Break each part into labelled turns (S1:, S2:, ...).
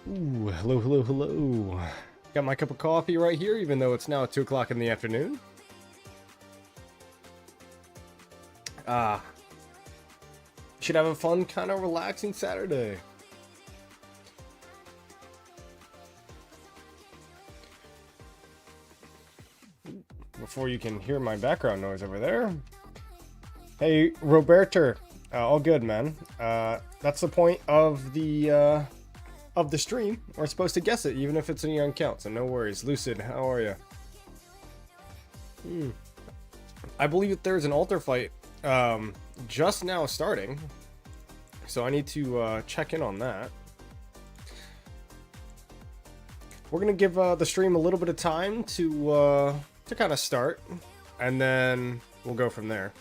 S1: Ooh, hello, hello, hello. Got my cup of coffee right here, even though it's now 2 o'clock in the afternoon. Should have a fun, kind of relaxing Saturday. Before you can hear my background noise over there. Hey, Roberto. All good, man. That's the point of the stream. We're supposed to guess it, even if it's a young count, so no worries. Lucid, how are you? I believe that there's an altar fight just now starting, so I need to check in on that. We're gonna give the stream a little bit of time to kind of start, and then we'll go from there.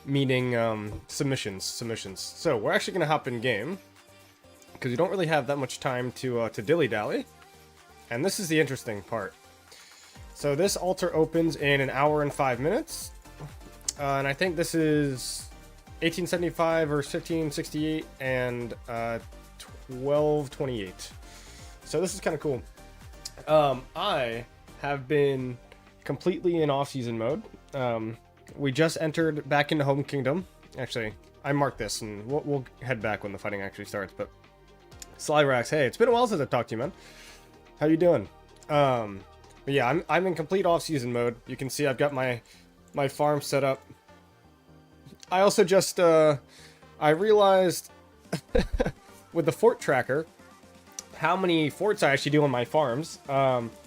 S1: Meaning submissions. So we're actually gonna hop in game because we don't really have that much time to dilly-dally, and this is the interesting part. So this altar opens in an hour and 5 minutes, and I think this is 1875 or 1568 and 1228. So this is kind of cool. I have been completely in off-season mode. We just entered back into Home Kingdom. Actually, I marked this, and we'll head back when the fighting actually starts. But Slyrax, hey, it's been a while since I've talked to you, man. How you doing? But yeah, I'm in complete off-season mode. You can see I've got my farm set up. I also just I realized with the fort tracker how many forts I actually do on my farms.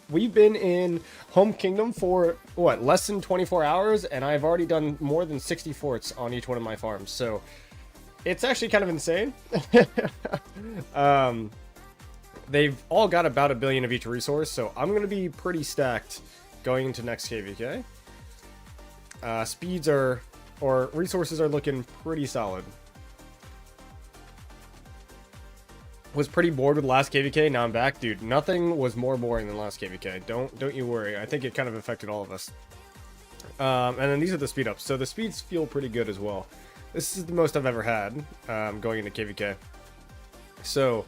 S1: We've been in Home Kingdom for, what, less than 24 hours, and I've already done more than 60 forts on each one of my farms, so it's actually kind of insane. They've all got about 1 billion of each resource, so I'm going to be pretty stacked going into next KVK. Speeds or resources are looking pretty solid. Was pretty bored with last KVK. Now I'm back, dude. Nothing was more boring than last KVK. Don't you worry. I think it kind of affected all of us. And then these are the speed ups. So the speeds feel pretty good as well. This is the most I've ever had going into KVK. So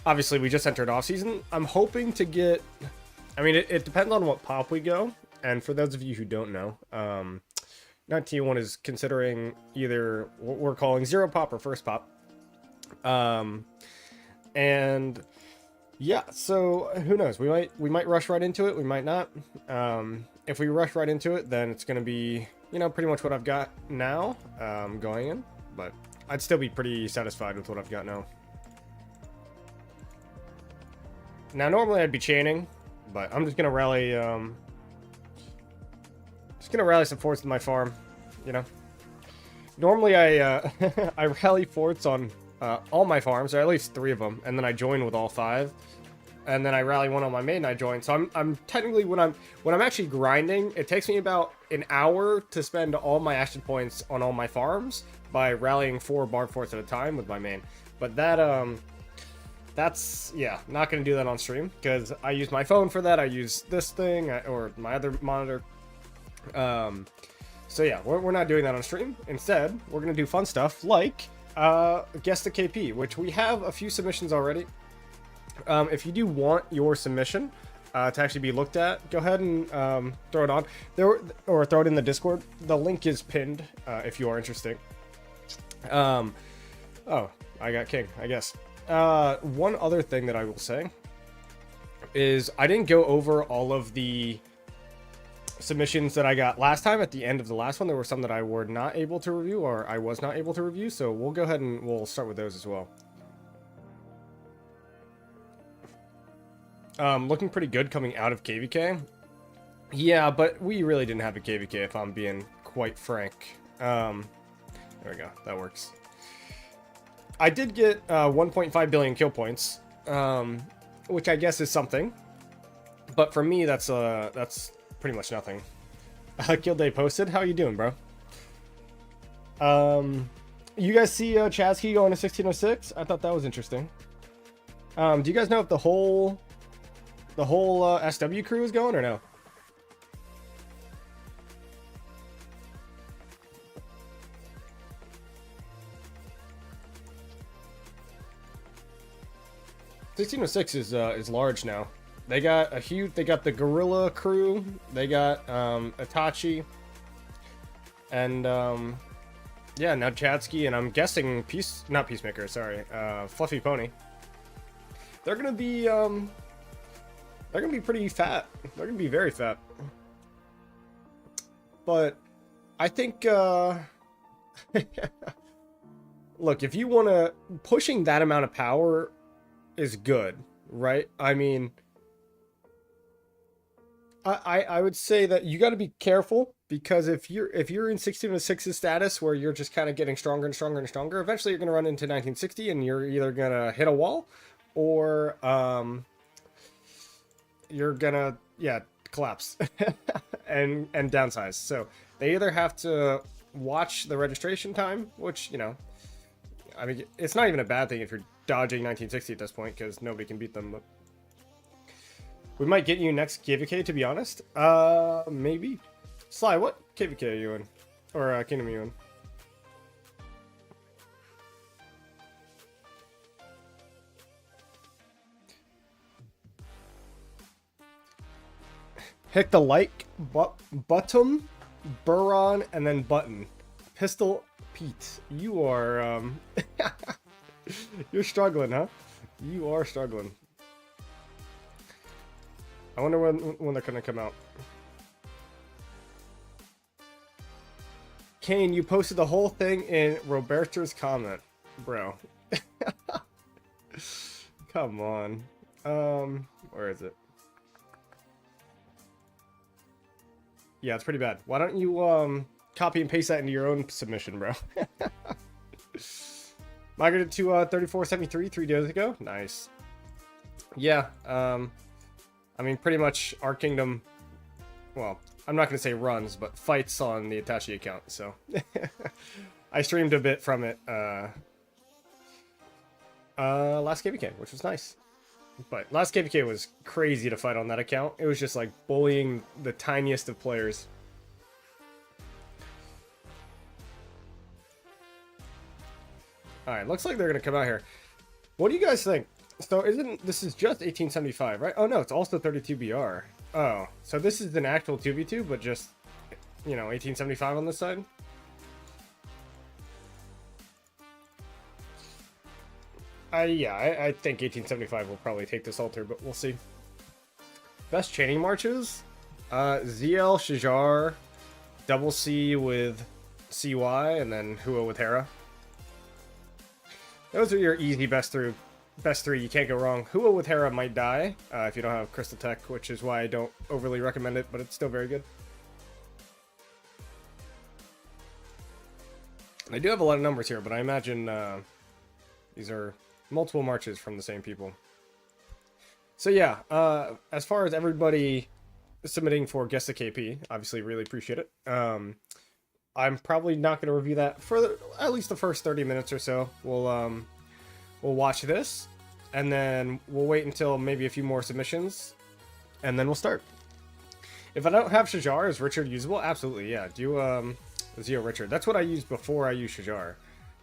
S1: obviously we just entered off season. I'm hoping to get. I mean, it depends on what pop we go. And for those of you who don't know, 1901 is considering either what we're calling 0 pop or first pop. And yeah, so who knows? We might rush right into it. We might not. If we rush right into it, then it's going to be, pretty much what I've got now going in. But I'd still be pretty satisfied with what I've got now. Now, normally I'd be chaining, but I'm just going to rally. Just going to rally some forts with my farm. Normally I I rally forts on all my farms, or at least 3 of them, and then I join with all 5, and then I rally one on my main and I join. So I'm technically, when I'm actually grinding, it takes me about an hour to spend all my action points on all my farms by rallying 4 barb forts at a time with my main. But that's not gonna do that on stream because I use my phone for that. I use this thing or my other monitor. So yeah, we're not doing that on stream. Instead, we're gonna do fun stuff like guess the KP, which we have a few submissions already. If you do want your submission to actually be looked at, go ahead and throw it on there, or throw it in the Discord. The link is pinned if you are interested. Oh, I got king, I guess. One other thing that I will say is I didn't go over all of the submissions that I got last time. At the end of the last one, there were some that I were not able to review, or I was not able to review, so we'll go ahead and we'll start with those as well. Looking pretty good coming out of KVK. Yeah, but we really didn't have a KVK, if I'm being quite frank. There we go, that works. I did get 1.5 billion kill points, which I guess is something, but for me that's pretty much nothing. Kilde posted. How you doing, bro? You guys see Chazky going to 1606? I thought that was interesting. Do you guys know if the whole SW crew is going or no? 1606 is large now. They got they got the Gorilla crew, they got Itachi, and yeah, now Chatsky, and I'm guessing not Peacemaker, sorry, Fluffy Pony. They're gonna be pretty fat. They're gonna be very fat. But I think look, if you wanna, pushing that amount of power is good, right? I mean, I would say that you got to be careful, because if you're in 1606's status where you're just kind of getting stronger and stronger and stronger, eventually you're going to run into 1960 and you're either going to hit a wall or you're going to collapse and downsize. So they either have to watch the registration time, which, you know, I mean, it's not even a bad thing if you're dodging 1960 at this point, because nobody can beat them. But we might get you next KVK, to be honest. Maybe. Sly, what KVK are you in? Or kingdom are you in? Hit the like button, Buron, and then button. Pistol Pete. You are you're struggling, huh? You are struggling. I wonder when they're gonna come out. Kane, you posted the whole thing in Roberto's comment, bro. Come on. Where is it? Yeah, it's pretty bad. Why don't you copy and paste that into your own submission, bro? Migrated to 3473 3 days ago. Nice. Yeah. I mean, pretty much our kingdom, well, I'm not going to say runs, but fights on the Itachi account, so. I streamed a bit from it last KVK, which was nice. But last KVK was crazy to fight on that account. It was just like bullying the tiniest of players. Alright, looks like they're going to come out here. What do you guys think? So this is just 1875, right? Oh no, it's also 32 BR. Oh, so this is an actual 2v2, but just, you know, 1875 on this side? Yeah, I think 1875 will probably take this altar, but we'll see. Best chaining marches? ZL, Shajar, Double C with CY, and then Hua with Hera. Those are your easy best three. You can't go wrong. Hua with Hera might die if you don't have Crystal Tech, which is why I don't overly recommend it, but it's still very good. I do have a lot of numbers here, but I imagine these are multiple marches from the same people. So yeah, as far as everybody submitting for Guess the KP, obviously really appreciate it. I'm probably not going to review that for at least the first 30 minutes or so. We'll watch this, and then we'll wait until maybe a few more submissions, and then we'll start. If I don't have Shajar, is Richard usable? Absolutely, yeah. Do Zio Richard. That's what I used before I used Shajar.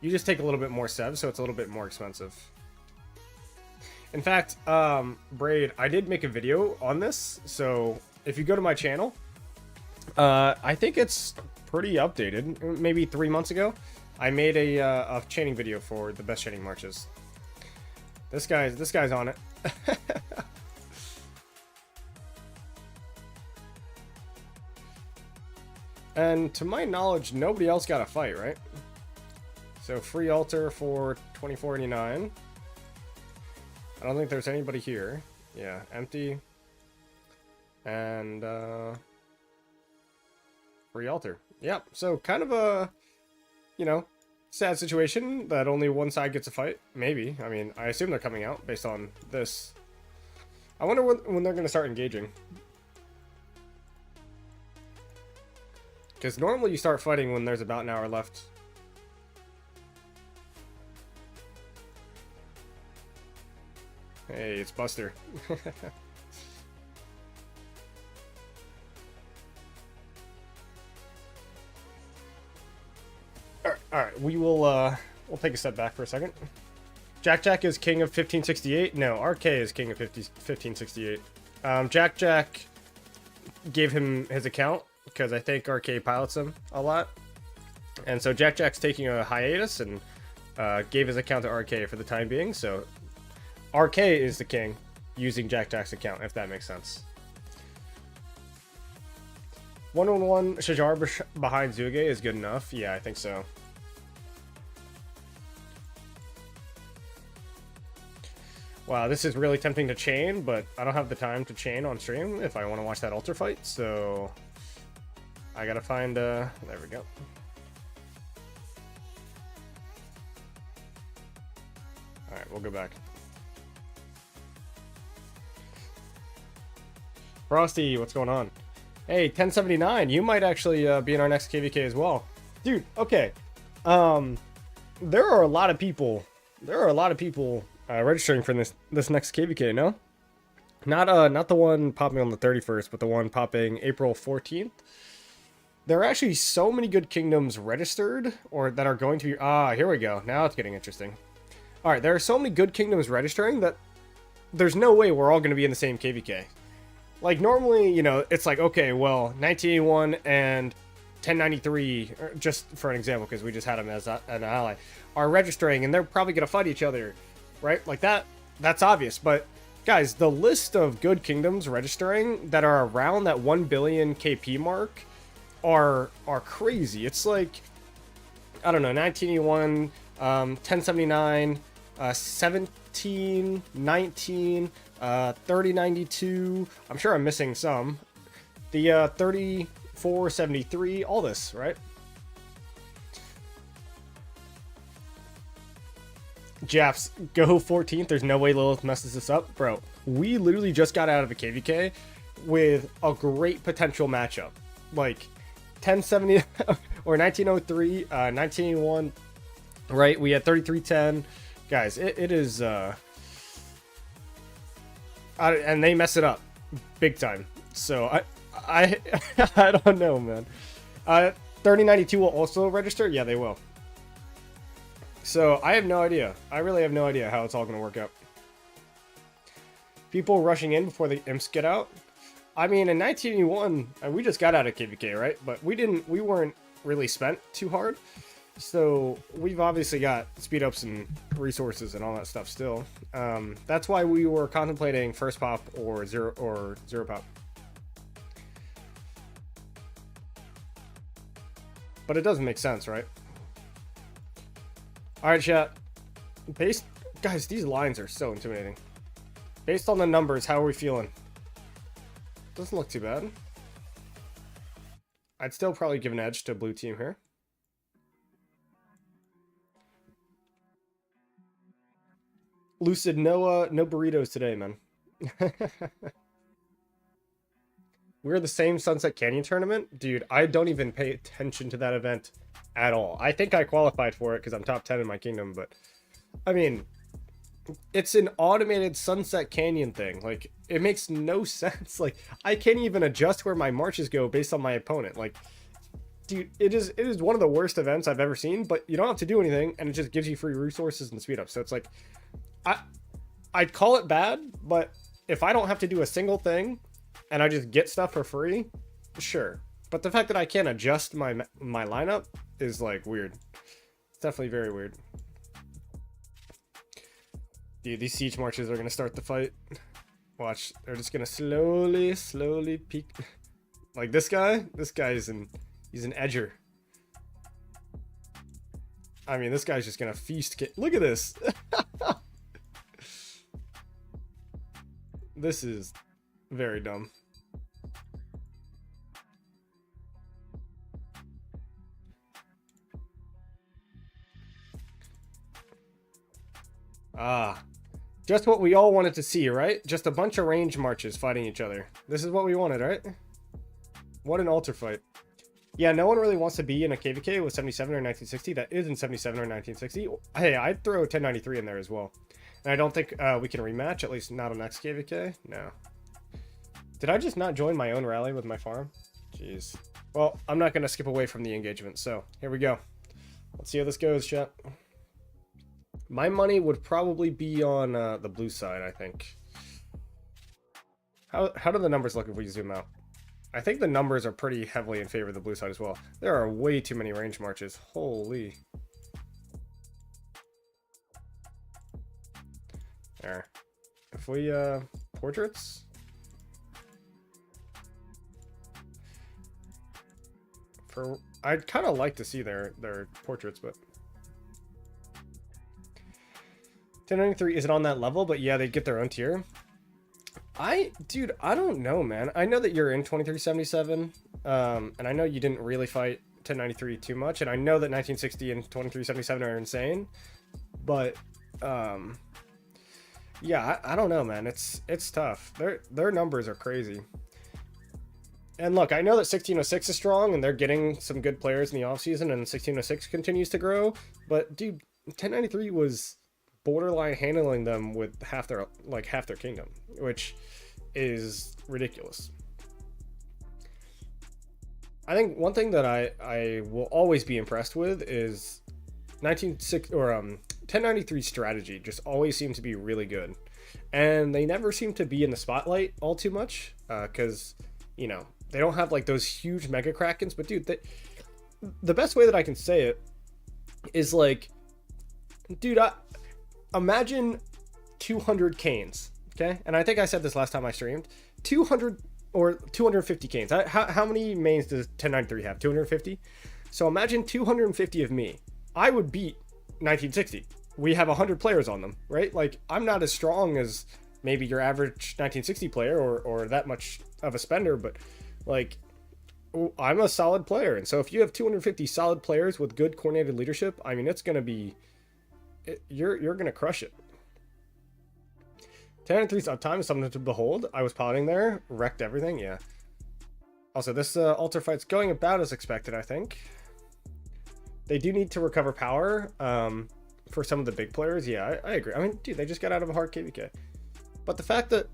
S1: You just take a little bit more sev, so it's a little bit more expensive. In fact, Braid, I did make a video on this, so if you go to my channel, I think it's pretty updated. Maybe 3 months ago, I made a chaining video for the best chaining marches. This guy's on it. And to my knowledge, nobody else got a fight, right? So free altar for 24.89. I don't think there's anybody here. Yeah, empty. And free altar. Yep. So kind of a, you know, sad situation that only one side gets a fight. Maybe. I mean, I assume they're coming out based on this. I wonder when they're going to start engaging. Because normally you start fighting when there's about an hour left. Hey, it's Buster. Alright, we will we'll take a step back for a second. Jack Jack is king of 1568. No, RK is king of 1568. Jack Jack gave him his account because I think RK pilots him a lot. And so Jack Jack's taking a hiatus and gave his account to RK for the time being. So RK is the king using Jack Jack's account, if that makes sense. 1-on-1 Shajar behind Zuge is good enough. Yeah, I think so. Wow, this is really tempting to chain, but I don't have the time to chain on stream if I want to watch that altar fight, so I gotta find, there we go. Alright, we'll go back. Frosty, what's going on? Hey, 1079, you might actually be in our next KVK as well. Dude, okay. There are a lot of people registering for this next KVK, no? Not the one popping on the 31st, but the one popping April 14th. There are actually so many good kingdoms registered, or that are going to be... Ah, here we go. Now it's getting interesting. Alright, there are so many good kingdoms registering that there's no way we're all going to be in the same KVK. Like, normally, you know, it's like, okay, well, 1981 and 1093, just for an example, because we just had them as an ally, are registering, and they're probably going to fight each other, right? Like, that's obvious. But, guys, the list of good kingdoms registering that are around that 1 billion KP mark are crazy. It's like, I don't know, 1981, 1079, 17, 19, 3092. I'm sure I'm missing some. The 3473, all this, right? Japs, go 14th. There's no way Lilith messes this up. Bro, we literally just got out of a KVK with a great potential matchup. Like 1070 or 1903, 1981, right? We had 3310. Guys, it is and they mess it up big time. So I I don't know, man. 3092 will also register. Yeah, they will. So I have no idea. I really have no idea how it's all going to work out. People rushing in before the imps get out. I mean, in 1981, we just got out of KVK, right? But we weren't really spent too hard. So we've obviously got speed ups and resources and all that stuff still. That's why we were contemplating first pop or zero pop. But it doesn't make sense, right? All right, chat. Guys, these lines are so intimidating. Based on the numbers, how are we feeling? Doesn't look too bad. I'd still probably give an edge to blue team here. Lucid, no burritos today, man. We're the same Sunset Canyon tournament? Dude, I don't even pay attention to that event at all. I think I qualified for it because I'm top 10 in my kingdom, but I mean, it's an automated Sunset Canyon thing. Like, it makes no sense. Like, I can't even adjust where my marches go based on my opponent. Like, dude, it is one of the worst events I've ever seen, but you don't have to do anything, and it just gives you free resources and speed up. So it's like, I'd call it bad, but if I don't have to do a single thing and I just get stuff for free, sure. But the fact that I can't adjust my lineup is like weird. It's definitely very weird. Dude, these siege marches are gonna start the fight. Watch, they're just gonna slowly peek. Like this guy is he's an edger. I mean, this guy's just gonna feast. Look at this. This is very dumb. Ah, just what we all wanted to see, right? Just a bunch of range marches fighting each other. This is what we wanted, right? What an altar fight. Yeah, no one really wants to be in a KVK with 77 or 1960. That is in 77 or 1960. Hey, I'd throw 1093 in there as well. And I don't think we can rematch, at least not on next KVK. No. Did I just not join my own rally with my farm? Jeez. Well, I'm not going to skip away from the engagement, so here we go. Let's see how this goes, chat. My money would probably be on the blue side, I think. How do the numbers look if we zoom out? I think the numbers are pretty heavily in favor of the blue side as well. There are way too many range marches. Holy. There. If we, portraits? I'd kind of like to see their portraits, but 1093 isn't on that level, but yeah, they'd get their own tier. Dude, I don't know, man. I know that you're in 2377, and I know you didn't really fight 1093 too much, and I know that 1960 and 2377 are insane, but yeah, I don't know, man. It's tough. Their numbers are crazy. And look, I know that 1606 is strong, and they're getting some good players in the offseason, and 1606 continues to grow, but dude, 1093 was borderline handling them with half their kingdom, which is ridiculous. I think one thing that I will always be impressed with is 1093 strategy just always seemed to be really good, and they never seem to be in the spotlight all too much, because you know they don't have like those huge mega krakens. But dude, the best way that I can say it is like, dude, imagine 200 canes, okay? And I think I said this last time I streamed. 200 or 250 canes. How many mains does 1093 have? 250? So imagine 250 of me. I would beat 1960. We have 100 players on them, right? Like, I'm not as strong as maybe your average 1960 player or that much of a spender, but like, I'm a solid player. And so if you have 250 solid players with good coordinated leadership, I mean, it's going to be... You're gonna crush it. 1093's uptime is something to behold. I was piloting there, wrecked everything. Yeah. Also, this altar fight's going about as expected, I think. They do need to recover power for some of the big players. Yeah, I agree. I mean, dude, they just got out of a hard KVK. But the fact that,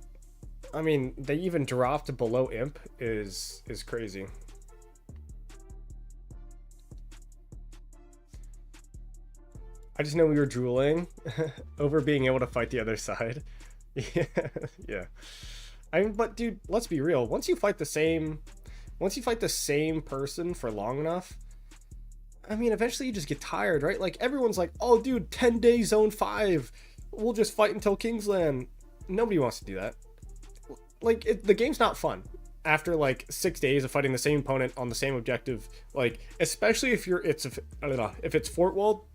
S1: I mean, they even dropped below imp is crazy. I just know we were drooling over being able to fight the other side. Yeah. I mean, but dude, let's be real. Once you fight the same person for long enough, I mean, eventually you just get tired, right? Like, everyone's like, oh, dude, 10-day zone 5. We'll just fight until Kingsland. Nobody wants to do that. Like, the game's not fun after like 6 days of fighting the same opponent on the same objective. Like, especially if it's Fort Wall.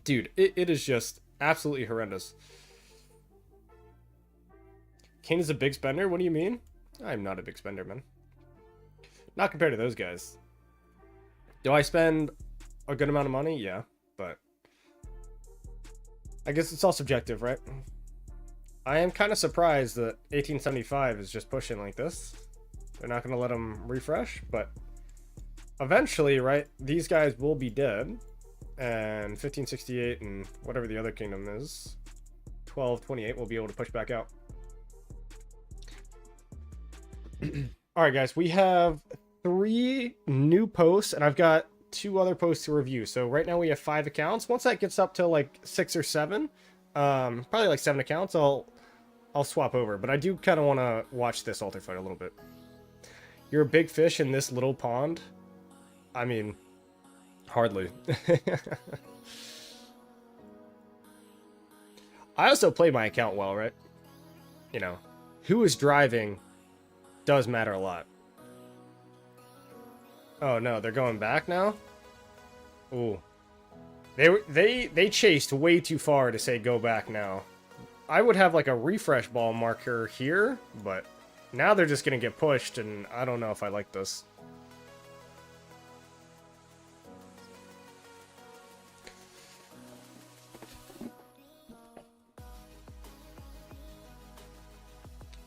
S1: Dude, it is just absolutely horrendous. Kane is a big spender? What do you mean? I'm not a big spender, man. Not compared to those guys. Do I spend a good amount of money? Yeah, but I guess it's all subjective, right? I am kind of surprised that 1875 is just pushing like this. They're not going to let them refresh, but eventually, right, these guys will be dead. And 1568 and whatever the other kingdom is, 1228, will be able to push back out. Alright guys, we have 3 new posts, and I've got 2 other posts to review. So right now we have 5 accounts. Once that gets up to like 6 or 7, probably like 7 accounts, I'll swap over. But I do kind of want to watch this altar fight a little bit. You're a big fish in this little pond? I mean, hardly. I also play my account well, right? You know, who is driving does matter a lot. Oh no, they're going back now? Ooh. They chased way too far to say go back now. I would have like a refresh ball marker here, but now they're just gonna get pushed, and I don't know if I like this.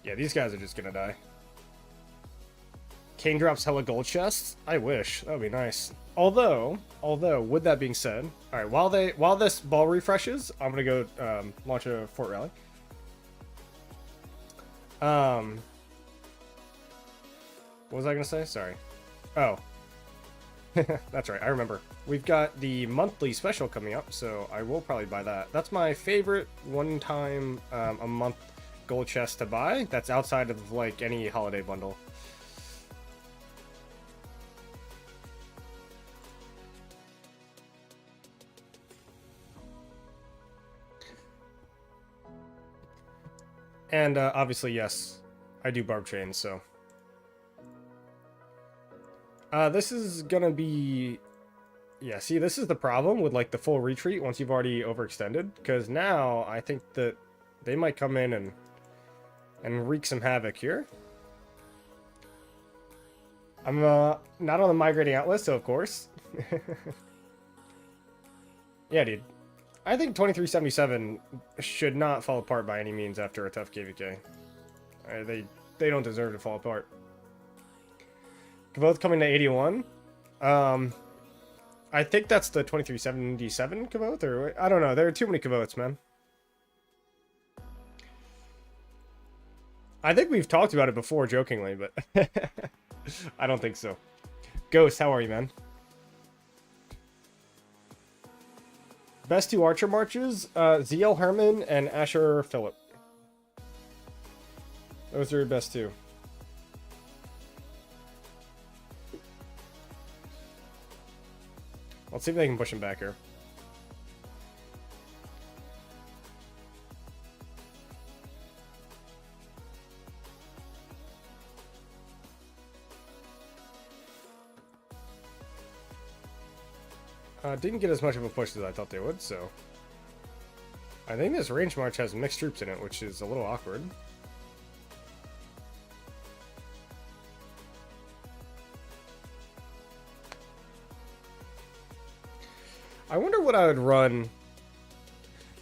S1: Yeah, these guys are just gonna die. Kane drops hella gold chests? I wish. That would be nice. Although, with that being said, alright, while this ball refreshes, I'm gonna go launch a fort rally. What was I gonna say? Sorry. Oh. That's right, I remember. We've got the monthly special coming up, so I will probably buy that. That's my favorite one-time a month gold chest to buy. That's outside of like any holiday bundle. And obviously, yes, I do barb chains, so. This is gonna be... Yeah, see, this is the problem with, like, the full retreat once you've already overextended. Because now, I think that they might come in and wreak some havoc here. I'm not on the migrating out list, so of course. Yeah, dude. I think 2377 should not fall apart by any means after a tough KVK. They don't deserve to fall apart. Both coming to 81. I think that's the 2377 Kavoth, or I don't know. There are too many Kavoths, man. I think we've talked about it before, jokingly, but I don't think so. Ghost, how are you, man? Best two Archer marches, ZL Herman and Asher Phillip. Those are your best two. Let's see if they can push him back here. Didn't get as much of a push as I thought they would, so... I think this range march has mixed troops in it, which is a little awkward. I wonder what I would run.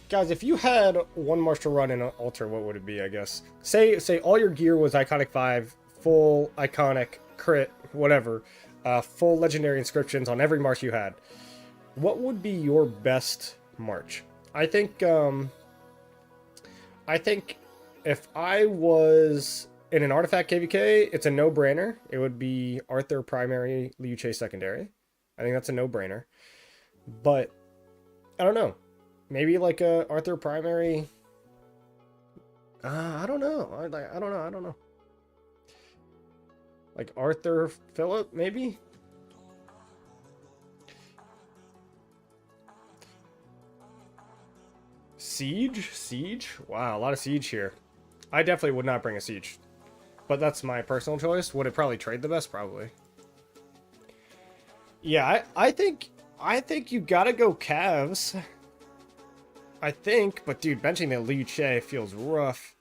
S1: Guys, if you had one march to run in an altar, what would it be, I guess? Say all your gear was Iconic 5, full Iconic, crit, whatever. Full Legendary inscriptions on every march you had. What would be your best march? I think if I was in an Artifact KVK, it's a no-brainer. It would be Arthur primary, Liu Che secondary. I think that's a no-brainer. But I don't know. Maybe like a Arthur primary. I don't know. I don't know. Like Arthur Phillip, maybe. Siege. Wow, a lot of siege here. I definitely would not bring a siege, but that's my personal choice. Would it probably trade the best? Probably. Yeah, I think you gotta go Cavs. I think, but dude, benching the Liu Che feels rough.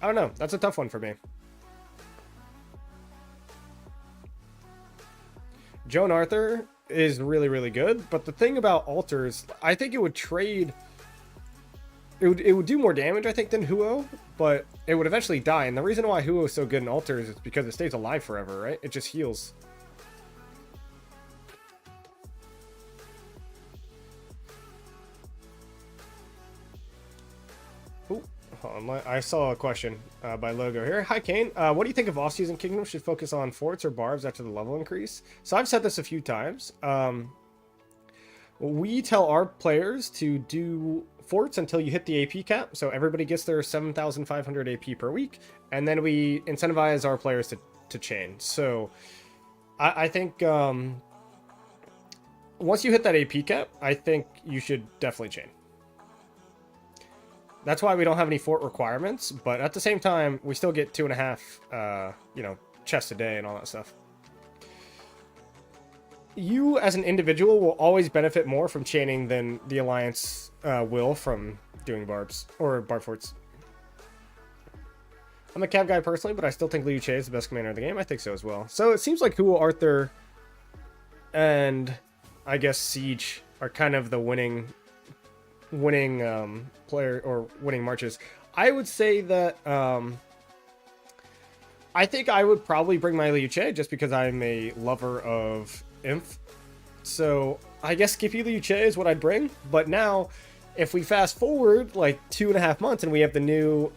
S1: I don't know. That's a tough one for me. Joan Arthur is really, really good, but the thing about altars, I think it would trade... It would do more damage, I think, than Huo, but it would eventually die, and the reason why Huo is so good in altars is because it stays alive forever, right? It just heals. Ooh, hold on, I saw a question by Logo here. Hi, Kane. What do you think of Offseason Kingdom should focus on forts or barbs after the level increase? So I've said this a few times. We tell our players to do forts until you hit the AP cap, so everybody gets their 7,500 AP per week, and then we incentivize our players to chain. So I think once you hit that AP cap, I think you should definitely chain. That's why we don't have any fort requirements, but at the same time, we still get 2.5, chests a day and all that stuff. You, as an individual, will always benefit more from chaining than the Alliance will from doing barbs, or barb forts. I'm a Cav guy personally, but I still think Liu Che is the best commander in the game. I think so as well. So it seems like Huo, Arthur, and I guess Siege are kind of the winning player, or winning marches. I would say that I think I would probably bring my Liu Che just because I'm a lover of Inf. So I guess Skippy Liu Che is what I'd bring. But now, if we fast forward like 2.5 months and we have the new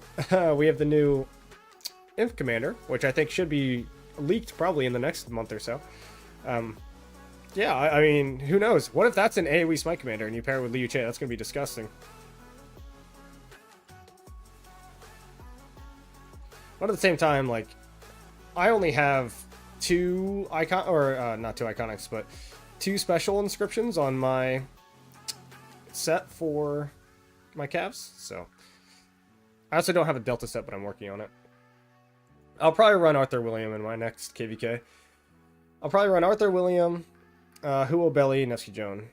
S1: Inf commander, which I think should be leaked probably in the next month or so. Yeah, I mean, who knows? What if that's an AoE Smite Commander and you pair it with Liu Che? That's going to be disgusting. But at the same time, like, I only have two icon, or not two iconics, but two special inscriptions on my set for my Cavs. So I also don't have a Delta set, but I'm working on it. I'll probably run Arthur William in my next KVK. I'll probably run Arthur William, Huo Belly, Nevsky Joan.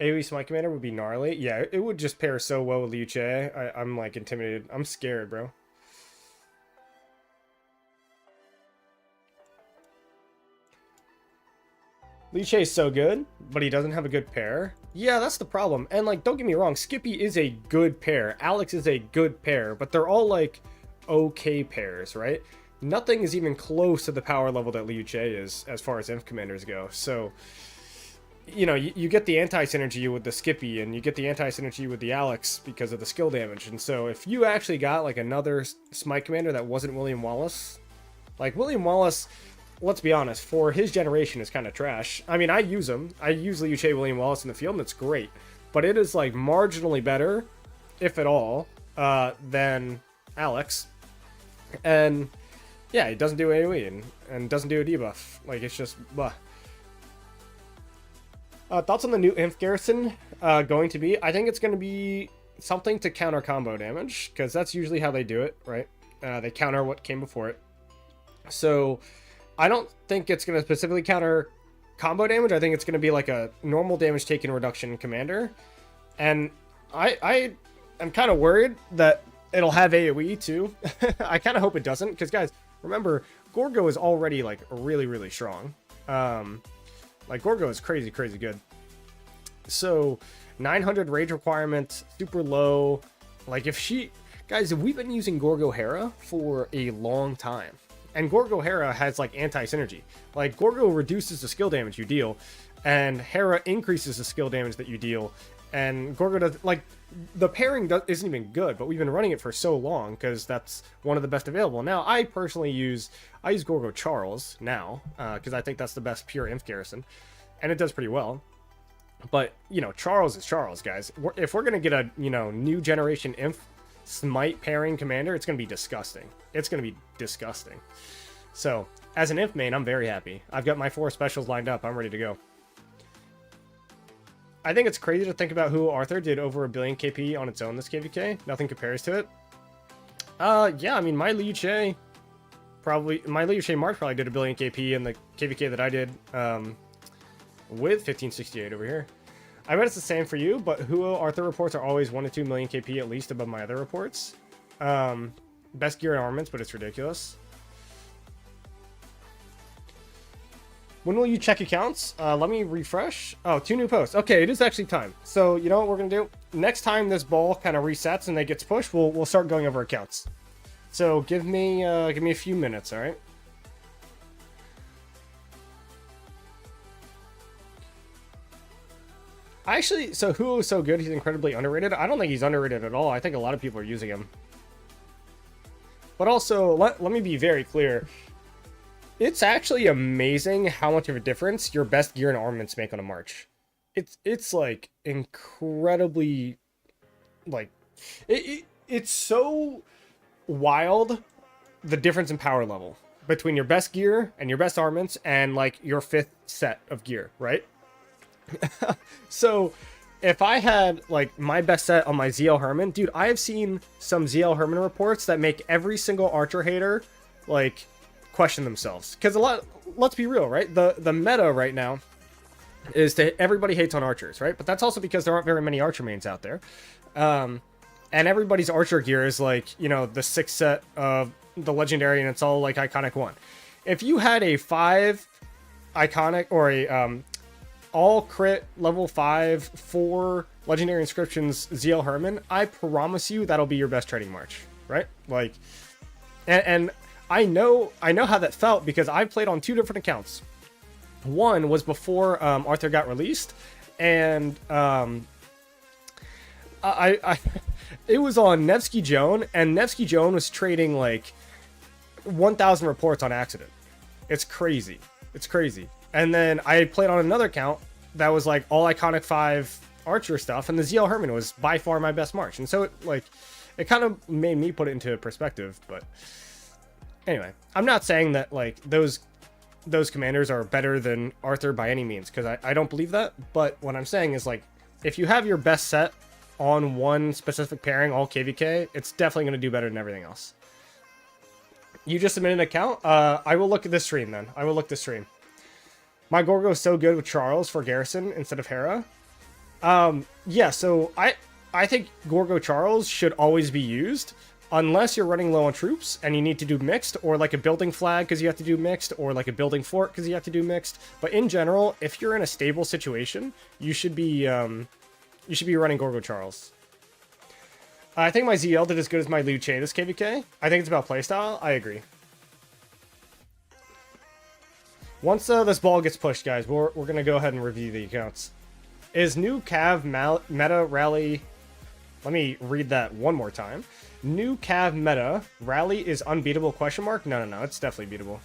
S1: AoE Smite Commander would be gnarly. Yeah, it would just pair so well with Liu Che. I'm like intimidated. I'm scared, bro. Liu Che is so good, but he doesn't have a good pair. Yeah, that's the problem. And like, don't get me wrong, Skippy is a good pair. Alex is a good pair, but they're all like okay pairs, right? Nothing is even close to the power level that Liu Che is as far as Inf commanders go. So, you know, you get the anti-synergy with the Skippy, and you get the anti-synergy with the Alex because of the skill damage. And so if you actually got like another Smite commander that wasn't William Wallace, like William Wallace, let's be honest, for his generation is kind of trash. I mean, I use him. I use Liu Che, William Wallace in the field, and it's great. But it is like marginally better, if at all, than Alex. And yeah, he doesn't do AoE and doesn't do a debuff. Like, it's just blah. Thoughts on the new Inf garrison going to be? I think it's going to be something to counter combo damage, because that's usually how they do it, right? They counter what came before it. So I don't think it's going to specifically counter combo damage. I think it's going to be like a normal damage taken reduction commander. And I am kind of worried that it'll have AoE too. I kind of hope it doesn't, because guys, remember, Gorgo is already like really, really strong. Like, Gorgo is crazy, crazy good. So, 900 rage requirement, super low. Like, if she... Guys, we've been using Gorgo Hera for a long time. And Gorgo Hera has, like, anti-synergy. Like, Gorgo reduces the skill damage you deal, and Hera increases the skill damage that you deal. And Gorgo does... Like, the pairing isn't even good, but we've been running it for so long, because that's one of the best available. Now, I personally use Gorgo Charles now, because I think that's the best pure Inf garrison, and it does pretty well. But, you know, Charles is Charles, guys. If we're going to get a, you know, new generation Inf Smite pairing commander, it's going to be disgusting. It's going to be disgusting. So, as an Inf main, I'm very happy. I've got my 4 specials lined up. I'm ready to go. I think it's crazy to think about who Arthur did over 1 billion KP on its own this KVK. Nothing compares to it. Yeah, I mean, my Liu Che March probably did 1 billion KP in the KVK that I did with 1568 over here. I bet it's the same for you, but Huo Arthur reports are always 1 to 2 million KP at least above my other reports. Best gear and armaments, but it's ridiculous. When will you check accounts? Let me refresh. Oh, 2 new posts. Okay, it is actually time. So, you know what we're going to do? Next time this ball kind of resets and it gets pushed, we'll start going over accounts. So, give me a few minutes, all right? Actually, so Huo is so good, he's incredibly underrated. I don't think he's underrated at all. I think a lot of people are using him. But also, let me be very clear. It's actually amazing how much of a difference your best gear and armaments make on a march. It's like incredibly, like, it's so wild, the difference in power level between your best gear and your best armaments and like your 5th set of gear, right? So if I had like my best set on my ZL Herman, dude, I have seen some ZL Herman reports that make every single archer hater like question themselves, because let's be real, right? The meta right now is that everybody hates on archers, right? But that's also because there aren't very many archer mains out there, and everybody's archer gear is like, you know, the 6th set of the legendary, and it's all like iconic 1. If you had a 5 iconic or a all crit level 5 4 legendary inscriptions ZL Herman, I promise you that'll be your best trading march, right? Like, and I know how that felt, because I played on 2 different accounts. One was before Arthur got released, and it was on Nevsky Joan, and Nevsky Joan was trading like 1,000 reports on accident. It's crazy. It's crazy. And then I played on another account that was like all iconic 5 archer stuff, and the ZL Herman was by far my best March. And so it kind of made me put it into perspective. But anyway, I'm not saying that like those commanders are better than Arthur by any means, because I don't believe that. But what I'm saying is, like, if you have your best set on one specific pairing, all KVK, it's definitely going to do better than everything else. You just submitted an account? I will look at this stream then. I will look this stream. My Gorgo is so good with Charles for Garrison instead of Hera. Yeah, so I think Gorgo Charles should always be used, unless you're running low on troops and you need to do mixed, or like a building flag because you have to do mixed, or like a building fort because you have to do mixed. But in general, if you're in a stable situation, you should be running Gorgo Charles. I think my ZL did as good as my Luce this KVK. I think it's about playstyle. I agree. Once this ball gets pushed, guys, we're going to go ahead and review the accounts. Is new Cav meta rally... Let me read that one more time. New Cav meta rally is unbeatable, question mark? No, it's definitely beatable.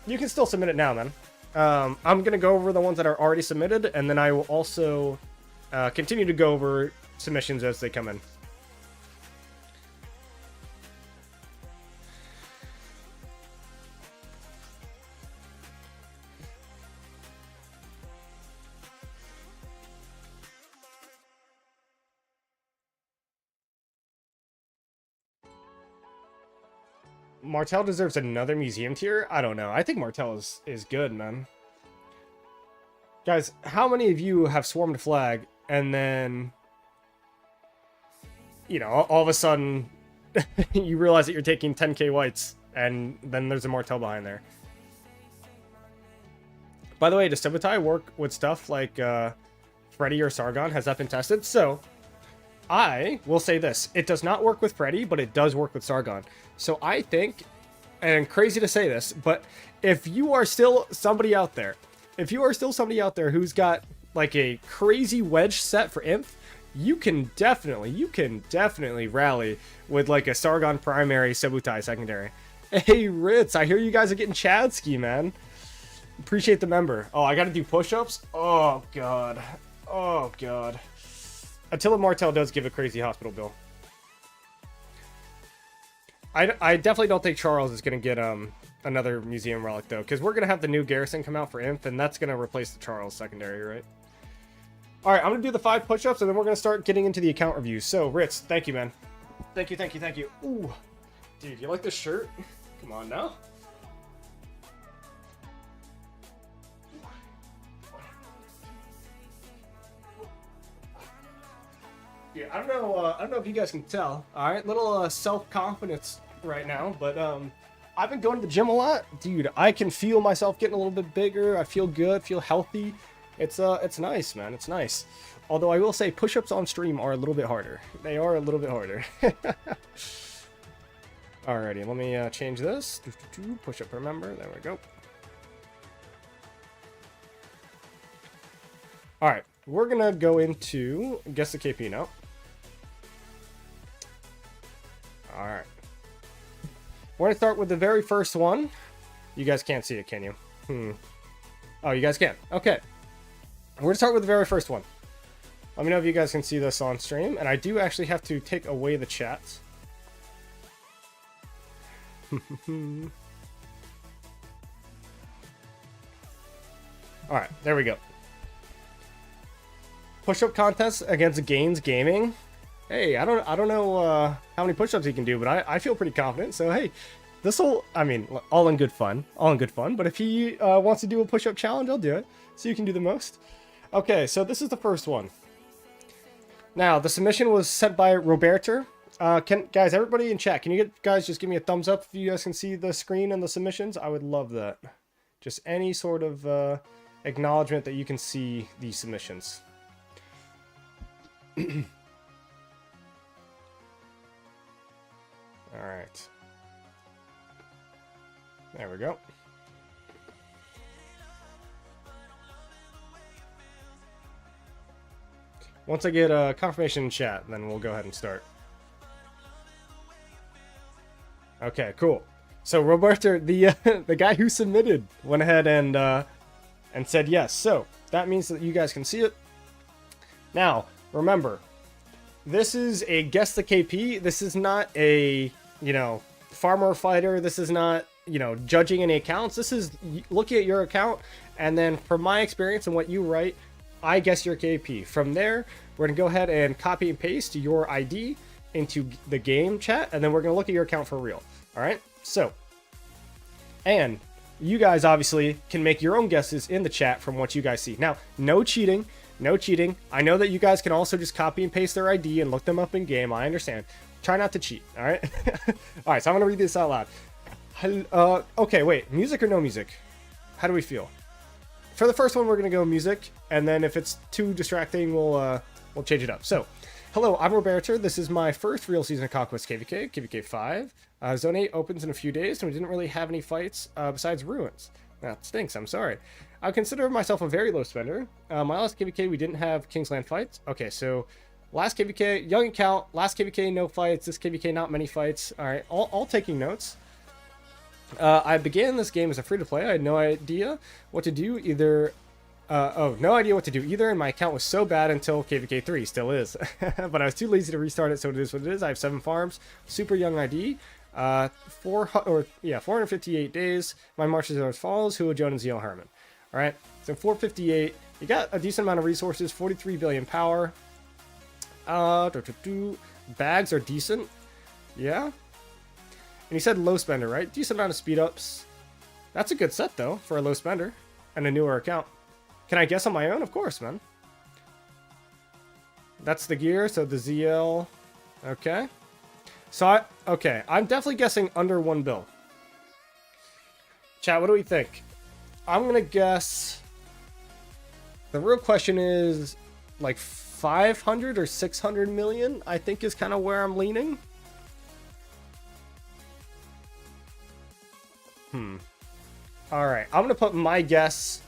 S1: You can still submit it now, man. I'm going to go over the ones that are already submitted, and then I will also continue to go over submissions as they come in. Martel deserves another museum tier? I don't know. I think Martel is good, man. Guys, how many of you have swarmed flag and then, you know, all of a sudden you realize that you're taking 10k whites and then there's a Martel behind there? By the way, does Subutai work with stuff like Freddy or Sargon? Has that been tested? So I will say this. It does not work with Freddy, but it does work with Sargon. So I think, and crazy to say this, but if you are still somebody out there, who's got like a crazy wedge set for Imp, you can definitely rally with like a Sargon primary, Subutai secondary. Hey Ritz, I hear you guys are getting Chadsky, man. Appreciate the member. Oh, I gotta do push-ups? Oh god. Oh god. Attila Martel does give a crazy hospital bill. I definitely don't think Charles is going to get another museum relic, though, because we're going to have the new garrison come out for Inf, and that's going to replace the Charles secondary, right? All right, I'm going to do the 5 push-ups, and then we're going to start getting into the account reviews. So, Ritz, thank you, man. Thank you. Ooh. Dude, you like this shirt? Come on now. Yeah, I don't know if you guys can tell. All right, little self-confidence right now, but I've been going to the gym a lot, dude. I can feel myself getting a little bit bigger. I feel good, feel healthy. It's nice, man. It's nice. Although I will say push-ups on stream are a little bit harder. They are a little bit harder. Alrighty, let me change this. Push-up per member. There we go. All right, we're gonna go into guess the KP now. All right. We're going to start with the very first one. You guys can't see it, can you? Oh, you guys can. Okay. We're going to start with the very first one. Let me know if you guys can see this on stream. And I do actually have to take away the chat. All right, there we go. Push-up contest against Gaines Gaming. Hey, I don't know how many push-ups he can do, but I feel pretty confident. So hey, this'll, I mean, all in good fun, But if he wants to do a push-up challenge, I'll do it. So you can do the most. Okay, so this is the first one. Now the submission was sent by Roberto. Guys, everybody in chat, can you guys just give me a thumbs up if you guys can see the screen and the submissions? I would love that. Just any sort of acknowledgement that you can see the submissions. All right. There we go. Once I get a confirmation in chat, then we'll go ahead and start. Okay, cool. So Roberto, the the guy who submitted, went ahead and said yes. So that means that you guys can see it. Now, remember, this is a guess the KP. This is not a, farmer fighter. This is not, judging any accounts. This is looking at your account, and then from my experience and what you write, I guess your KP. From there, we're going to go ahead and copy and paste your ID into the game chat, and then we're going to look at your account for real. All right? So, and you guys obviously can make your own guesses in the chat from what you guys see. Now, no cheating. No cheating. I know that you guys can also just copy and paste their ID and look them up in game. I understand. Try not to cheat. All right? All right, so I'm going to read this out loud. Okay, wait. Music or no music? How do we feel? For the first one, we're going to go music, and then if it's too distracting, we'll change it up. So, hello, I'm Roberto. This is my first real season of Conquest KVK, KVK 5. Zone 8 opens in a few days, and we didn't really have any fights besides ruins. That stinks, I'm sorry. I consider myself a very low spender. My last KVK, we didn't have Kingsland fights. Okay, so last KVK, young account. Last KVK, no fights. This KVK, not many fights. All right, all taking notes. I began this game as a free-to-play. I had no idea what to do either. No idea what to do either, and my account was so bad until KVK 3, still is. But I was too lazy to restart it, so it is what it is. I have 7 farms, super young ID, 458 days. My marches are as follows: Hua, Joan, and Zio Herman. All right, so 458. You got a decent amount of resources, 43 billion power. Bags are decent, yeah. And he said low spender, right? Decent amount of speed ups. That's a good set though for a low spender and a newer account. Can I guess on my own? Of course, man. That's the gear, so the ZL. Okay. So I'm definitely guessing under 1 bill. Chat, what do we think? I'm gonna guess. The real question is like 500 or 600 million, I think is kind of where I'm leaning. All right, I'm gonna put my guess.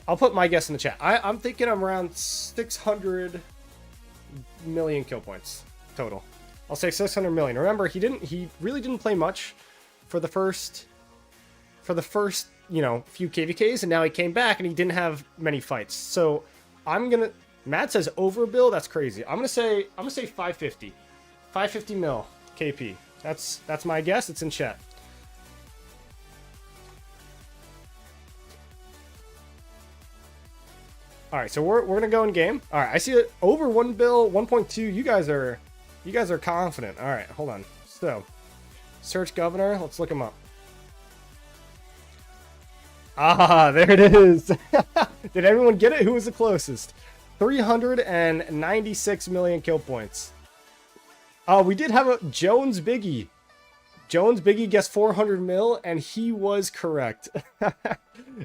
S1: I'll put my guess in the chat. I'm thinking I'm around 600 million kill points total. I'll say 600 million. Remember, he really didn't play much for the first few KVKs, and now he came back and he didn't have many fights. So Matt says overbill. That's crazy. I'm gonna say 550 mil KP. That's my guess. It's in chat. All right, so we're gonna go in game. All right, I see it over 1 bill, 1.2. You guys are confident. All right, hold on. So, search governor. Let's look him up. Ah, there it is. Did everyone get it? Who was the closest? 396 million kill points. We did have a Jones Biggie. Jones Biggie guessed 400 mil, and he was correct.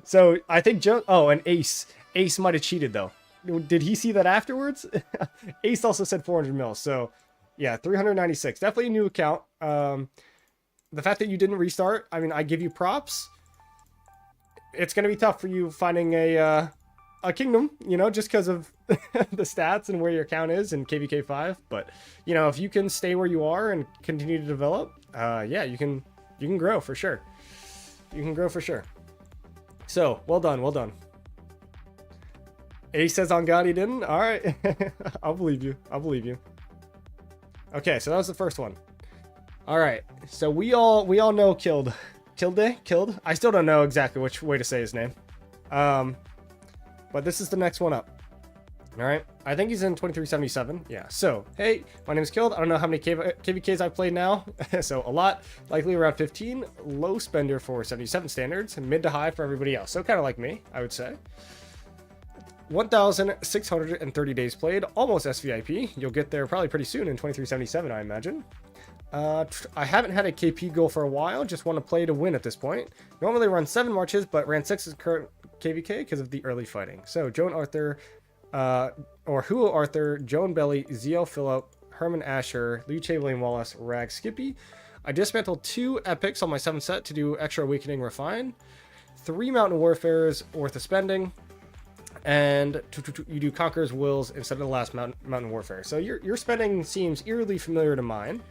S1: So I think Jones. Oh, and Ace. Ace might have cheated though. Did he see that afterwards? Ace also said 400 mil. So yeah, 396. Definitely a new account. The fact that you didn't restart, I mean, I give you props. It's going to be tough for you finding a kingdom, just because of the stats and where your account is in KVK 5. But, if you can stay where you are and continue to develop, yeah, you can grow for sure. You can grow for sure. So, well done, well done. Ace says on God he didn't. All right. I'll believe you. I'll believe you. Okay, so that was the first one. All right. So we all know Kilde. Kilde? I still don't know exactly which way to say his name. But this is the next one up. All right. I think he's in 2377. Yeah. So, hey, my name is Kilde. I don't know how many KVKs I've played now. So a lot, likely around 15. Low spender for 77 standards, mid to high for everybody else. So kind of like me, I would say. 1,630 days played, almost SVIP. You'll get there probably pretty soon in 2377, I imagine. I haven't had a KP goal for a while, just want to play to win at this point. Normally run 7 marches, but ran 6 as current KVK because of the early fighting. So, Joan Arthur, or Hua Arthur, Joan Belly, Zio Phillip, Herman Asher, Liu Chamberlain Wallace, Rag Skippy. I dismantled 2 epics on my 7th set to do extra Awakening Refine. 3 Mountain Warfares worth of spending. And you do Conqueror's Wills instead of the last Mountain Warfare. So your spending seems eerily familiar to mine.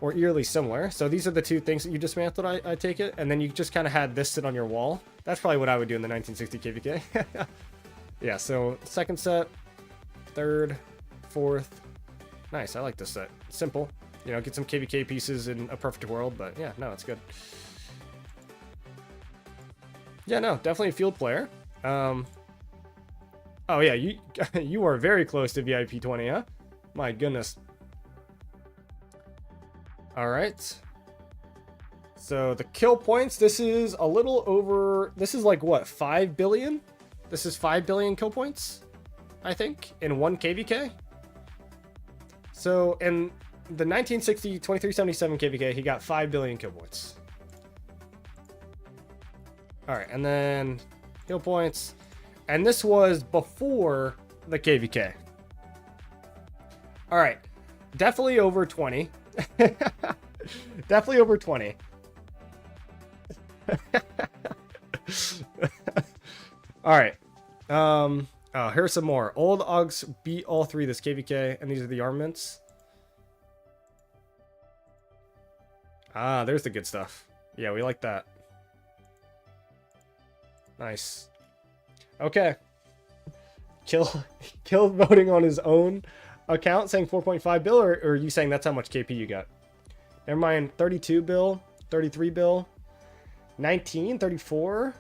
S1: or eerily similar. So these are the two things that you dismantled, I take it. And then you just kind of had this sit on your wall. That's probably what I would do in the 1960 KVK. Yeah, so second set, third, fourth. Nice, I like this set. Simple. You know, get some KVK pieces in a perfect world, but yeah, no, it's good. Yeah, no, definitely a field player. Oh yeah, you are very close to VIP 20, huh? My goodness. All right. So the kill points, this is a little over, this is like what, 5 billion? This is 5 billion kill points, I think, in one KVK. So in the 1960 2377 KVK, he got 5 billion kill points. All right, and then kill points. And this was before the KVK. All right, definitely over 20. Definitely over 20. All right. Oh, here's some more. Old Augs beat all three this KVK, and these are the armaments. Ah, there's the good stuff. Yeah, we like that. Nice. Okay. Kill voting on his own account, saying 4.5 bill, or are you saying that's how much KP you got? Never mind. 32 bill, 33 bill, 19, 34,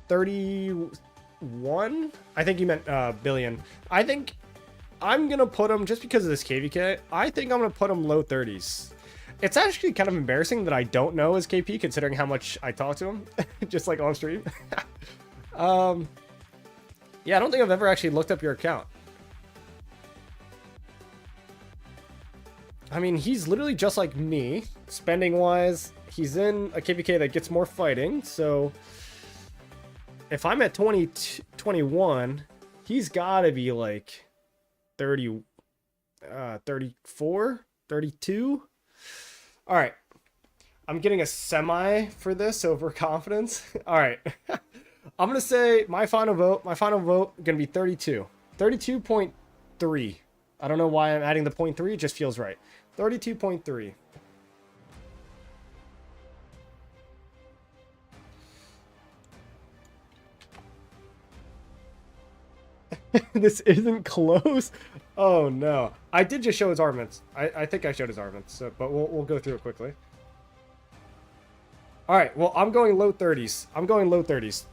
S1: 31. I think you meant billion. I think I'm gonna put him, just because of this KVK, I think I'm gonna put him low 30s. It's actually kind of embarrassing that I don't know his KP, considering how much I talk to him, just like on stream. Yeah, I don't think I've ever actually looked up your account. I mean, he's literally just like me, spending wise. He's in a KVK that gets more fighting, so if I'm at 21, he's gotta be like 30, 34, 32. All right, I'm getting a semi for this overconfidence. All right, I'm gonna say my final vote gonna be 32, 32.3. I don't know why I'm adding the 0.3. It just feels right. 32.3. This isn't close. Oh no, I did just show his armaments. I think I showed his armaments, so, but we'll go through it quickly. All right, well, I'm going low 30s. I'm going low 30s.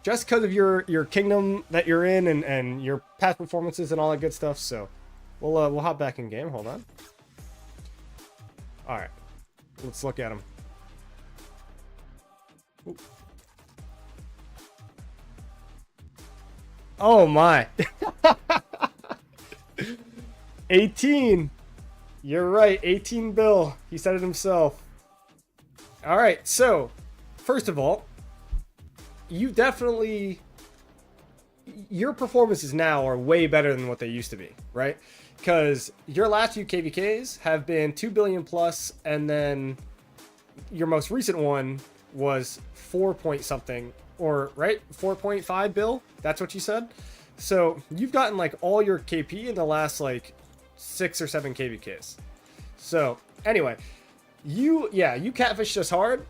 S1: Just because of your kingdom that you're in and your past performances and all that good stuff. So we'll hop back in game. Hold on. All right, let's look at him. Ooh. Oh my. 18. You're right, 18 bill. He said it himself. All right, so first of all, you definitely, your performances now are way better than what they used to be, right? Because your last few KVKs have been 2 billion plus, and then your most recent one was 4 point something, or right, 4.5 bill. That's what you said. So you've gotten like all your KP in the last like 6 or 7 KVKs. So anyway, you catfish us hard,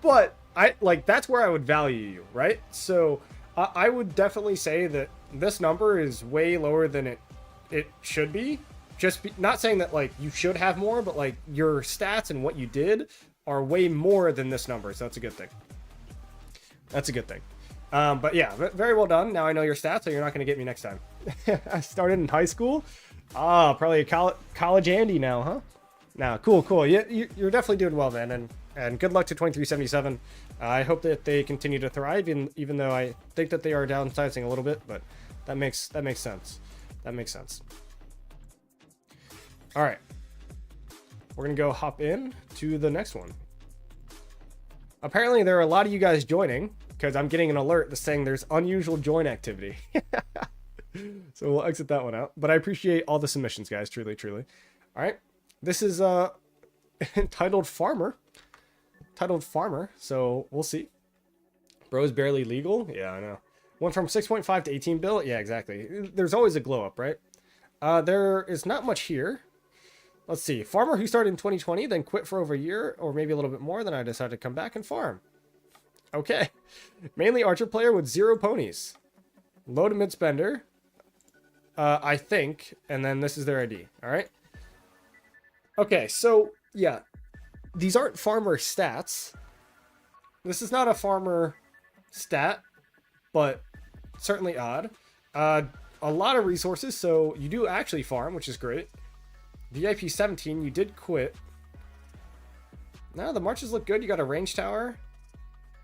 S1: but that's where I would value you, right? So I would definitely say that this number is way lower than it should be. Not saying that like you should have more, but like your stats and what you did are way more than this number, so that's a good thing. That's a good thing. But yeah, very well done. Now I know your stats, so you're not going to get me next time. I started in high school. Probably a college Andy now, huh? Nah, cool. You're definitely doing well, man, and good luck to 2377. I hope that they continue to thrive, even though I think that they are downsizing a little bit, but that makes sense. That makes sense. All right, we're gonna go hop in to the next one. Apparently, there are a lot of you guys joining because I'm getting an alert that's saying there's unusual join activity. So we'll exit that one out. But I appreciate all the submissions, guys. Truly. All right. This is titled Farmer. So we'll see. Bro's barely legal. Yeah, I know. Went from 6.5 to 18 bill. Yeah, exactly. There's always a glow up, right? There is not much here. Let's see. Farmer who started in 2020, then quit for over a year, or maybe a little bit more, then I decided to come back and farm. Okay. Mainly archer player with 0 ponies. Low to mid spender. I think. And then this is their ID. Alright. Okay, so, yeah. These aren't farmer stats. This is not a farmer stat, but certainly odd. A lot of resources, so you do actually farm, which is great. VIP 17, you did quit. No, the marches look good. You got a range tower.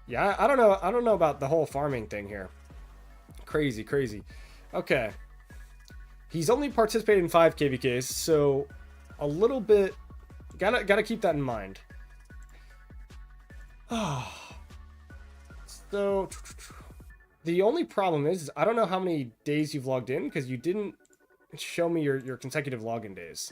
S1: Yeah, I don't know about the whole farming thing here. Crazy, crazy. Okay. He's only participated in 5 KVKs, so a little bit gotta keep that in mind. So the only problem is I don't know how many days you've logged in because you didn't show me your consecutive login days.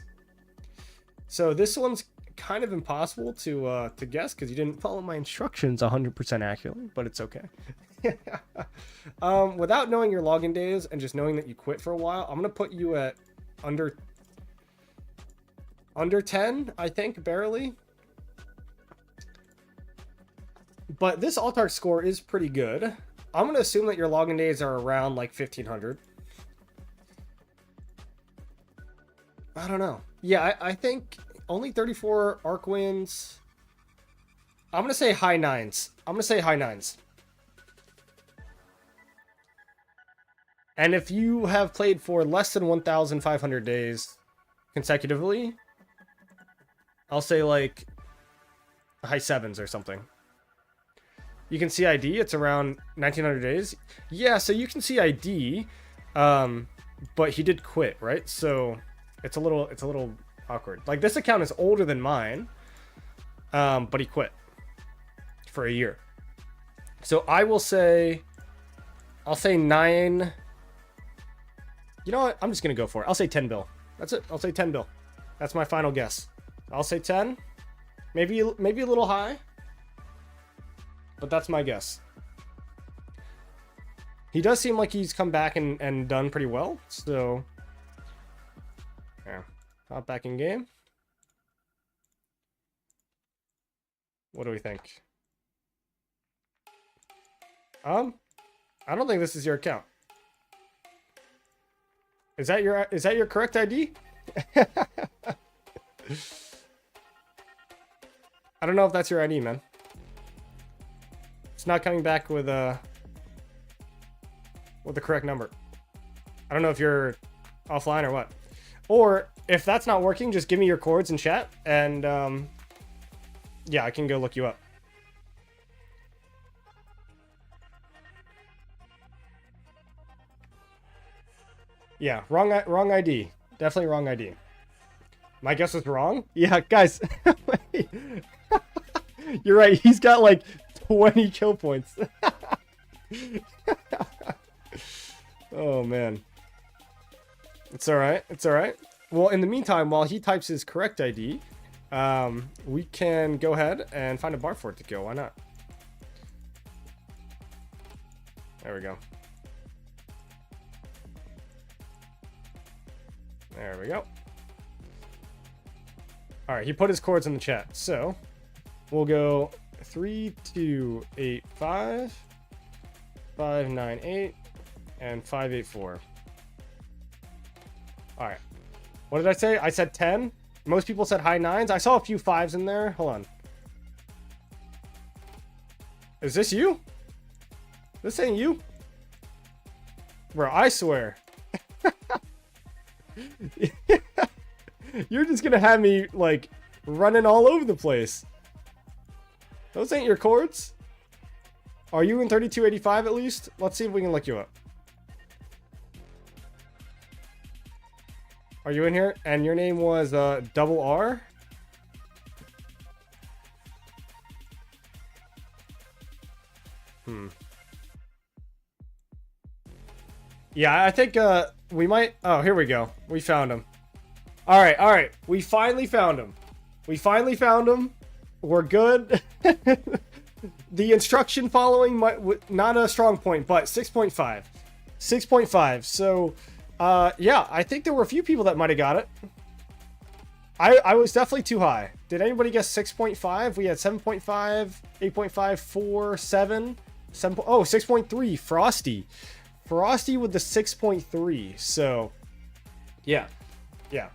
S1: So this one's kind of impossible to guess because you didn't follow my instructions 100% accurately, but it's okay. Without knowing your login days and just knowing that you quit for a while, I'm gonna put you at under 10, I think, barely. But this Altark score is pretty good. I'm gonna assume that your login days are around like 1500. I don't know. Yeah, I think only 34 arc wins. I'm gonna say high 9s. I'm gonna say high 9s. And if you have played for less than 1,500 days consecutively, I'll say like high 7s or something. You can see ID, it's around 1,900 days. Yeah, so you can see ID, but he did quit, right? So it's a little awkward. Like, this account is older than mine, but he quit for a year. So I'll say 9. You know what? I'm just gonna go for it. I'll say 10 bill. That's it. I'll say 10 bill. That's my final guess. I'll say 10. Maybe a little high. But that's my guess. He does seem like he's come back and done pretty well. So, yeah. Hop back in game. What do we think? I don't think this is your account. Is that your correct ID? I don't know if that's your ID, man. It's not coming back with the correct number. I don't know if you're offline or what. Or if that's not working, just give me your coords in chat and yeah, I can go look you up. Yeah, wrong ID. Definitely wrong ID. My guess was wrong? Yeah, guys. You're right. He's got like 20 kill points. Oh, man. It's alright. It's alright. Well, in the meantime, while he types his correct ID, we can go ahead and find a bar for it to kill. Why not? There we go. There we go. Alright, he put his chords in the chat. So, we'll go 3285, 598, and 584. Alright. What did I say? I said 10. Most people said high 9s. I saw a few 5s in there. Hold on. Is this you? This ain't you? Bro, I swear. You're just gonna have me, like, running all over the place. Those ain't your chords. Are you in 3285 at least? Let's see if we can look you up. Are you in here? And your name was double R? Yeah, I think we might... Oh, here we go. We found him. Alright, alright. We finally found him. We finally found him. We're good. The instruction following might not a strong point, but 6.5. 6.5. So, yeah, I think there were a few people that might have got it. I was definitely too high. Did anybody guess 6.5? We had 7.5, 8.5, 4, 7, 7. Oh, 6.3. Frosty. Frosty with the 6.3. So, yeah. Yeah.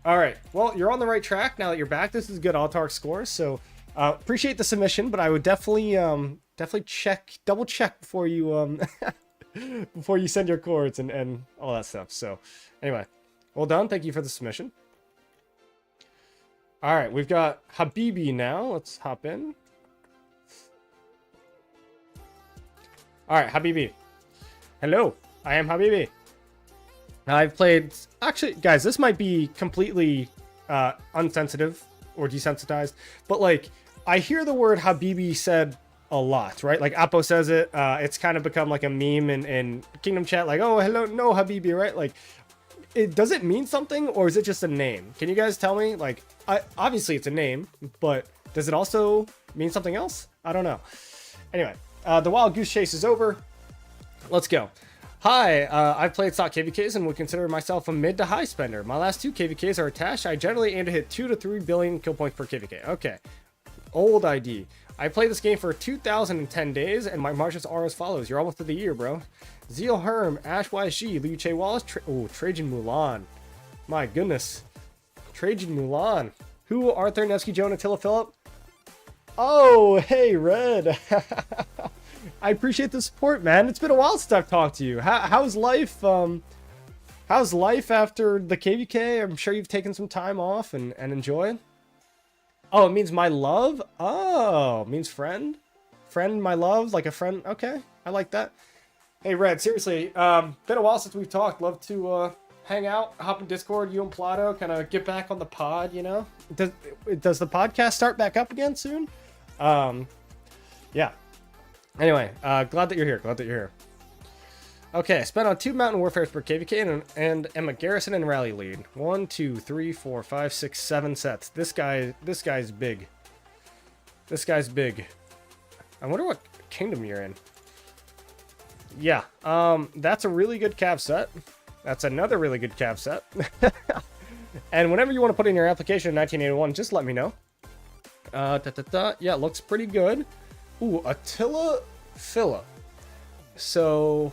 S1: All right. Well, you're on the right track now that you're back. This is good Autark scores. So, appreciate the submission, but I would definitely double check before you before you send your chords and all that stuff. So, anyway, well done. Thank you for the submission. All right, we've got Habibi now. Let's hop in. All right, Habibi. Hello, I am Habibi. I've played... Actually, guys, this might be completely unsensitive or desensitized, but, like, I hear the word Habibi said a lot, right? Like, Apo says it. It's kind of become, like, a meme in Kingdom chat, like, oh, hello, no, Habibi, right? Like... does it mean something, or is it just a name? Can you guys tell me? Like, obviously it's a name, but does it also mean something else? I don't know. Anyway, the Wild Goose Chase is over. Let's go. Hi, I've played stock KVKs and would consider myself a mid to high spender. My last 2 KVKs are attached. I generally aim to hit 2 to 3 billion kill points per KVK. Okay. Old ID. I played this game for 2,010 days, and my marches are as follows. You're almost to the year, bro. Zeal Herm, Ash YG, Liu Che Wallace, Trajan Mulan. My goodness. Trajan Mulan. Who? Arthur, Nevsky, Joe, Attila, Phillip? Oh, hey, Red. I appreciate the support, man. It's been a while since I've talked to you. How's life? How's life after the KVK? I'm sure you've taken some time off and enjoyed. Oh, it means my love? Oh, it means friend? Friend, my love, like a friend. Okay, I like that. Hey, Red, seriously, been a while since we've talked. Love to hang out, hop in Discord, you and Plato, kind of get back on the pod, you know? Does the podcast start back up again soon? Yeah. Anyway, glad that you're here. Glad that you're here. Okay, spent on 2 Mountain Warfares per KVK and am a garrison and rally lead. 1, 2, 3, 4, 5, 6, 7 sets. This guy's big. This guy's big. I wonder what kingdom you're in. Yeah, that's a really good cav set. That's another really good cav set. And whenever you want to put in your application in 1981, just let me know. Yeah, looks pretty good. Ooh, Attila Phillip. So...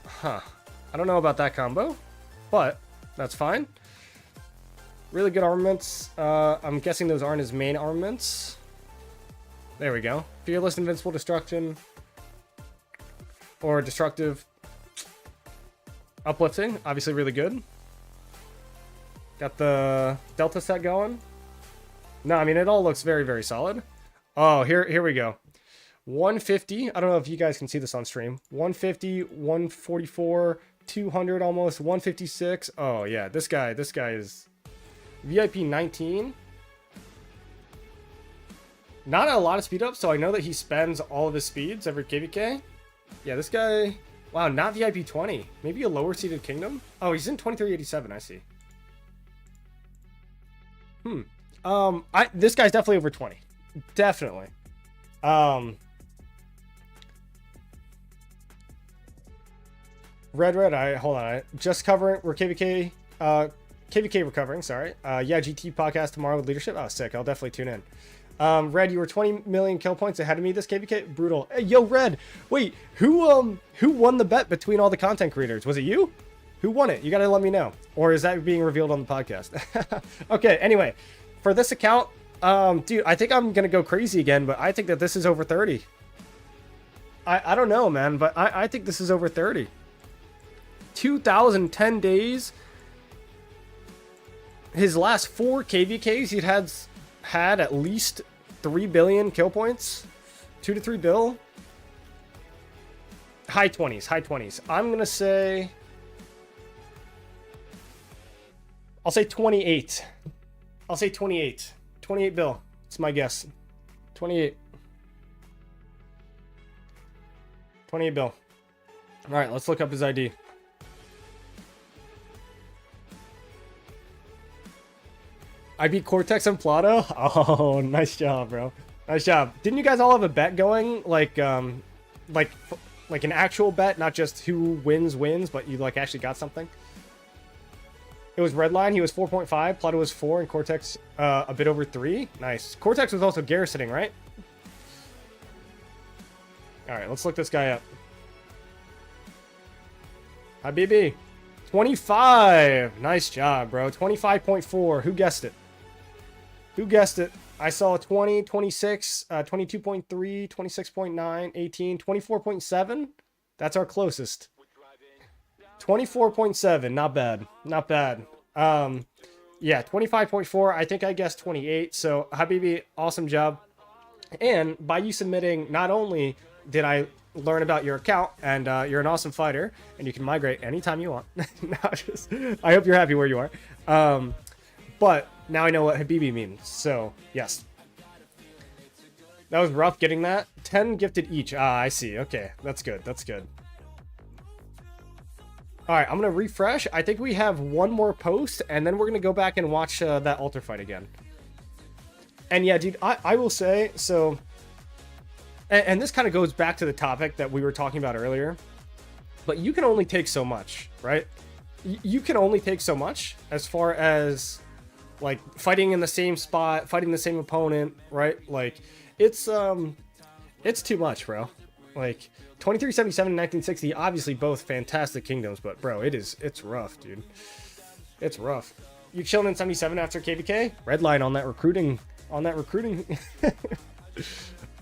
S1: Huh. I don't know about that combo, but that's fine. Really good armaments. I'm guessing those aren't his main armaments. There we go. Fearless, Invincible, Destruction. Or Destructive. Uplifting. Obviously really good. Got the Delta set going. No, I mean, it all looks very, very solid. Oh, here we go. 150. I don't know if you guys can see this on stream. 150, 144, 200 almost, 156. Oh yeah, this guy is VIP 19. Not a lot of speed up, so I know that he spends all of his speeds every KVK. Yeah, this guy, wow, not VIP 20. Maybe a lower seeded kingdom. Oh, he's in 2387, I see. This guy's definitely over 20. Definitely. Red, hold on. Just covering, we're KVK recovering, sorry. Yeah, GT podcast tomorrow with leadership. Oh, sick. I'll definitely tune in. Red, you were 20 million kill points ahead of me this KVK. Brutal. Hey, yo, Red. Wait, who won the bet between all the content creators? Was it you? Who won it? You gotta let me know. Or is that being revealed on the podcast? Okay, anyway. For this account, dude, I think I'm gonna go crazy again, but I think that this is over 30. I don't know, man, but I think this is over 30. 2010 days. His last 4 KVKs, he'd had at least 3 billion kill points. 2 to 3 bill. High 20s. I'm gonna say... I'll say 28. I'll say 28. 28 bill. It's my guess. 28. 28 bill. Alright, let's look up his ID. I beat Cortex and Plato? Oh, nice job, bro. Nice job. Didn't you guys all have a bet going? Like an actual bet, not just who wins, but you like actually got something? It was Redline. He was 4.5. Plato was 4, and Cortex a bit over 3. Nice. Cortex was also garrisoning, right? All right, let's look this guy up. Habibi. 25. Nice job, bro. 25.4. Who guessed it? Who guessed it? I saw 20, 26, 22.3, 26.9, 18, 24.7. That's our closest. 24.7. Not bad. Not bad. Yeah, 25.4. I think I guessed 28. So, Habibi, awesome job. And by you submitting, not only did I learn about your account, and you're an awesome fighter, and you can migrate anytime you want. I hope you're happy where you are. But now I know what Habibi means. So, yes. That was rough getting that. 10 gifted each. Ah, I see. Okay, that's good. That's good. All right, I'm going to refresh. I think we have one more post, and then we're going to go back and watch that altar fight again. And yeah, dude, I will say, so... And this kind of goes back to the topic that we were talking about earlier. But you can only take so much, right? You can only take so much as far as, like, fighting in the same spot, fighting the same opponent, right? Like, it's too much, bro. Like, 2377 and 1960, obviously both fantastic kingdoms, but bro, it's rough, dude. It's rough. You chilling in 77 after KVK? Red line on that recruiting.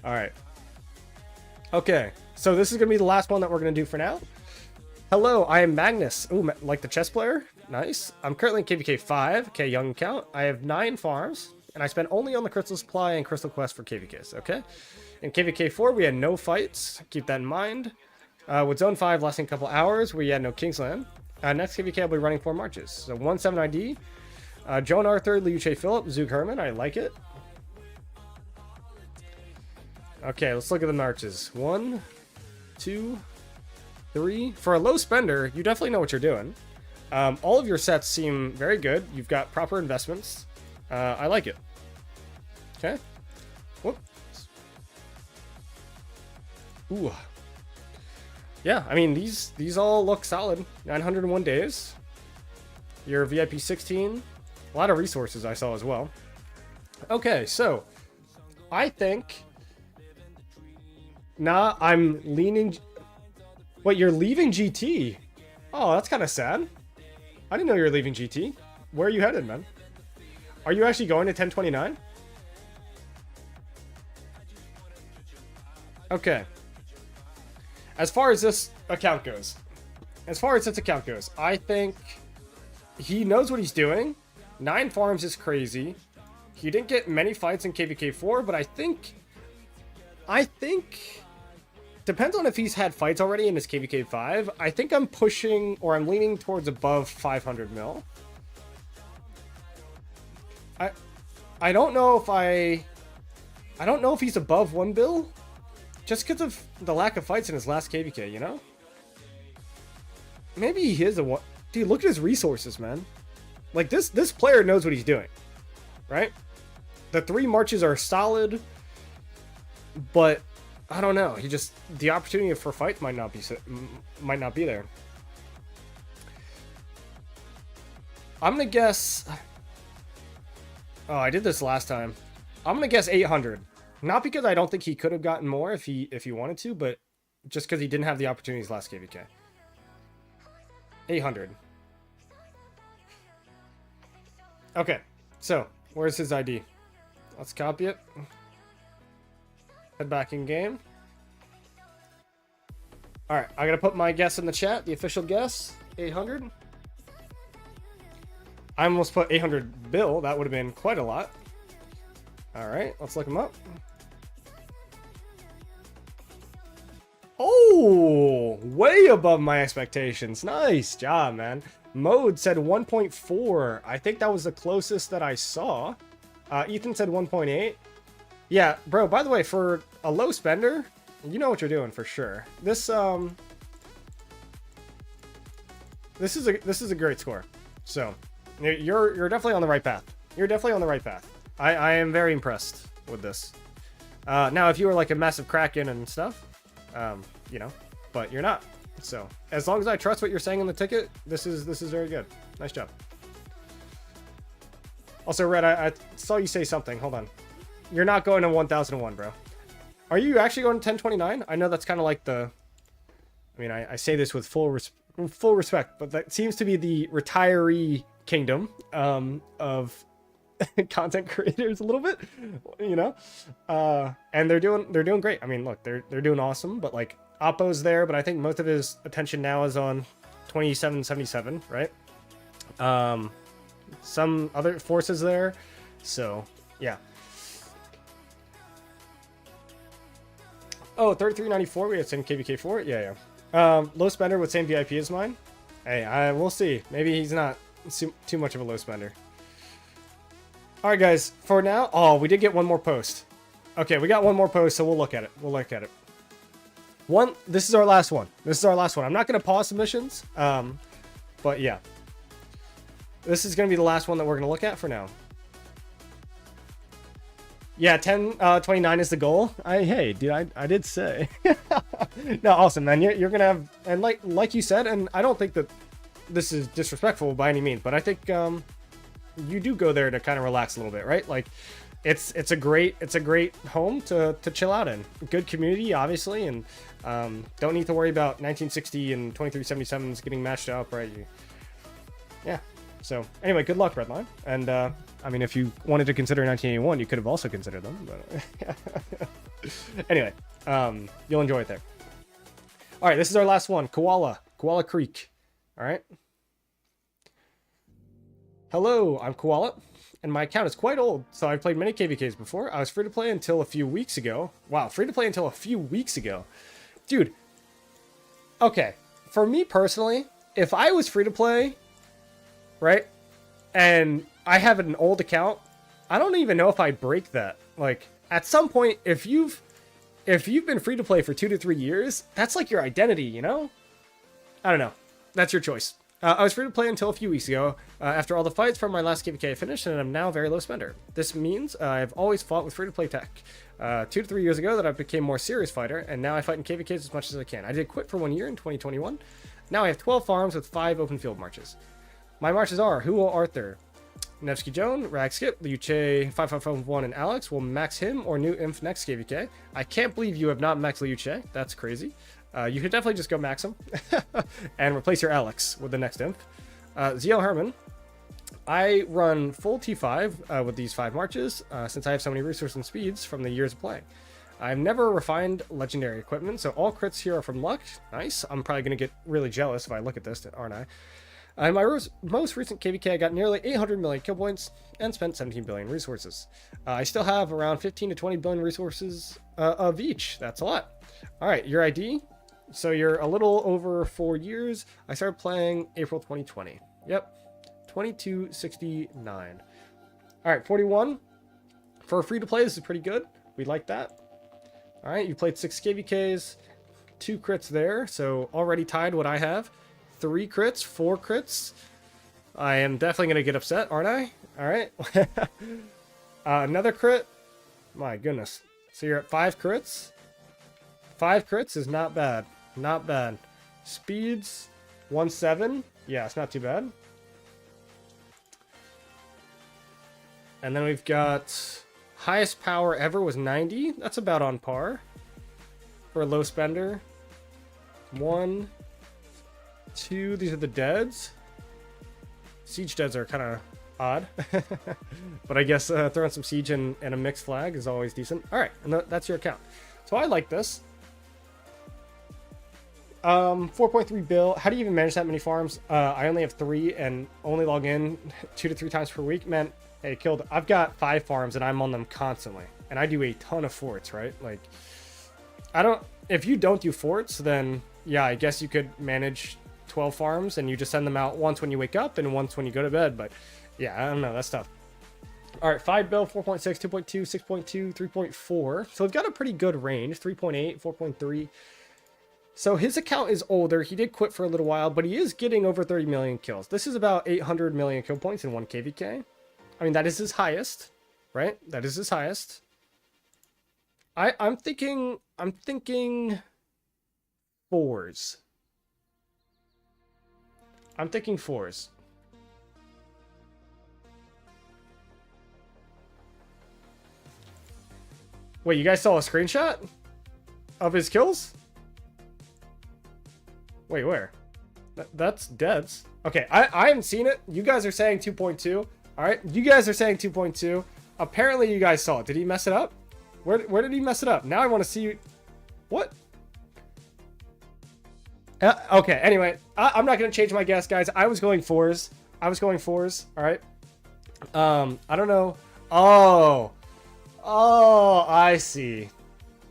S1: All right. Okay, so this is gonna be the last one that we're gonna do for now. Hello, I am Magnus. Ooh, like the chess player. Nice. I'm currently in KVK 5. Okay, young account. I have 9 farms, and I spend only on the crystal supply and crystal quest for KVKs. Okay. In KVK 4, we had no fights. Keep that in mind. With Zone 5 lasting a couple hours, we had no Kingsland. Next KVK, I'll be running 4 marches. So 1-7 ID. Joan Arthur, Liu Che Phillip, Zug Herman. I like it. Okay, let's look at the marches. 1, 2, 3. For a low spender, you definitely know what you're doing. All of your sets seem very good. You've got proper investments. I like it. Okay. Whoop. Ooh. Yeah, I mean, these all look solid. 901 days. Your VIP 16. A lot of resources I saw as well. Okay, so I think... Nah, I'm leaning... Wait, you're leaving GT? Oh, that's kind of sad. I didn't know you were leaving GT. Where are you headed, man? Are you actually going to 1029? Okay. As far as this account goes, I think he knows what he's doing. 9 farms is crazy. He didn't get many fights in KVK 4, but I think depends on if he's had fights already in his KVK 5. I think I'm pushing, or I'm leaning towards above 500 mil. I don't know if he's above 1 bill. Just because of the lack of fights in his last KVK, you know? Maybe he is a one. Dude, look at his resources, man. Like, this player knows what he's doing. Right? The 3 marches are solid. But, I don't know. The opportunity for fights might not be there. I'm going to guess... Oh, I did this last time. I'm going to guess 800. Not because I don't think he could have gotten more if he wanted to, but just because he didn't have the opportunities last KVK. 800. Okay, so where's his ID? Let's copy it. Head back in game. All right, I gotta put my guess in the chat. The official guess, 800. I almost put 800 bill. That would have been quite a lot. All right, let's look him up. Oh, way above my expectations. Nice job, man. Mode said 1.4. I think that was the closest that I saw. Ethan said 1.8. Yeah, bro, by the way, for a low spender, you know what you're doing for sure. This is a great score. So, you're definitely on the right path. You're definitely on the right path. I am very impressed with this. Now, if you were like a massive Kraken and stuff, you know, but you're not. So, as long as I trust what you're saying in the ticket, this is very good. Nice job. Also, Red, I saw you say something. Hold on. You're not going to 1001, bro. Are you actually going to 1029? I know that's kind of like the... I mean, I say this with full respect, but that seems to be the retiree kingdom of content creators a little bit, you know? And they're doing great. I mean, look, they're doing awesome, but like Oppo's there, but I think most of his attention now is on 2777, right? Some other forces there. So, yeah. Oh, 3394, we had same KVK for it? Yeah. Low spender with same VIP as mine. Hey, we'll see. Maybe he's not too much of a low spender. All right, guys. For now, oh, we did get one more post. Okay, we got one more post, so we'll look at it. This is our last one. I'm not going to pause submissions, but yeah. This is going to be the last one that we're going to look at for now. Yeah, 1029 is the goal. Hey, dude, I did say. No, awesome, man. You're gonna have, and like you said, and I don't think that this is disrespectful by any means, but I think you do go there to kind of relax a little bit, right? Like, it's a great home to chill out in. Good community, obviously, and don't need to worry about 1960 and 2377s getting matched up, right? Yeah. So anyway, good luck, Redline. And I mean, if you wanted to consider 1981, you could have also considered them. But anyway, you'll enjoy it there. All right, this is our last one. Koala Creek. All right. Hello, I'm Koala, and my account is quite old, so I've played many KVKs before. I was free to play until a few weeks ago. Wow, free to play until a few weeks ago. Dude, okay, for me personally, if I was free to play, right, and I have an old account, I don't even know if I'd break that. Like, at some point, if you've been free to play for 2 to 3 years, that's like your identity, you know? I don't know. That's your choice. I was free to play until a few weeks ago, after all the fights from my last KVK finished, and I'm now very low spender. This means I've always fought with free-to-play tech. 2 to 3 years ago that I became more serious fighter, and now I fight in KVKs as much as I can. I did quit for 1 year in 2021. Now I have 12 farms with 5 open field marches. My marches are Huo Arthur, Nevsky Joan, Rag Skip, Liu Che, 5551, and Alex. Will max him or new Inf next KVK. I can't believe you have not maxed Liu Che. That's crazy. You could definitely just go max him and replace your Alex with the next Imp. ZL Herman. I run full T5 with these 5 marches since I have so many resources and speeds from the years of playing. I've never refined legendary equipment, so all crits here are from luck. Nice. I'm probably going to get really jealous if I look at this, aren't I? In my most recent KVK, I got nearly 800 million kill points and spent 17 billion resources. I still have around 15 to 20 billion resources of each. That's a lot. All right, your ID. So you're a little over 4 years. I started playing April 2020. Yep, 2269. All right, 41. For free to play, this is pretty good. We like that. All right, you played 6 KVKs, 2 crits there. So already tied what I have. 3 crits, 4 crits. I am definitely going to get upset, aren't I? All right. Another crit. My goodness. So you're at 5 crits. 5 crits is not bad. Not bad. Speeds 1.7. Yeah, it's not too bad. And then we've got highest power ever was 90. That's about on par for a low spender. 1, 2. These are the deads. Siege deads are kind of odd. But I guess throwing some siege and a mixed flag is always decent. All right, and that's your account. So I like this. 4.3 bill. How do you even manage that many farms? I only have 3 and only log in 2 to 3 times per week. Man, hey, Kilde, I've got 5 farms and I'm on them constantly. And I do a ton of forts, right? Like, if you don't do forts, then yeah, I guess you could manage 12 farms and you just send them out once when you wake up and once when you go to bed. But yeah, I don't know. That's tough. All right, 5 bill, 4.6, 2.2, 6.2, 3.4. So we've got a pretty good range. 3.8, 4.3. So his account is older. He did quit for a little while, but he is getting over 30 million kills. This is about 800 million kill points in 1 KVK. I mean, that is his highest, right? That is his highest. I'm thinking 4s. I'm thinking 4s. Wait, you guys saw a screenshot of his kills? Wait, where? That's Dead's. Okay, I haven't seen it. You guys are saying 2.2. All right, you guys are saying 2.2. Apparently, you guys saw it. Did he mess it up? Where did he mess it up? Now I want to see. What? Okay, anyway, I'm not going to change my guess, guys. I was going fours. All right. I don't know. Oh, I see.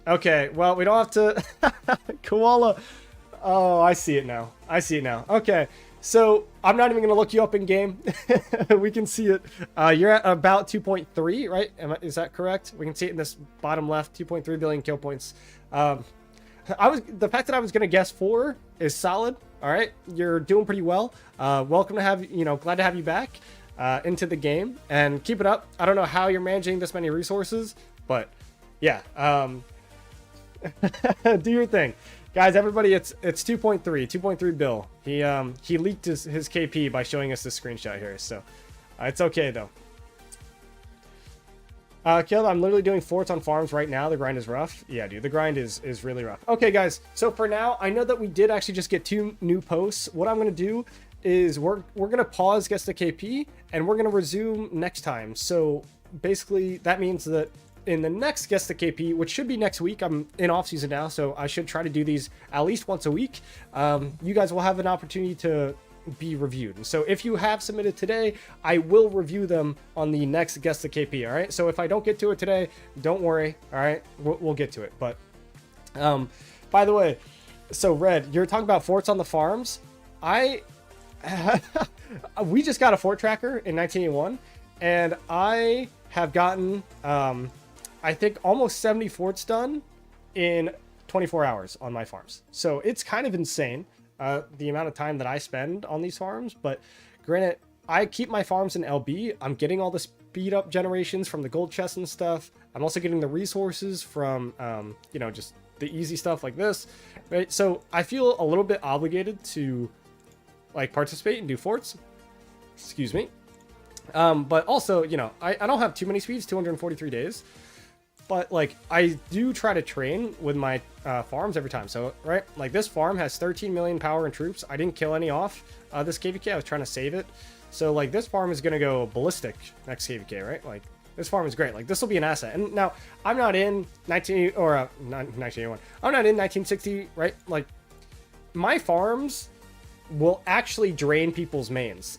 S1: Okay, well, we don't have to... Koala. Oh, I see it now. Okay, so I'm not even going to look you up in game. We can see it. You're at about 2.3, right? Is that correct? We can see it in this bottom left, 2.3 billion kill points. The fact that I was going to guess 4 is solid. All right, you're doing pretty well. Welcome to have, glad to have you back into the game, and keep it up. I don't know how you're managing this many resources, but yeah, do your thing, guys. Everybody, it's 2.3 bill. He leaked his KP by showing us this screenshot here, so it's okay though. Kilde, I'm literally doing forts on farms right now. The grind is rough. Yeah, dude, the grind is really rough. Okay, guys, so for now, I know that we did actually just get 2 new posts. What I'm going to do is we're going to pause Guess the KP, and we're going to resume next time. So basically, that means that in the next Guess the KP, which should be next week, I'm in off season now, so I should try to do these at least once a week. You guys will have an opportunity to be reviewed. And so if you have submitted today, I will review them on the next Guess the KP. All right, so if I don't get to it today, don't worry. All right, we'll get to it. But by the way, so Red, you're talking about forts on the farms. We just got a fort tracker in 1981, and I have gotten I think almost 70 forts done in 24 hours on my farms. So it's kind of insane, the amount of time that I spend on these farms. But granted, I keep my farms in LB. I'm getting all the speed up generations from the gold chests and stuff. I'm also getting the resources from, just the easy stuff like this, right? So I feel a little bit obligated to like participate and do forts. Excuse me. But also, I don't have too many speeds, 243 days. But like I do try to train with my farms every time. So right, like this farm has 13 million power and troops. I didn't kill any off this KVK. I was trying to save it. So like this farm is gonna go ballistic next KVK, right? Like this farm is great. Like this will be an asset. And now I'm not in 1981. I'm not in 1960, right? Like my farms will actually drain people's mains,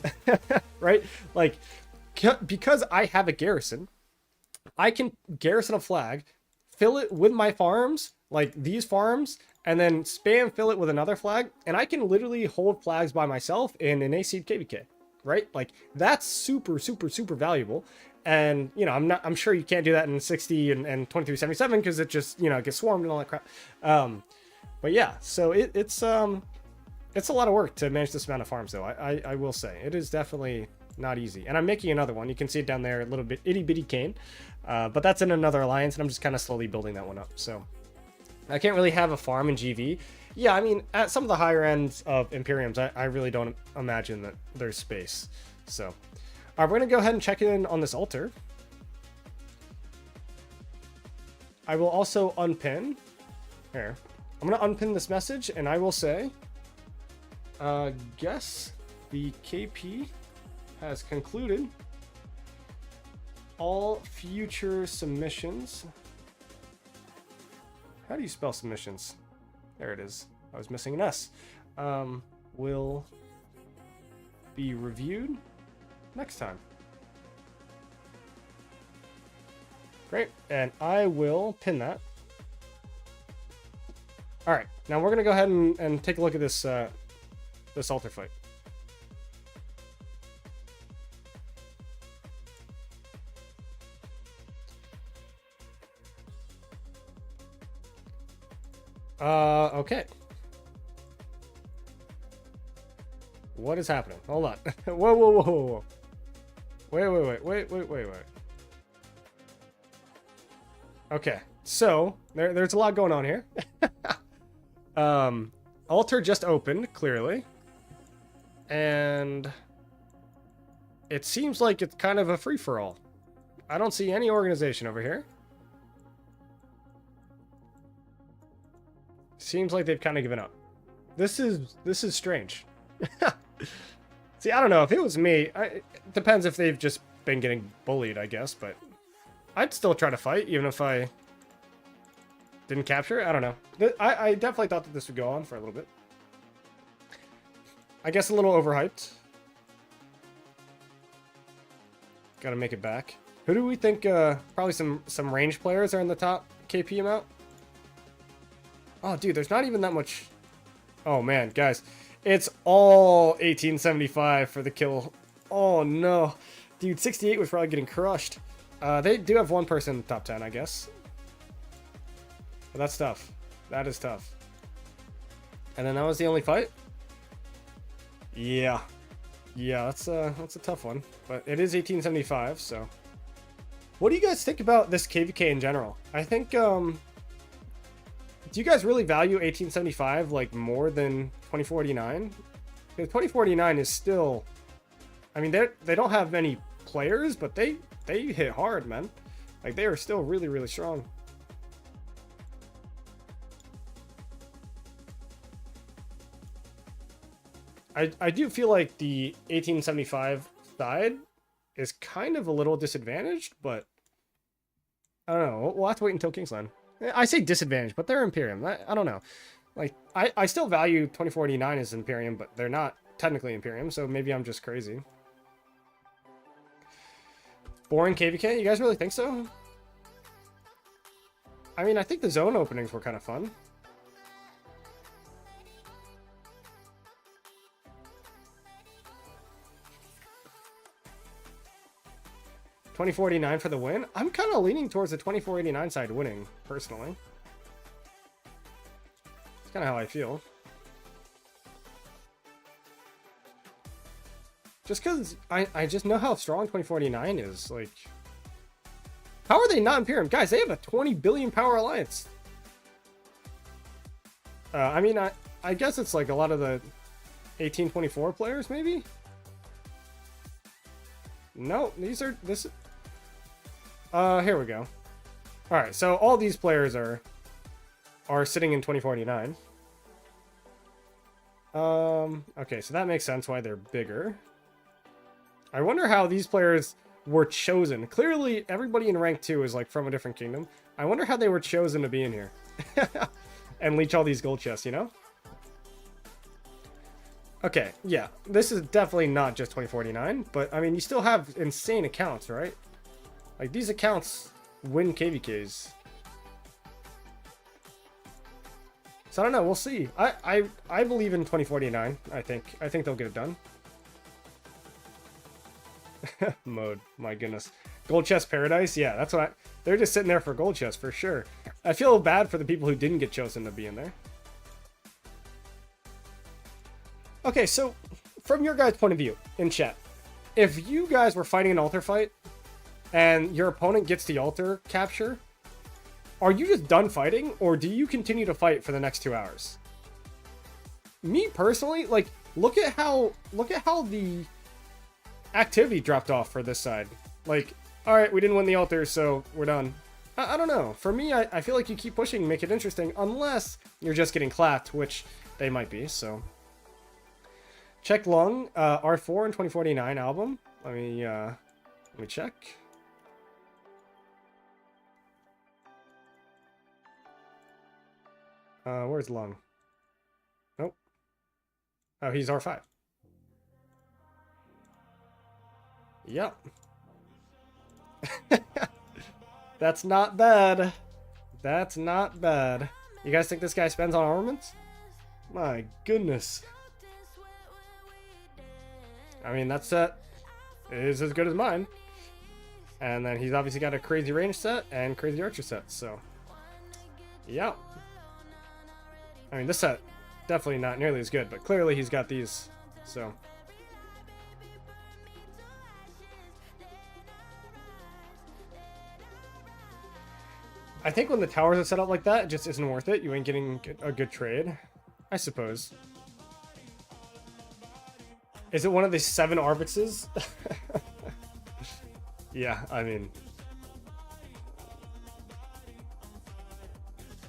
S1: right? Like because I have a garrison. I can garrison a flag, fill it with my farms, like these farms, and then spam fill it with another flag, and I can literally hold flags by myself in an AC KVK, right? Like that's super, super, super valuable. And I'm sure you can't do that in 60 and 2377 because it just gets swarmed and all that crap. But yeah, so it's a lot of work to manage this amount of farms, though. I will say it is definitely not easy. And I'm making another one. You can see it down there, a little bit itty bitty cane. But that's in another alliance, and I'm just kind of slowly building that one up. So I can't really have a farm in GV. Yeah, I mean, at some of the higher ends of Imperiums, I really don't imagine that there's space. So, all right, we're going to go ahead and check in on this altar. I will also unpin. Here. I'm going to unpin this message, and I will say, guess the KP has concluded. All future submissions. How do you spell submissions? There it is. I was missing an S. Will be reviewed next time. Great. And I will pin that. All right. Now we're going to go ahead and take a look at this, this altar fight. Okay. What is happening? Hold on. Whoa. Wait. Okay. So, there's a lot going on here. Altar just opened, clearly. And it seems like it's kind of a free-for-all. I don't see any organization over here. Seems like they've kind of given up. This is strange. See, I don't know. If it was me, it depends if they've just been getting bullied, I guess, but I'd still try to fight, even if I didn't capture. I don't know. I definitely thought that this would go on for a little bit. I guess a little overhyped. Gotta make it back. Who do we think, probably some range players are in the top KP amount? Oh, dude, there's not even that much. Oh, man, guys. It's all 1875 for the kill. Oh, no. Dude, 68 was probably getting crushed. They do have one person in the top 10, I guess. But that's tough. That is tough. And then that was the only fight? Yeah. Yeah, that's a tough one. But it is 1875, so. What do you guys think about this KVK in general? I think, do you guys really value 1875 like more than 2049? Because 2049 is still, I mean, they don't have many players, but they hit hard, man. Like, they are still really, really strong. I do feel like the 1875 side is kind of a little disadvantaged, but I don't know. We'll have to wait until Kingsland. I say disadvantaged, but they're Imperium. I don't know. Like, I still value 2049 as Imperium, but they're not technically Imperium, so maybe I'm just crazy. Boring KVK? You guys really think so? I mean, I think the zone openings were kind of fun. $24.89 for the win? I'm kind of leaning towards the 24.89 side winning, personally. That's kind of how I feel. Just because I just know how strong 2049 is. Like, how are they not Imperium? Guys, they have a 20 billion power alliance. I mean, I guess it's like a lot of the 1824 players, maybe? No, these are... here we go. Alright, so all these players are sitting in 2049. Okay, so that makes sense why they're bigger. I wonder how these players were chosen. Clearly, everybody in rank 2 is like from a different kingdom. I wonder how they were chosen to be in here. And leech all these gold chests, you know? Okay, yeah. This is definitely not just 2049, but I mean, you still have insane accounts, right? Like, these accounts win KVKs. So I don't know, we'll see. I believe in 2049, I think they'll get it done. Mode, my goodness. Gold chest paradise? Yeah, that's what they're just sitting there for gold chest for sure. I feel bad for the people who didn't get chosen to be in there. Okay, so from your guys' point of view in chat, if you guys were fighting an altar fight and your opponent gets the altar capture, are you just done fighting, or do you continue to fight for the next 2 hours? Me personally, like, look at how the activity dropped off for this side. Like, all right, we didn't win the altar, so we're done. I don't know. For me, I feel like you keep pushing, make it interesting, unless you're just getting clapped, which they might be. So check Lung, R4 and 2049 album. Let me check. Where's Lung? Nope. Oh, he's R5. Yep. That's not bad. That's not bad. You guys think this guy spends on armaments? My goodness. I mean, that set is as good as mine. And then he's obviously got a crazy range set and crazy archer set, so. Yeah. I mean, this set, definitely not nearly as good, but clearly he's got these, so. I think when the towers are set up like that, it just isn't worth it. You ain't getting a good trade, I suppose. Is it one of the 7 Arvixes? Yeah, I mean.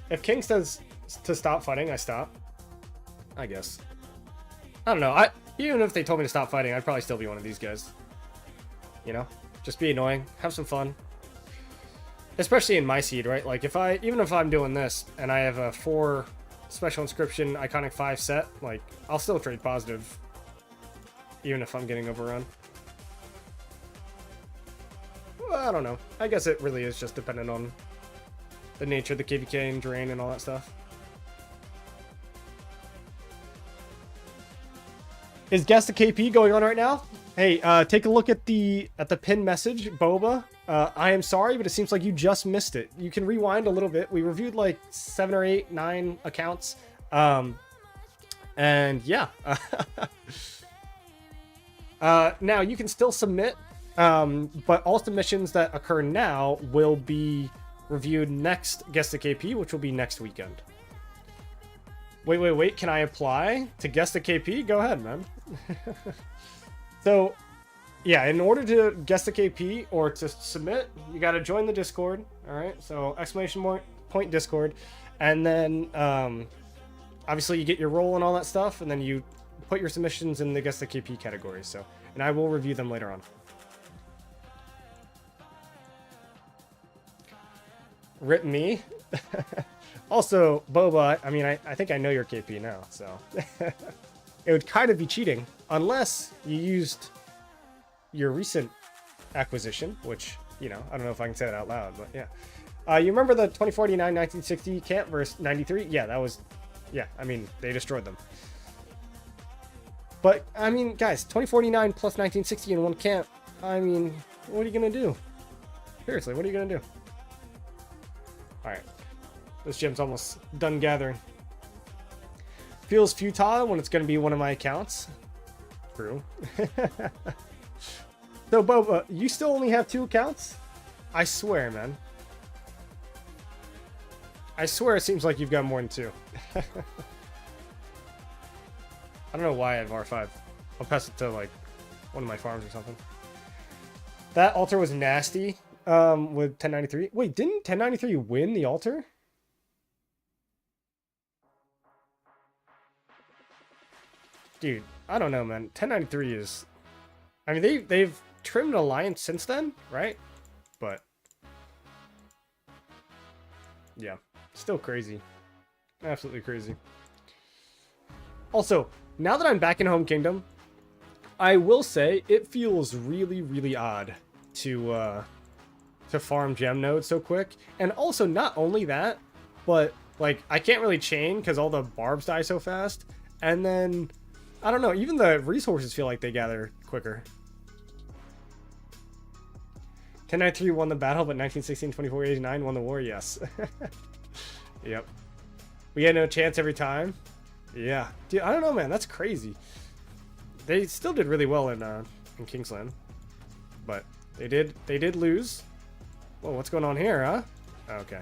S1: If King says to stop fighting, I stop. I guess. I don't know. Even if they told me to stop fighting, I'd probably still be one of these guys. You know? Just be annoying. Have some fun. Especially in my seed, right? Like, even if I'm doing this, and I have a 4 special inscription, iconic 5 set, like, I'll still trade positive. Even if I'm getting overrun. Well, I don't know. I guess it really is just dependent on the nature of the KVK and drain and all that stuff. Is Guess the KP going on right now? Hey, take a look at the pinned message, Boba. I am sorry, but it seems like you just missed it. You can rewind a little bit. We reviewed like 7 or 8, 9 accounts. And yeah. Now you can still submit, but all submissions that occur now will be reviewed next Guess the KP, which will be next weekend. Wait, can I apply to Guess the KP? Go ahead, man. So, yeah, in order to Guess the KP or to submit, you got to join the Discord, all right? So, !point Discord, and then, obviously, you get your role and all that stuff, and then you put your submissions in the Guess the KP category, so, and I will review them later on. Rip me. Also, Boba, I mean, I think I know your KP now, so it would kind of be cheating unless you used your recent acquisition, which, you know, I don't know if I can say that out loud, but yeah. You remember the 2049 1960 camp versus 93? Yeah, that was, yeah, I mean, they destroyed them. But, I mean, guys, 2049 plus 1960 in one camp, I mean, what are you going to do? Seriously, what are you going to do? Alright. This gem's almost done gathering. Feels futile when it's going to be one of my accounts. True. So, Boba, you still only have 2 accounts? I swear, man. I swear it seems like you've got more than 2. I don't know why I have R5. I'll pass it to, like, one of my farms or something. That altar was nasty with 1093. Wait, didn't 1093 win the altar? Dude, I don't know, man. 1093 is... I mean, they've trimmed Alliance since then, right? But... yeah, still crazy. Absolutely crazy. Also, now that I'm back in Home Kingdom, I will say it feels really, really odd to farm gem nodes so quick. And also, not only that, but, like, I can't really chain because all the barbs die so fast. And then... I don't know, even the resources feel like they gather quicker. 1093 won the battle, but 1916, 2489 won the war, yes. Yep. We had no chance every time. Yeah. Dude, I don't know, man, that's crazy. They still did really well in Kingsland. But they did lose. Whoa, what's going on here, huh? Okay.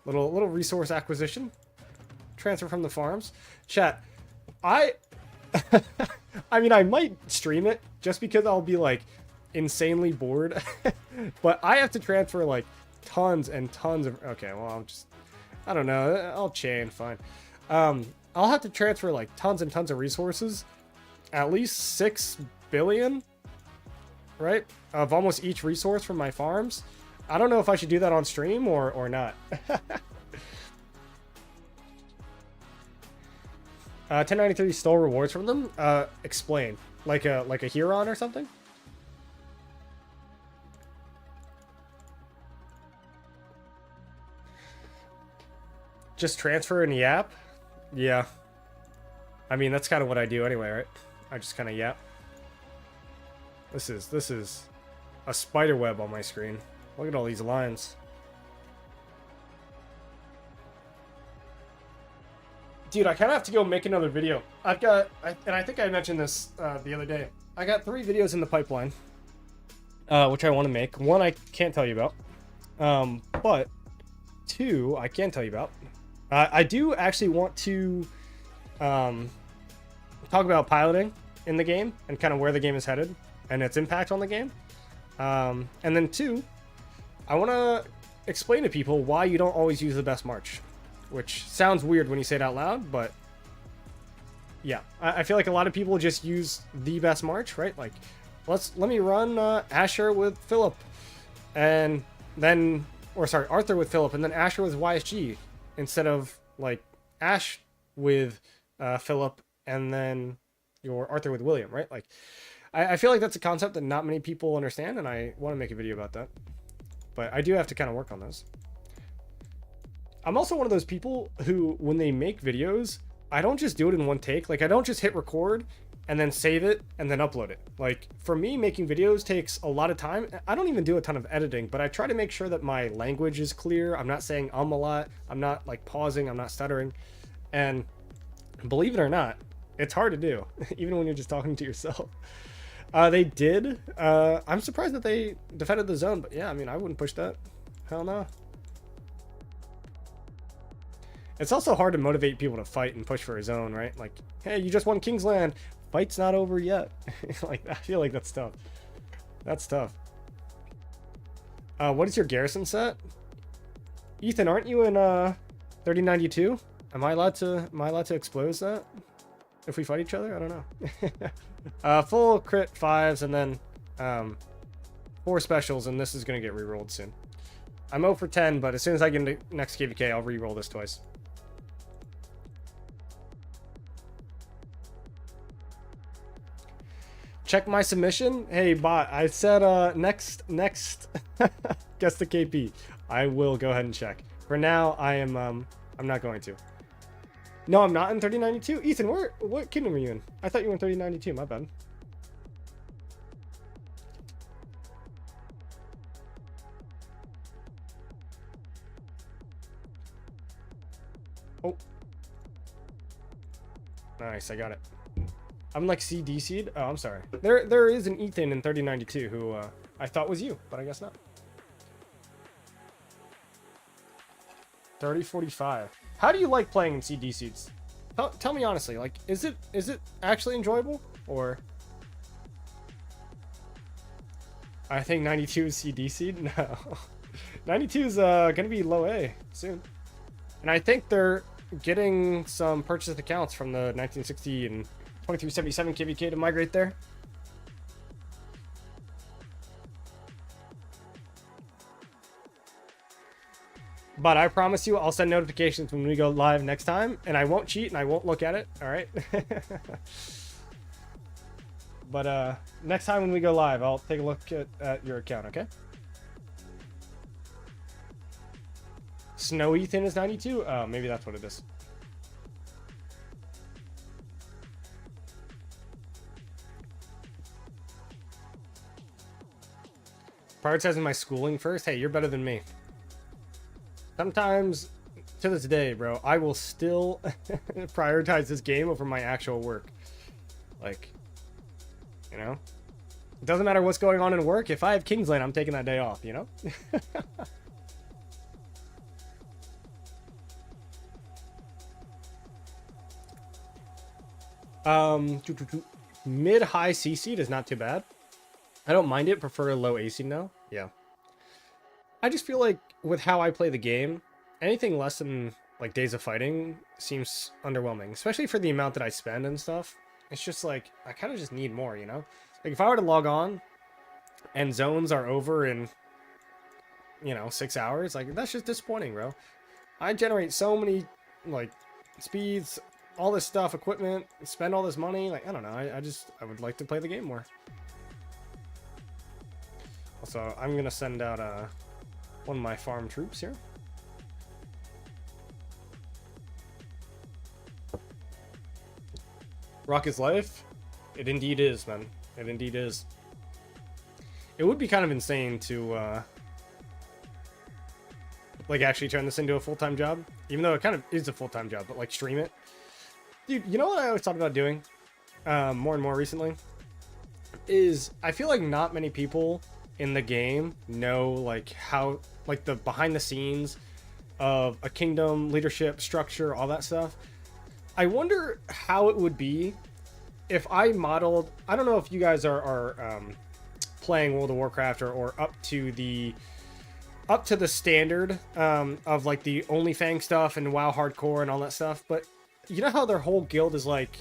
S1: Little resource acquisition. Transfer from the farms. Chat, I mean, I might stream it just because I'll be, like, insanely bored. But I have to transfer, like, tons and tons of... Okay, well, I don't know. I'll chain, fine. I'll have to transfer, like, tons and tons of resources. At least 6 billion, right? Of almost each resource from my farms. I don't know if I should do that on stream or not. 1093 stole rewards from them? Explain. Like a Huron or something? Just transfer and yap? Yeah. I mean, that's kind of what I do anyway, right? I just kind of yap. This is a spider web on my screen. Look at all these lines. Dude, I kind of have to go make another video. I've got, and I think I mentioned this the other day. I got 3 videos in the pipeline, which I want to make. 1 I can't tell you about, but 2 I can tell you about. I do actually want to talk about piloting in the game and kind of where the game is headed and its impact on the game. And then 2, I want to explain to people why you don't always use the best march. which sounds weird when you say it out loud, but yeah, I feel like a lot of people just use the best March, right? Like, let me run Asher with Philip, and then, or sorry, Arthur with Philip, and then Asher with YSG, instead of like Ash with Philip, and then your Arthur with William, right? Like, I feel like that's a concept that not many people understand, and I want to make a video about that. But I do have to kind of work on those. I'm also one of those people who, when they make videos, I don't just do it in one take. Like, I don't just hit record and then save it and then upload it. Like, for me, making videos takes a lot of time. I don't even do a ton of editing, but I try to make sure that my language is clear. I'm not saying a lot. I'm not like pausing. I'm not stuttering. And believe it or not, it's hard to do, even when you're just talking to yourself. They did. I'm surprised that they defended the zone, but yeah, I mean, I wouldn't push that. Hell no. It's also hard to motivate people to fight and push for a zone, right? Like, hey, you just won Kingsland. Fight's not over yet. Like, I feel like that's tough. That's tough. What is your garrison set? Ethan, aren't you in 3092? Am I allowed to expose that if we fight each other? I don't know. Full crit 5s and then 4 specials, and this is gonna get rerolled soon. I'm 0 for 10, but as soon as I get into next KVK, I'll reroll this twice. Check my submission. Hey bot, I said next guess the KP. I will go ahead and check. For now, I'm not going to. No, I'm not in 3092. Ethan, what kingdom are you in? I thought you were in 3092. My bad. Oh. Nice, I got it. I'm like CD seed. Oh, I'm sorry. There is an Ethan in 3092 who I thought was you, but I guess not. 3045. How do you like playing in CD seeds? Tell me honestly. Like, is it actually enjoyable, or? I think 92 is CD seed. No, 92 is gonna be low A soon, and I think they're getting some purchased accounts from the 1960 and 2377 KVK to migrate there. But I promise you, I'll send notifications when we go live next time, and I won't cheat and I won't look at it. All right. But next time when we go live, I'll take a look at your account. Okay. Snow Ethan is 92. Oh, maybe that's what it is. Prioritizing my schooling first. Hey, you're better than me. Sometimes, to this day, bro, I will still prioritize this game over my actual work. Like, you know? It doesn't matter what's going on in work. If I have Kingsland, I'm taking that day off, you know? Mid-high C seed is not too bad. I don't mind it. Prefer a low A seed now. Yeah. I just feel like with how I play the game, anything less than like Days of Fighting seems underwhelming, especially for the amount that I spend and stuff. It's just like, I kind of just need more, you know? Like if I were to log on and zones are over in, you know, 6 hours, like that's just disappointing, bro. I generate so many like speeds, all this stuff, equipment, spend all this money. Like, I don't know. I would like to play the game more. Also, I'm going to send out one of my farm troops here. Rock is life? It indeed is, man. It indeed is. It would be kind of insane to like actually turn this into a full-time job, even though it kind of is a full-time job, but like stream it. Dude, you know what I always thought about doing more and more recently is I feel like not many people in the game know like how, like the behind the scenes of a kingdom, leadership, structure, all that stuff. I wonder how it would be if I modeled, I don't know if you guys are playing World of Warcraft or up to the up to the standard of like the OnlyFang stuff and WoW Hardcore and all that stuff. But you know how their whole guild is like,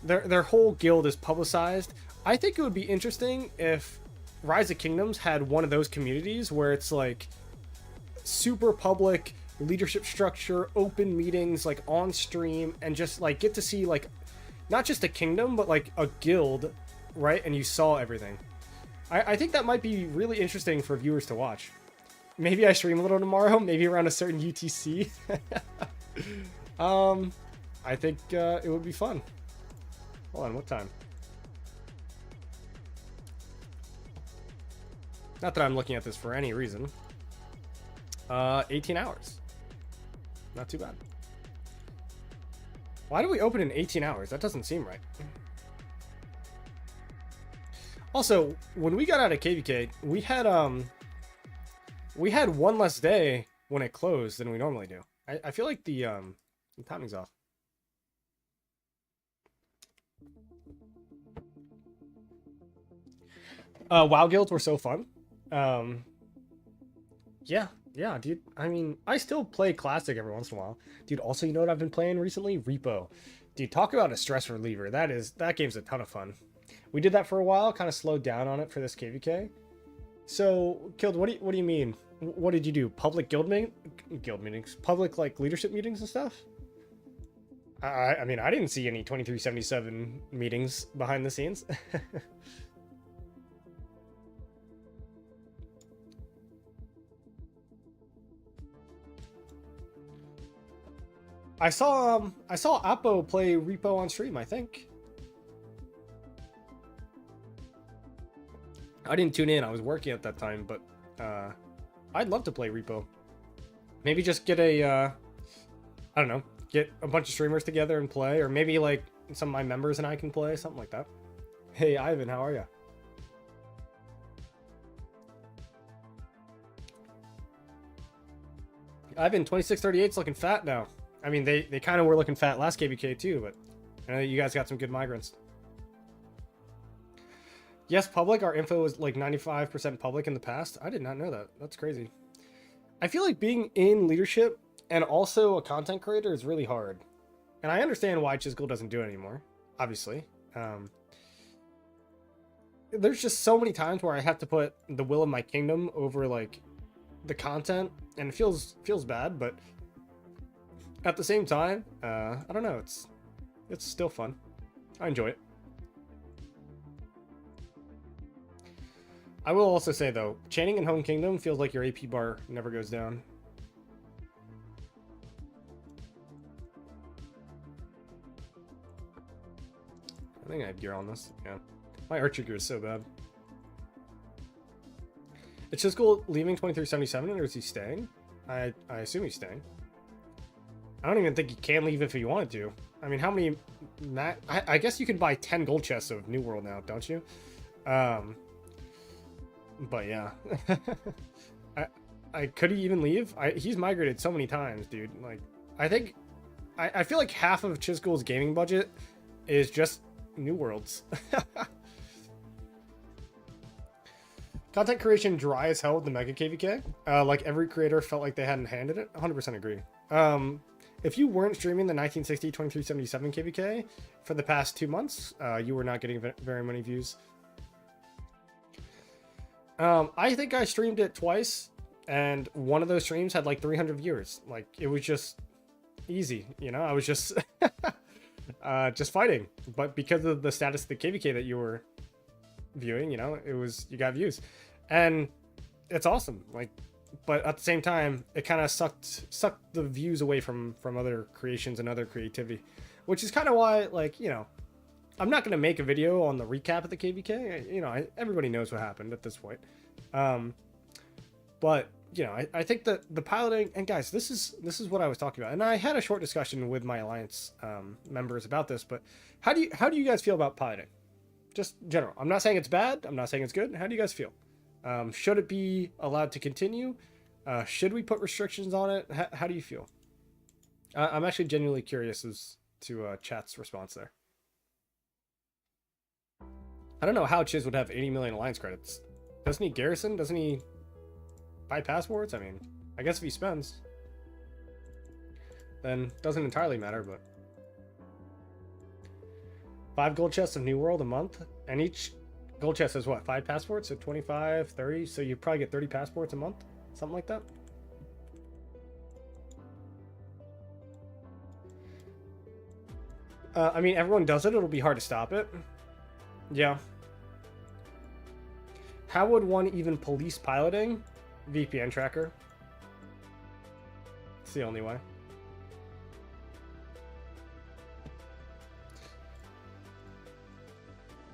S1: their whole guild is publicized. I think it would be interesting if Rise of Kingdoms had one of those communities where it's like super public leadership structure, open meetings, like on stream, and just like get to see like not just a kingdom but like a guild, right? And you saw everything. I think that might be really interesting for viewers to watch. Maybe I stream a little tomorrow, maybe around a certain UTC. I think it would be fun. Hold on, what time? Not that I'm looking at this for any reason. 18 hours. Not too bad. Why do we open in 18 hours? That doesn't seem right. Also, when we got out of KVK, we had one less day when it closed than we normally do. I feel like the timing's off. WoW guilds were so fun. Yeah, dude. I mean, I still play Classic every once in a while. Dude, also, you know what I've been playing recently? Repo. Dude, talk about a stress reliever. That game's a ton of fun. We did that for a while, kind of slowed down on it for this KVK. So, Kilde, what do you mean? What did you do? Public guild meetings? Public, like, leadership meetings and stuff? I mean, I didn't see any 2377 meetings behind the scenes. I saw Appo play Repo on stream, I think. I didn't tune in, I was working at that time, but I'd love to play Repo. Maybe just get a I don't know, get a bunch of streamers together and play, or maybe like some of my members and I can play, something like that. Hey Ivan, how are you? Ivan, 2638's looking fat now. I mean, they kind of were looking fat last KBK too, but I know you guys got some good migrants. Yes, public. Our info was like 95% public in the past. I did not know that. That's crazy. I feel like being in leadership and also a content creator is really hard. And I understand why Chisgul doesn't do it anymore, obviously. There's just so many times where I have to put the will of my kingdom over like the content, and it feels bad, but at the same time, I don't know, it's still fun. I enjoy it. I will also say though, chaining in Home Kingdom feels like your AP bar never goes down. I think I have gear on this. Yeah, my archer gear is so bad. It's just cool leaving 2377, or is he staying? I assume he's staying. I don't even think you can leave if you wanted to. I mean, how many... I guess you can buy 10 gold chests of New World now, don't you? But yeah. Could he even leave? He's migrated so many times, dude. Like, I think... I feel like half of Chisgul's gaming budget is just New Worlds. Content creation dry as hell with the Mega KVK. Like, every creator felt like they hadn't handed it. 100% agree. If you weren't streaming the 1960 2377 KVK for the past 2 months, you were not getting very many views. I think I streamed it twice, and one of those streams had like 300 viewers. Like, it was just easy, you know? I was just just fighting. But because of the status of the KVK that you were viewing, you know, you got views. And it's awesome. Like, but at the same time, it kind of sucked the views away from other creations and other creativity, which is kind of why, like, you know, I'm not going to make a video on the recap of the KVK. You know, everybody knows what happened at this point. But, you know, I think that the piloting, and guys, this is what I was talking about. And I had a short discussion with my Alliance members about this, but how do you guys feel about piloting? Just general. I'm not saying it's bad. I'm not saying it's good. How do you guys feel? Should it be allowed to continue? Should we put restrictions on it? How do you feel? I'm actually genuinely curious as to chat's response there. I don't know how Chiz would have 80 million alliance credits. Doesn't he garrison? Doesn't he buy passports? I mean, I guess if he spends, then doesn't entirely matter, but 5 gold chests of New World a month, and each gold chest has what, 5 passports? So 25, 30, so you probably get 30 passports a month, something like that. I mean, everyone does it. It'll be hard to stop it. Yeah. How would one even police piloting? VPN tracker. It's the only way.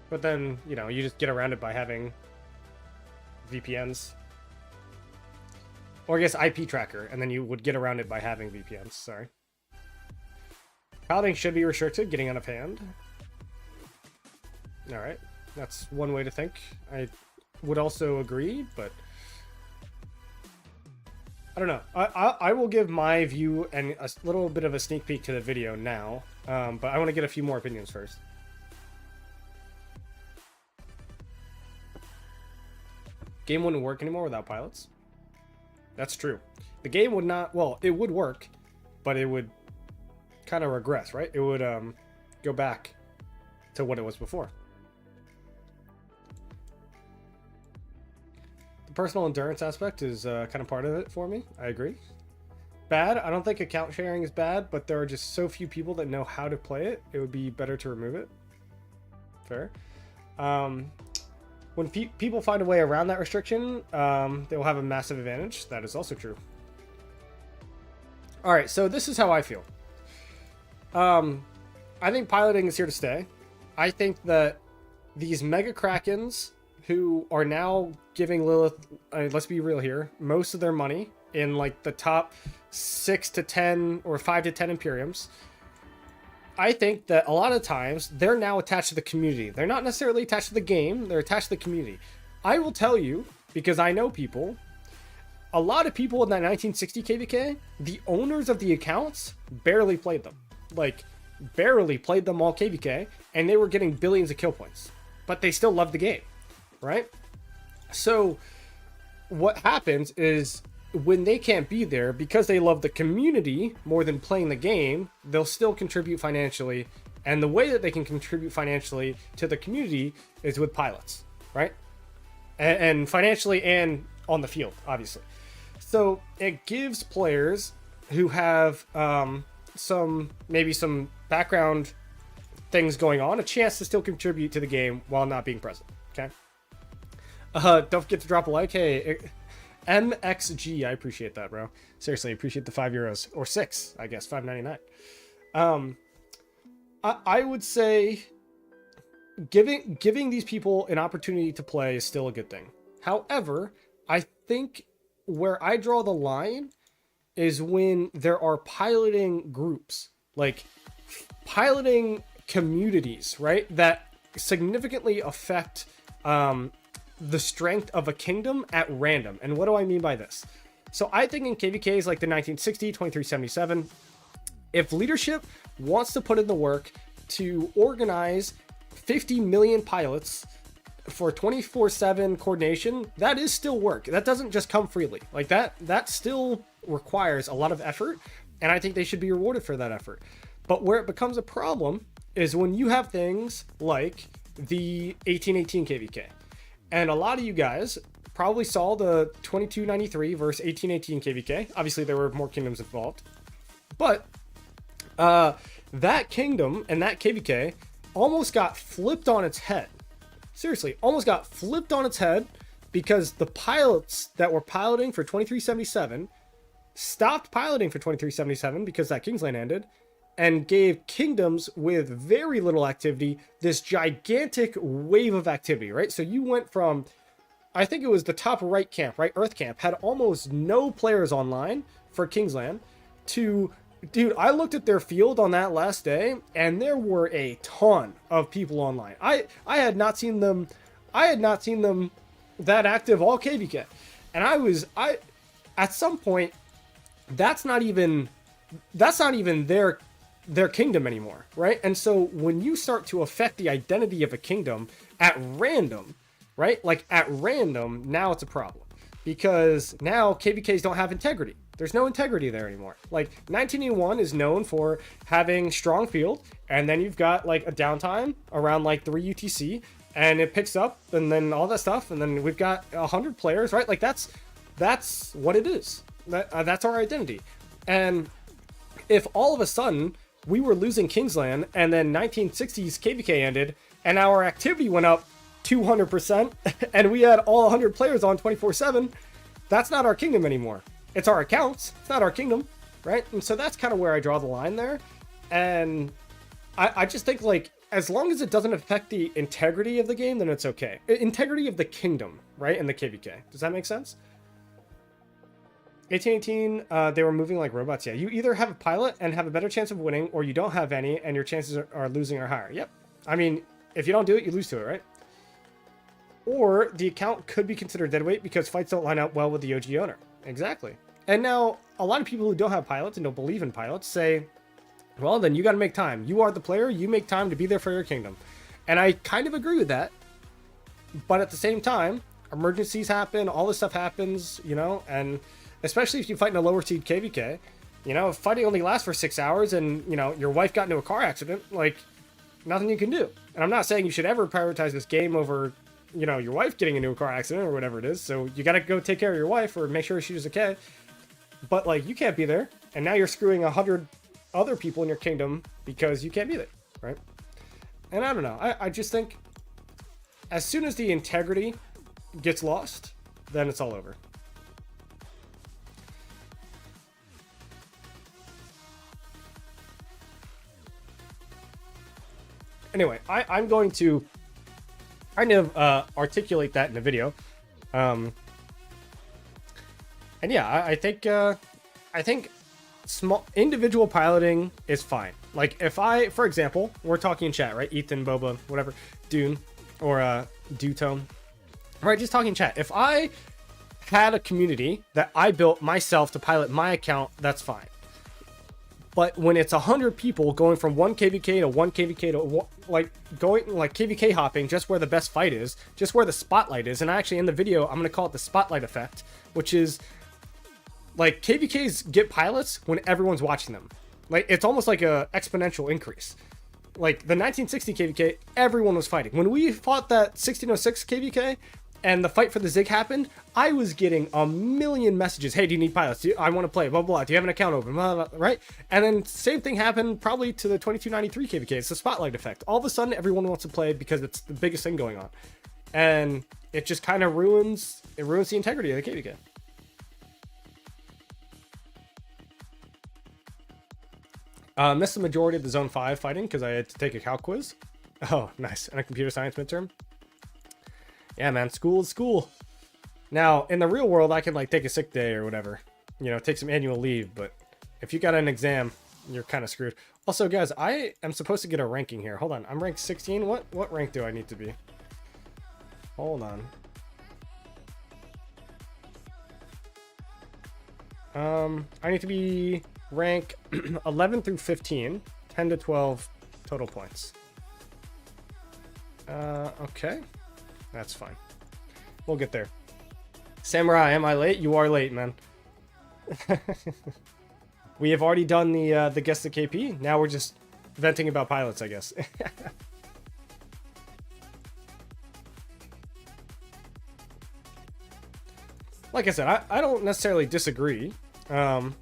S1: But then, you know, you just get around it by having VPNs. Or I guess IP tracker, and then you would get around it by having VPNs. Sorry. Piloting should be restricted, getting out of hand. Alright, that's one way to think. I would also agree, but I don't know. I will give my view and a little bit of a sneak peek to the video now, but I want to get a few more opinions first. Game wouldn't work anymore without pilots. That's true. The game would not, well, it would work, but it would kind of regress, right? It would go back to what it was before. The personal endurance aspect is kind of part of it for me. I agree. Bad. I don't think account sharing is bad, but there are just so few people that know how to play it. It would be better to remove it. Fair. When people find a way around that restriction, they will have a massive advantage. That is also true. All right, so this is how I feel. I think piloting is here to stay. I think that these mega krakens who are now giving Lilith, let's be real here, most of their money in like the top 6 to 10 or 5 to 10 Imperiums, I think that a lot of times they're now attached to the community. They're not necessarily attached to the game, they're attached to the community. I will tell you, because I know people, a lot of people in that 1960 KVK, the owners of the accounts barely played them. Like, barely played them all KVK, and they were getting billions of kill points. But they still loved the game, right? So, what happens is, when they can't be there, because they love the community more than playing the game, they'll still contribute financially. And the way that they can contribute financially to the community is with pilots, right? And financially and on the field, obviously. So it gives players who have maybe some background things going on a chance to still contribute to the game while not being present, okay? Don't forget to drop a like. Hey, MXG, I appreciate that, bro. Seriously, I appreciate the €5 or 6, I guess, $5.99. I would say giving these people an opportunity to play is still a good thing. However, I think where I draw the line is when there are piloting groups, like piloting communities, right, that significantly affect the strength of a kingdom at random. And what do I mean by this? So I think in KVKs like the 1960, 2377, if leadership wants to put in the work to organize 50 million pilots for 24/7 coordination, that is still work. That doesn't just come freely. Like that still requires a lot of effort, and I think they should be rewarded for that effort. But where it becomes a problem is when you have things like the 1818 KVK. And a lot of you guys probably saw the 2293 versus 1818 KVK. Obviously, there were more kingdoms involved. But that kingdom and that KVK almost got flipped on its head. Seriously, almost got flipped on its head because the pilots that were piloting for 2377 stopped piloting for 2377 because that Kingsland ended, and gave kingdoms with very little activity this gigantic wave of activity, right? So you went from, I think it was the top right camp, right? Earth camp had almost no players online for Kingsland to, dude, I looked at their field on that last day and there were a ton of people online. I had not seen them that active all KVK. And I at some point, that's not even their kingdom anymore, right? And so when you start to affect the identity of a kingdom at random, right? Like at random, now it's a problem. because now KVKs don't have integrity. There's no integrity there anymore. Like 1981 is known for having strong field, and then you've got like a downtime around like 3 UTC, and it picks up, and then all that stuff, and then we've got 100 players, right? Like that's what it is. That's our identity. And if all of a sudden we were losing Kingsland, and then 1960s KVK ended, and our activity went up 200%, and we had all 100 players on 24/7, that's not our kingdom anymore. It's our accounts. It's not our kingdom, right? And so that's kind of where I draw the line there. And I just think, like, as long as it doesn't affect the integrity of the game, then it's okay. Integrity of the kingdom, right? And the KVK. Does that make sense? 1818, they were moving like robots. Yeah, you either have a pilot and have a better chance of winning, or you don't have any and your chances are losing are higher. Yep. I mean, if you don't do it, you lose to it, right? Or the account could be considered deadweight because fights don't line up well with the OG owner. Exactly. And now a lot of people who don't have pilots and don't believe in pilots say, well, then you got to make time. You are the player. You make time to be there for your kingdom. And I kind of agree with that. But at the same time, emergencies happen. All this stuff happens, you know, and especially if you fight in a lower seed KVK, you know, if fighting only lasts for 6 hours and, you know, your wife got into a car accident, like nothing you can do. And I'm not saying you should ever prioritize this game over, you know, your wife getting into a car accident or whatever it is. So you got to go take care of your wife or make sure she's okay. But like, you can't be there. And now you're screwing 100 other people in your kingdom because you can't be there. Right. And I don't know. I just think as soon as the integrity gets lost, then it's all over. Anyway, I'm going to kind of articulate that in the video, and yeah, I think small individual piloting is fine. Like if I, for example, we're talking in chat, right? Ethan, Boba, whatever, Dune, or Dutone, right? Just talking in chat. If I had a community that I built myself to pilot my account, that's fine. But when it's 100 people going from one KVK to one KVK to like going like KVK hopping just where the best fight is, just where the spotlight is, and actually in the video I'm going to call it the spotlight effect, which is like KVKs get pilots when everyone's watching them. Like it's almost like a exponential increase. Like the 1960 KVK, everyone was fighting. When we fought that 1606 KVK and the fight for the Zig happened, I was getting a million messages. Hey, do you need pilots? I want to play, blah, blah, blah. Do you have an account open? Blah, blah, blah, right? And then same thing happened probably to the 2293 KVK. It's the spotlight effect. All of a sudden, everyone wants to play because it's the biggest thing going on. And it just kind of ruins the integrity of the KVK. Missed the majority of the Zone 5 fighting because I had to take a calc quiz. Oh, nice. And a computer science midterm. Yeah, man, school is school. Now, in the real world, I can like take a sick day or whatever, you know, take some annual leave. But if you got an exam, you're kind of screwed. Also, guys, I am supposed to get a ranking here. Hold on, I'm ranked 16. What rank do I need to be? Hold on. I need to be rank 11 through 15, 10 to 12 total points. Okay. That's fine. We'll get there. Samurai, am I late? You are late, man. We have already done the guess the KP. Now we're just venting about pilots, I guess. Like I said, I don't necessarily disagree. Like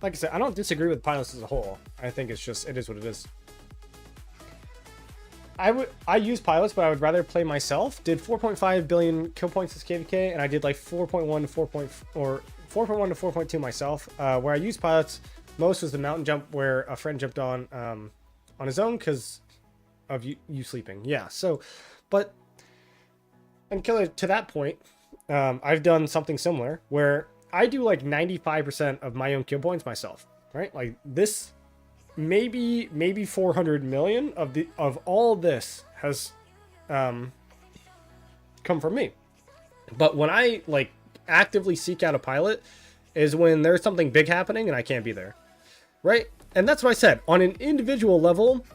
S1: I said, I don't disagree with pilots as a whole. I think it's just, it is what it is. I use pilots, but I would rather play myself. Did 4.5 billion kill points as KVK, and I did like 4.1 to 4.1 to 4.2 myself. Where I used pilots most was the mountain jump, where a friend jumped on his own because of you sleeping. Yeah. So, but and Kilde, to that point, I've done something similar where I do like 95% of my own kill points myself. Right? Like this. Maybe 400 million of all this has come from me. But when I like actively seek out a pilot is when there's something big happening and I can't be there, right? And that's what I said. On an individual level,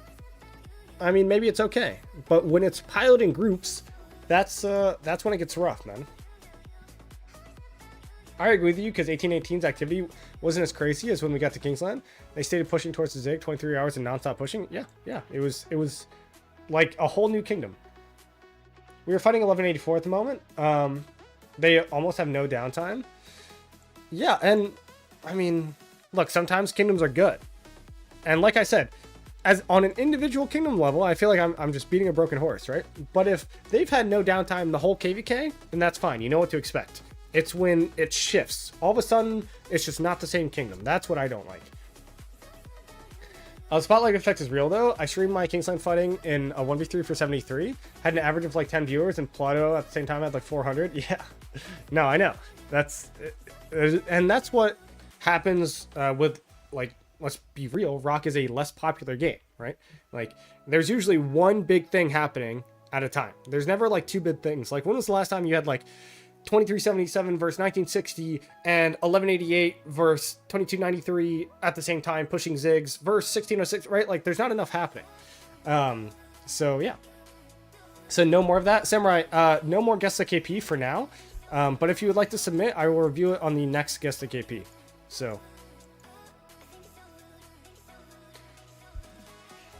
S1: I mean, maybe it's okay, but when it's piloting groups that's when it gets rough, man. I agree with you because 1818's activity wasn't as crazy as when we got to Kingsland. They stayed pushing towards the Zig, 23 hours and non-stop pushing. Yeah, it was like a whole new kingdom. We were fighting 1184 at the moment. They almost have no downtime. Yeah, and I mean, look, sometimes kingdoms are good, and like I said, as on an individual kingdom level, I feel like I'm just beating a broken horse, right? But if they've had no downtime the whole KVK, then that's fine. You know what to expect. It's when it shifts. All of a sudden, it's just not the same kingdom. That's what I don't like. Spotlight effect is real, though. I streamed my Kingsland fighting in a 1v3 for 73. Had an average of like 10 viewers, and Plato at the same time had like 400. Yeah. No, I know. And that's what happens with, like, let's be real, Rock is a less popular game, right? Like, there's usually one big thing happening at a time. There's never like two big things. Like, when was the last time you had like 2377 versus 1960 and 1188 versus 2293 at the same time pushing zigs versus 1606, right? Like, there's not enough happening. So yeah, so no more of that. Samurai, no more guest the KP for now, but if you would like to submit, I will review it on the next guest the KP. So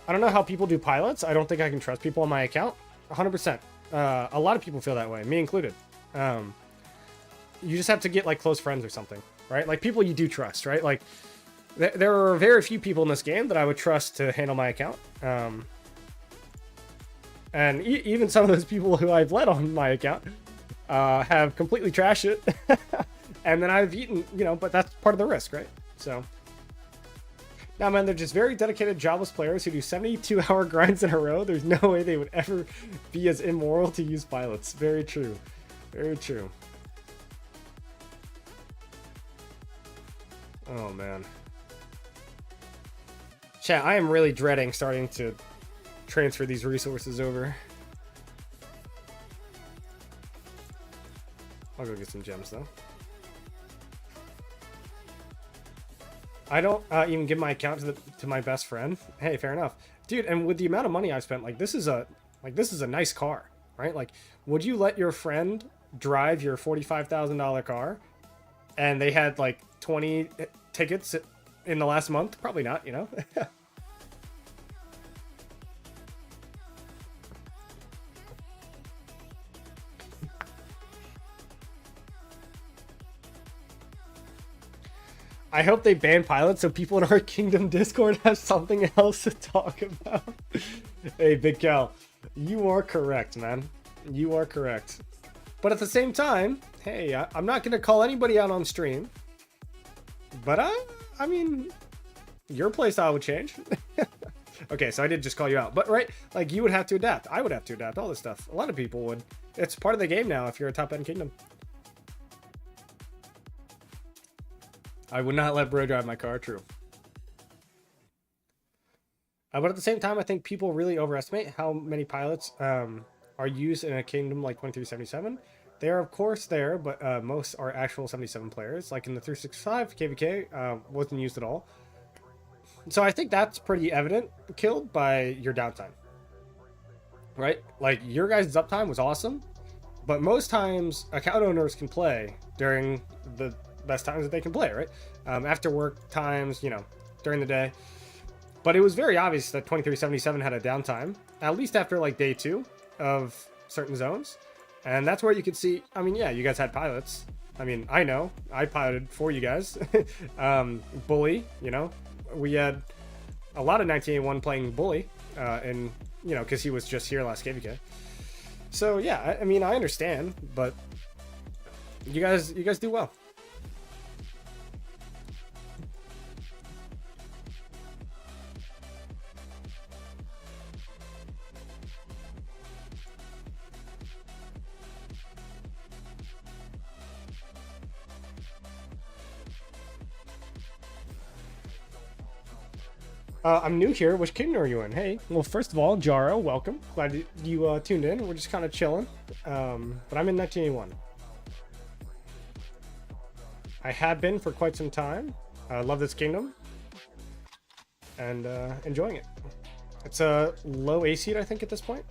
S1: I don't know how people do pilots. I don't think I can trust people on my account 100%. A lot of people feel that way, me included. You just have to get like close friends or something, right? Like people you do trust, right? Like there are very few people in this game that I would trust to handle my account. And even some of those people who I've let on my account have completely trashed it. And then I've eaten, you know, but that's part of the risk, right? So now, man, they're just very dedicated, jobless players who do 72-hour grinds in a row. There's no way they would ever be as immoral to use pilots. Very true. Very true. Oh, man. Chat, I am really dreading starting to transfer these resources over. I'll go get some gems, though. I don't even give my account to my best friend. Hey, fair enough. Dude, and with the amount of money I've spent, like, this is a nice car, right? Like, would you let your friend drive your $45,000 car and they had like 20 tickets in the last month? Probably not, you know. I hope they ban pilots so people in our kingdom Discord have something else to talk about. Hey, Big Cal, you are correct, man. You are correct. But at the same time, hey, I'm not going to call anybody out on stream. But I mean, your playstyle would change. Okay, so I did just call you out. But, right, like, you would have to adapt. I would have to adapt, all this stuff. A lot of people would. It's part of the game now if you're a top-end kingdom. I would not let bro drive my car, true. But at the same time, I think people really overestimate how many pilots are used in a kingdom like 2377. They are, of course, there, but most are actual 77 players. Like in the 365, KVK wasn't used at all. So I think that's pretty evident, Kilde, by your downtime. Right? Like, your guys' uptime was awesome, but most times, account owners can play during the best times that they can play, right? After work times, you know, during the day. But it was very obvious that 2377 had a downtime, at least after like day 2 of certain zones. And that's where you could see, I mean, yeah, you guys had pilots. I mean, I know, I piloted for you guys. Bully, you know, we had a lot of 1981 playing Bully, and, you know, because he was just here last KVK. So yeah, I mean, I understand, but you guys do well. I'm new here. Which kingdom are you in? Hey, well, first of all, Jaro, welcome. Glad you tuned in. We're just kind of chilling. But I'm in 1981. I have been for quite some time. I love this kingdom. And enjoying it. It's a low A seed, I think, at this point.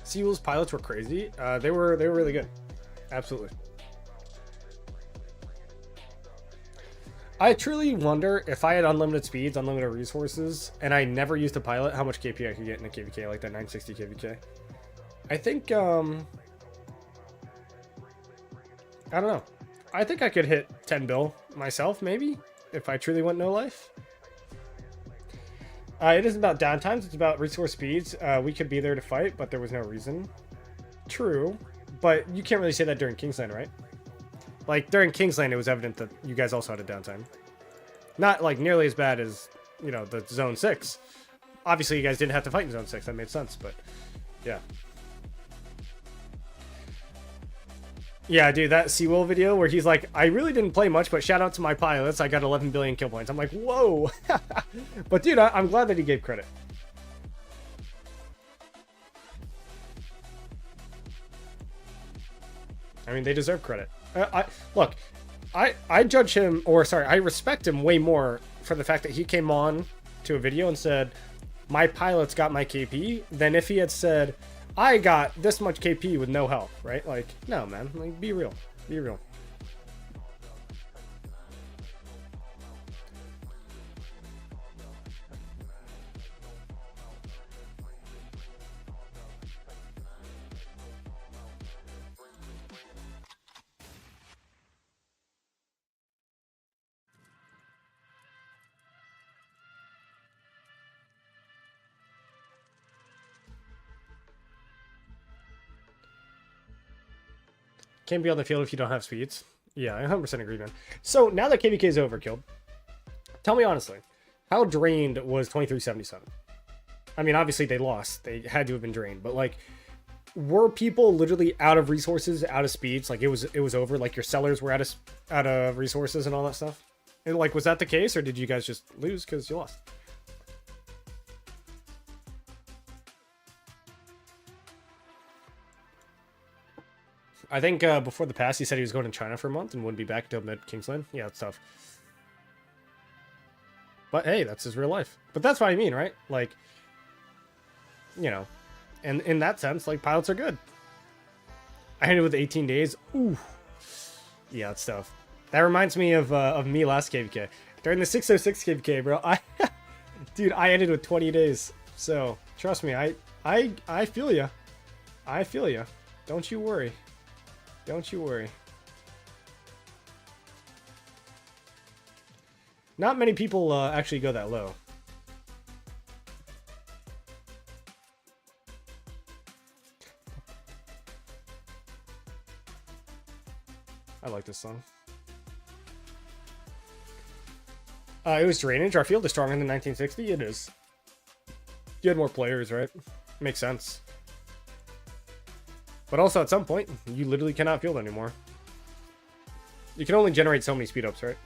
S1: Seawolves pilots were crazy. They were really good. Absolutely. I truly wonder if I had unlimited speeds, unlimited resources, and I never used a pilot, how much KP I could get in a KVK, like that 960 KVK. I think, I don't know. I think I could hit 10 bill myself, maybe, if I truly went no life. It isn't about downtimes, it's about resource speeds. We could be there to fight, but there was no reason. True, but you can't really say that during Kingsland, right? Like, during Kingsland, it was evident that you guys also had a downtime. Not, like, nearly as bad as, you know, the Zone 6. Obviously, you guys didn't have to fight in Zone 6. That made sense, but, yeah. Yeah, dude, that Seawolf video where he's like, I really didn't play much, but shout out to my pilots. I got 11 billion kill points. I'm like, whoa. But, dude, I'm glad that he gave credit. I mean, they deserve credit. Look, I judge him, or sorry, I respect him way more for the fact that he came on to a video and said, my pilots got my KP, than if he had said, I got this much KP with no help, right? Like, no, man. Like, be real. Be real. Can't be on the field if you don't have speeds. Yeah, I 100% agree, man. So now that KVK is over, Kilde, tell me honestly, how drained was 2377? I mean, obviously they lost. They had to have been drained, but like, were people literally out of resources, out of speeds? Like it was over. Like your sellers were out of resources and all that stuff. And like, was that the case, or did you guys just lose because you lost? I think before the pass, he said he was going to China for a month and wouldn't be back until mid-Kingsland. Yeah, it's tough. But hey, that's his real life. But that's what I mean, right? Like, you know, and in that sense, like, pilots are good. I ended with 18 days. Ooh. Yeah, it's tough. That reminds me of me last KVK. During the 606 KVK, bro, dude, I ended with 20 days. So, trust me, I feel ya. I feel ya. Don't you worry. Don't you worry. Not many people actually go that low. I like this song. It was drainage. Our field is stronger than 1960. It is. You had more players, right? Makes sense. But also, at some point, you literally cannot field anymore. You can only generate so many speed ups, right?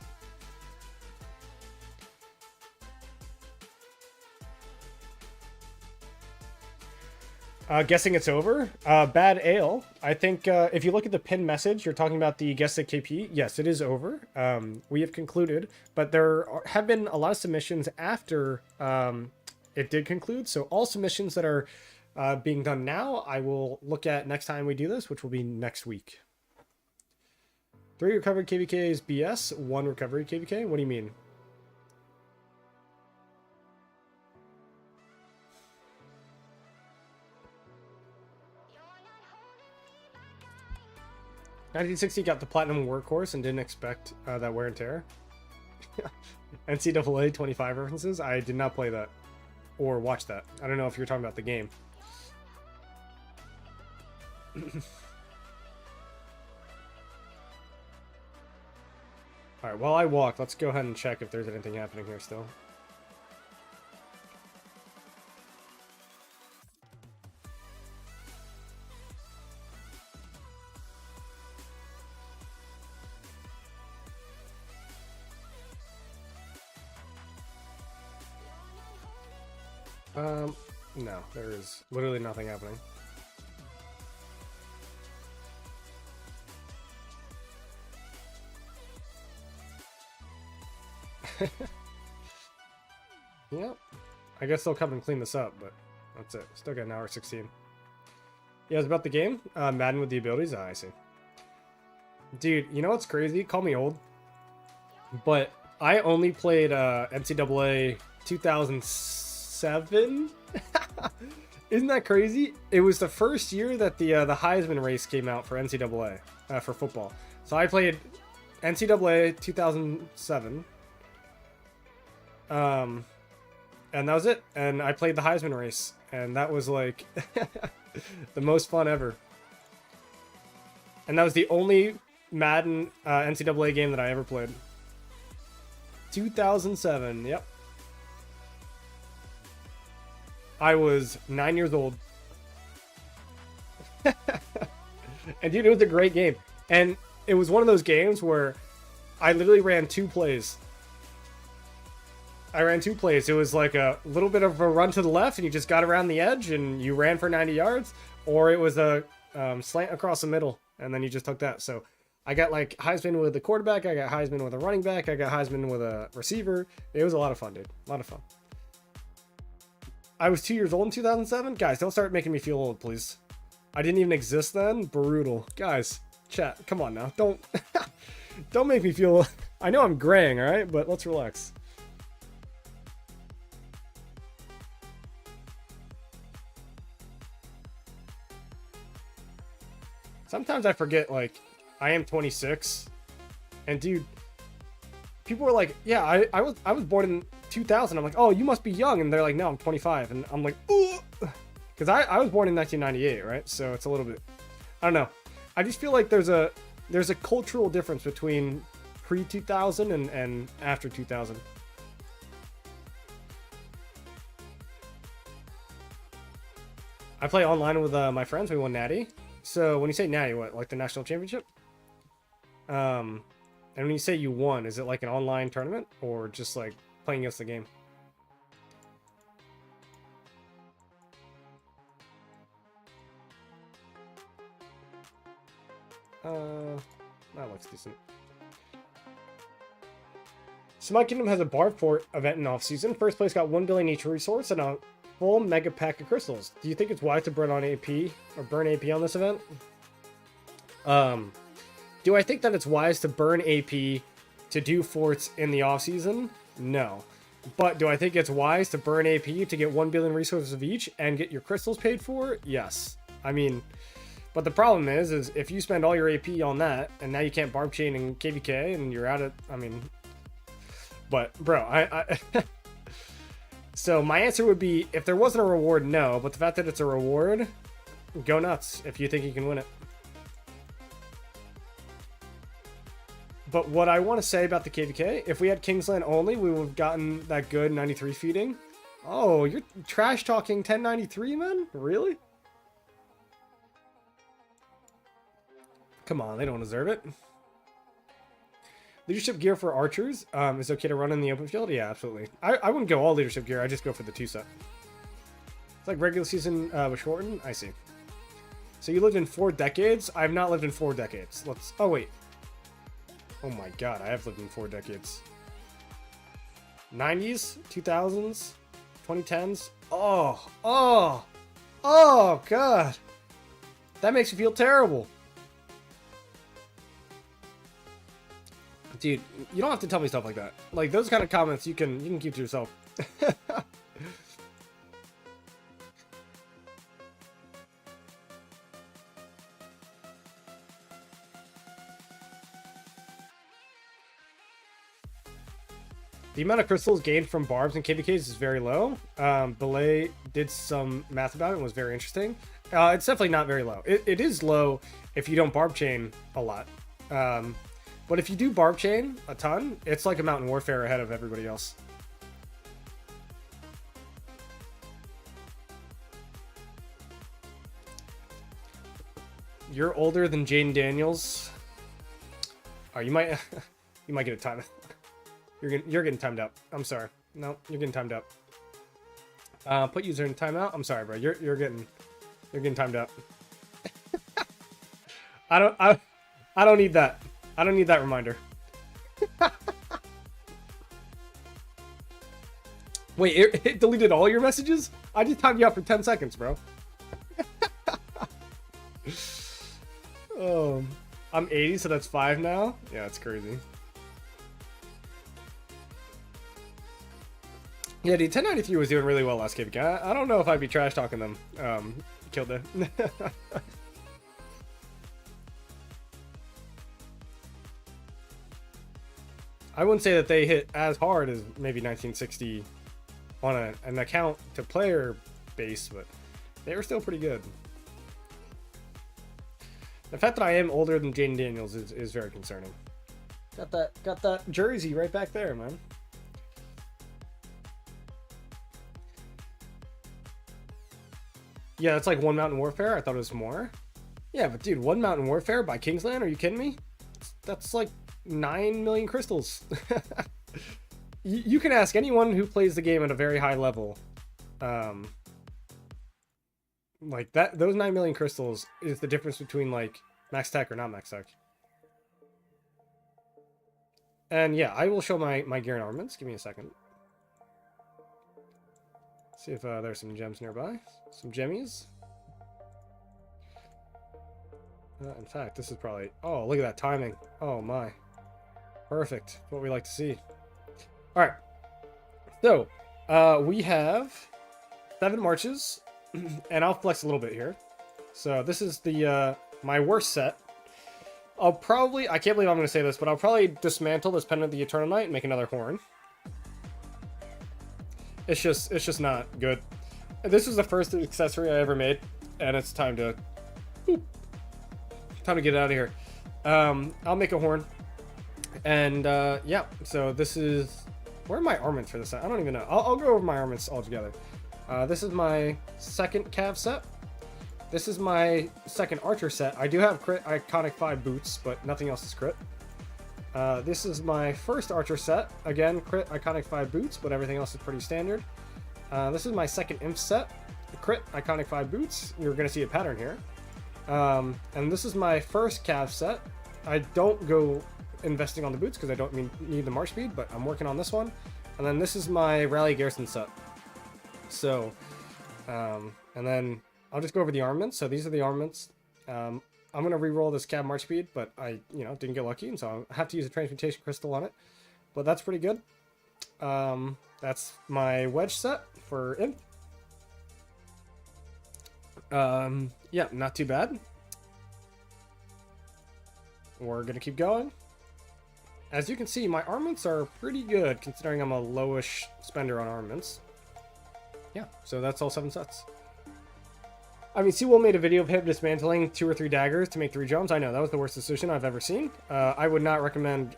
S1: Guessing it's over. Bad ale. I think if you look at the pinned message, you're talking about the guess at KP. Yes, it is over. We have concluded, but there have been a lot of submissions after it did conclude. So all submissions that are being done now, I will look at next time we do this, which will be next week. 3 recovery KVK is BS. 1 recovery KVK. What do you mean? "1960 got the platinum workhorse and didn't expect that wear and tear." NCAA 25 references. I did not play that or watch that. I don't know if you're talking about the game. Alright, while I walk, let's go ahead and check if there's anything happening here still. No, there is literally nothing happening. Yep. I guess they'll come and clean this up, but that's it. Still got an hour 16. Yeah, it's about the game. Madden with the abilities. Oh, I see. Dude, you know what's crazy? Call me old, but I only played NCAA 2007. Isn't that crazy? It was the first year that the Heisman race came out for NCAA for football. So I played NCAA 2007. And that was it. And I played the Heisman race, and that was like the most fun ever. And that was the only Madden NCAA game that I ever played. 2007, yep. I was 9 years old. And dude, it was a great game. And it was one of those games where I literally ran 2 plays. I ran 2 plays. It was like a little bit of a run to the left and you just got around the edge and you ran for 90 yards. Or it was a slant across the middle and then you just took that. So I got like Heisman with the quarterback. I got Heisman with a running back. I got Heisman with a receiver. It was a lot of fun, dude. A lot of fun. I was 2 years old in 2007. Guys, don't start making me feel old, please. I didn't even exist then. Brutal. Guys, chat, come on now. Don't don't make me feel... I know I'm graying, all right? But let's relax. Sometimes I forget, like, I am 26. And dude, people were like, yeah, I was born in 2000. I'm like, oh, you must be young. And they're like, no, I'm 25. And I'm like, ooh. Because I was born in 1998, right? So it's a little bit, I don't know. I just feel like there's a cultural difference between pre-2000 and after 2000. I play online with my friends. We won Natty. So when you say Natty, what, like the national championship? And when you say you won, is it like an online tournament or just like playing against the game? That looks decent. So my kingdom has a Barb Fort event in off-season. First place got 1 billion each resource and a full mega pack of crystals. Do you think it's wise to burn on AP or burn AP on this event? Do I think that it's wise to burn AP to do forts in the off-season? No. But do I think it's wise to burn AP to get 1 billion resources of each and get your crystals paid for? Yes. I mean, but the problem is if you spend all your AP on that and now you can't barb chain and KVK and you're out of, I mean, but bro, I so my answer would be, if there wasn't a reward, no, but the fact that it's a reward, go nuts if you think you can win it. But what I want to say about the KVK, if we had Kingsland only, we would have gotten that good 93 feeding. Oh, you're trash talking 1093, man? Really? Come on, they don't deserve it. Leadership gear for archers. Is it okay to run in the open field? Yeah, absolutely. I wouldn't go all leadership gear. I just go for the 2 set. It's like regular season was shortened. I see. So you lived in 4 decades? I have not lived in 4 decades. Let's... Oh, wait. Oh my god, I have lived in 4 decades. 90s? 2000s? 2010s? Oh, god. That makes me feel terrible. Dude, you don't have to tell me stuff like that. Like, those kind of comments you can keep to yourself. The amount of crystals gained from barbs and KVKs is very low. Belay did some math about it and was very interesting. It's definitely not very low. It is low if you don't barb chain a lot. But if you do barb chain a ton, it's like a Mountain Warfare ahead of everybody else. You're older than Jaden Daniels. Oh, you might you might get a time. You're getting timed up. I'm sorry. No, you're getting timed up. Put user in timeout. I'm sorry, bro. You're getting timed up. I don't need that. I don't need that reminder. Wait, it deleted all your messages? I just timed you out for 10 seconds, bro. I'm 80, so that's 5 now. Yeah, it's crazy. Yeah, dude, 1093 was doing really well last KVK. I don't know if I'd be trash talking them. Kilde. I wouldn't say that they hit as hard as maybe 1960 on an account to player base, but they were still pretty good. The fact that I am older than Jaden Daniels is very concerning. Got that jersey right back there, man. Yeah, it's like One Mountain Warfare. I thought it was more. Yeah, but dude, One Mountain Warfare by Kingsland? Are you kidding me? That's like 9 million crystals. You can ask anyone who plays the game at a very high level. Like that, those 9 million crystals is the difference between like max tech or not max tech. And yeah, I will show my gear and armaments. Give me a second. See if there's some gems nearby. Some gemmies. In fact, this is probably... Oh, look at that timing. Oh, my. Perfect. What we like to see. All right. So, we have 7 marches. And I'll flex a little bit here. So, this is the my worst set. I'll probably... I can't believe I'm going to say this, but I'll probably dismantle this Pendant of the Eternal Night and make another horn. It's just not good. This was the first accessory I ever made, and it's time to get it out of here. I'll make a horn, and yeah. So this is where are my armaments for this set? I don't even know. I'll go over my armaments all together. This is my second cav set. This is my second archer set. I do have crit iconic 5 boots, but nothing else is crit. This is my first archer set. Again, crit iconic 5 boots, but everything else is pretty standard. This is my second imp set. Crit iconic 5 boots. You're going to see a pattern here. And this is my first cav set. I don't go investing on the boots because I don't need the march speed, but I'm working on this one. And then this is my rally garrison set. So, and then I'll just go over the armaments. So these are the armaments. I'm going to re-roll this cab march speed, but I, didn't get lucky, and so I have to use a transmutation crystal on it. But that's pretty good. That's my wedge set for imp. Yeah, not too bad. We're going to keep going. As you can see, my armaments are pretty good, considering I'm a lowish spender on armaments. Yeah, so that's all 7 sets. I mean, Seawolf made a video of him dismantling 2 or 3 daggers to make 3 drones. I know, that was the worst decision I've ever seen. I would not recommend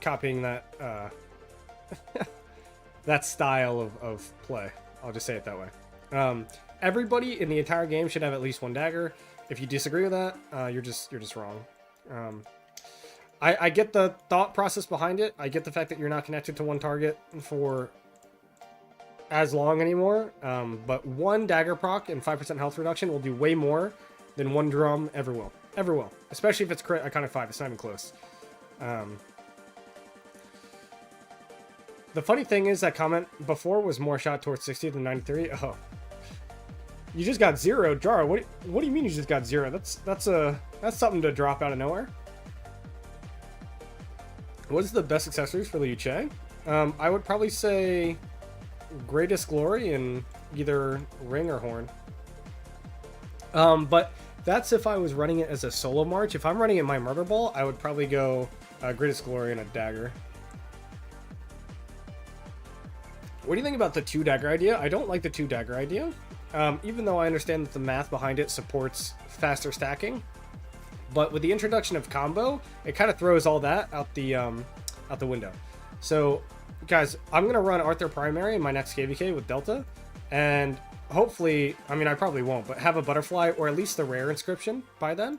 S1: copying that that style of play. I'll just say it that way. Everybody in the entire game should have at least 1 dagger. If you disagree with that, you're just wrong. I get the thought process behind it. I get the fact that you're not connected to one target for as long anymore, but 1 dagger proc and 5% health reduction will do way more than 1 drum ever will. Ever will. Especially if it's crit iconic 5. It's not even close. The funny thing is that comment before was more shot towards 60 than 93. Oh. You just got 0, Jar. What do you mean you just got 0? That's something to drop out of nowhere. What is the best accessories for Liu Chang? I would probably say Greatest Glory in either ring or horn. But that's if I was running it as a solo march. If I'm running it my murder ball, I would probably go Greatest Glory and a dagger. What do you think about the 2 dagger idea? I don't like the 2 dagger idea. Even though I understand that the math behind it supports faster stacking. But with the introduction of combo, it kind of throws all that out the window. So, guys, I'm going to run Arthur Primary in my next KVK with Delta. And hopefully, I mean, I probably won't, but have a butterfly or at least the rare inscription by then.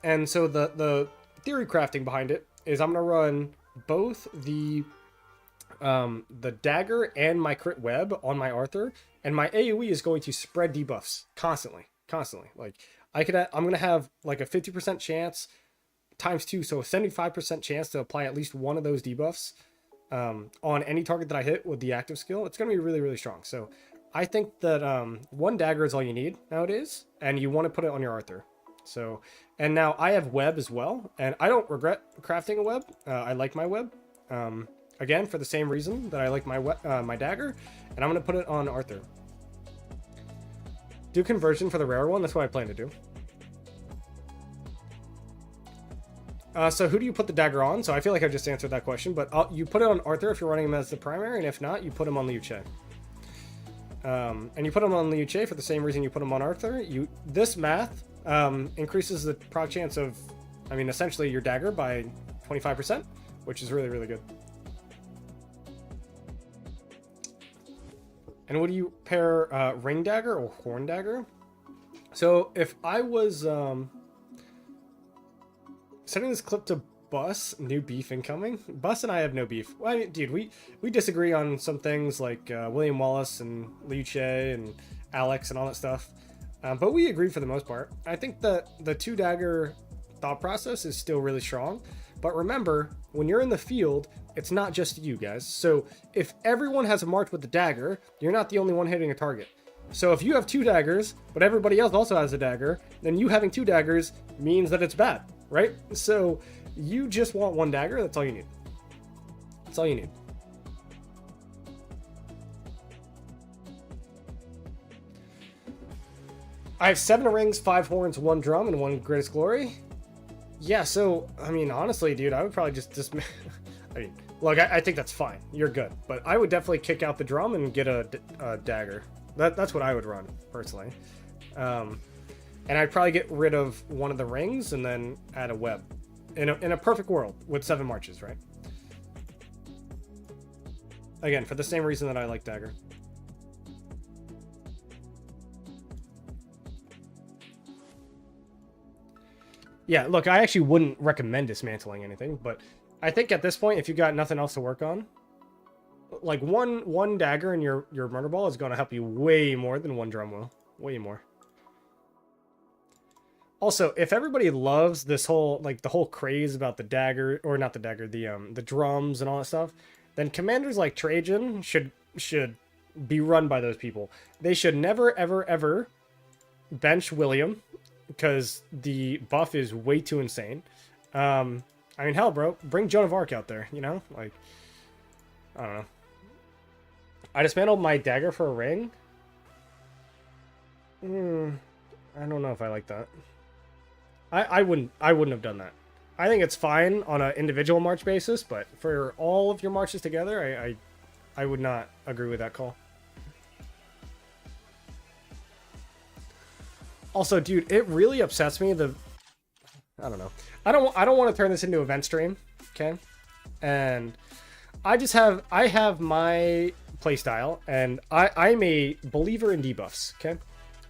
S1: And so the theory crafting behind it is I'm going to run both the dagger and my crit web on my Arthur, and my AoE is going to spread debuffs constantly. Like I'm going to have like a 50% chance times 2, so a 75% chance to apply at least one of those debuffs on any target that I hit with the active skill. It's going to be really, really strong. So I think that 1 dagger is all you need nowadays, and you want to put it on your Arthur. So, and now I have web as well, and I don't regret crafting a web. I like my web. Again, for the same reason that I like my dagger, and I'm gonna put it on Arthur. Do conversion for the rare one. That's what I plan to do. So who do you put the dagger on? So I feel like I just answered that question, but you put it on Arthur if you're running him as the primary, and if not, you put him on Liu Che. And you put him on Liu Che for the same reason you put him on Arthur. This math increases the proc chance of, I mean, essentially your dagger by 25%, which is really, really good. And what do you pair, ring dagger or horn dagger? So if I was sending this clip to Bus, new beef incoming. Bus and I have no beef. Well, I mean, dude, we disagree on some things like William Wallace and Liu Che and Alex and all that stuff. But we agree for the most part. I think that the 2-dagger thought process is still really strong. But remember, when you're in the field, it's not just you guys. So if everyone has a march with the dagger, you're not the only one hitting a target. So if you have 2 daggers, but everybody else also has a dagger, then you having 2 daggers means that it's bad, right? So you just want 1 dagger, that's all you need. That's all you need. I have 7 rings, 5 horns, 1 drum, and 1 greatest glory. Yeah, so, I mean, honestly, dude, I would probably just I mean, look, I think that's fine. You're good. But I would definitely kick out the drum and get a dagger. That's what I would run, personally. And I'd probably get rid of 1 of the rings and then add a web. In a perfect world, with 7 marches, right? Again, for the same reason that I like dagger. Yeah, look, I actually wouldn't recommend dismantling anything, but I think at this point, if you got nothing else to work on, like one dagger in your murder ball is going to help you way more than 1 drum will. Way more. Also, if everybody loves this whole, like, the whole craze about the dagger, or not the dagger, the drums and all that stuff, then commanders like Trajan should be run by those people. They should never, ever, ever bench William, because the buff is way too insane. I mean, hell, bro, bring Joan of Arc out there, you know? Like, I don't know. I dismantled my dagger for a ring? I don't know if I like that. I wouldn't have done that. I think it's fine on an individual march basis, but for all of your marches together, I would not agree with that call. Also, dude, it really upsets me. I don't know. I don't want to turn this into an event stream, okay? And I have my playstyle, and I'm a believer in debuffs, okay?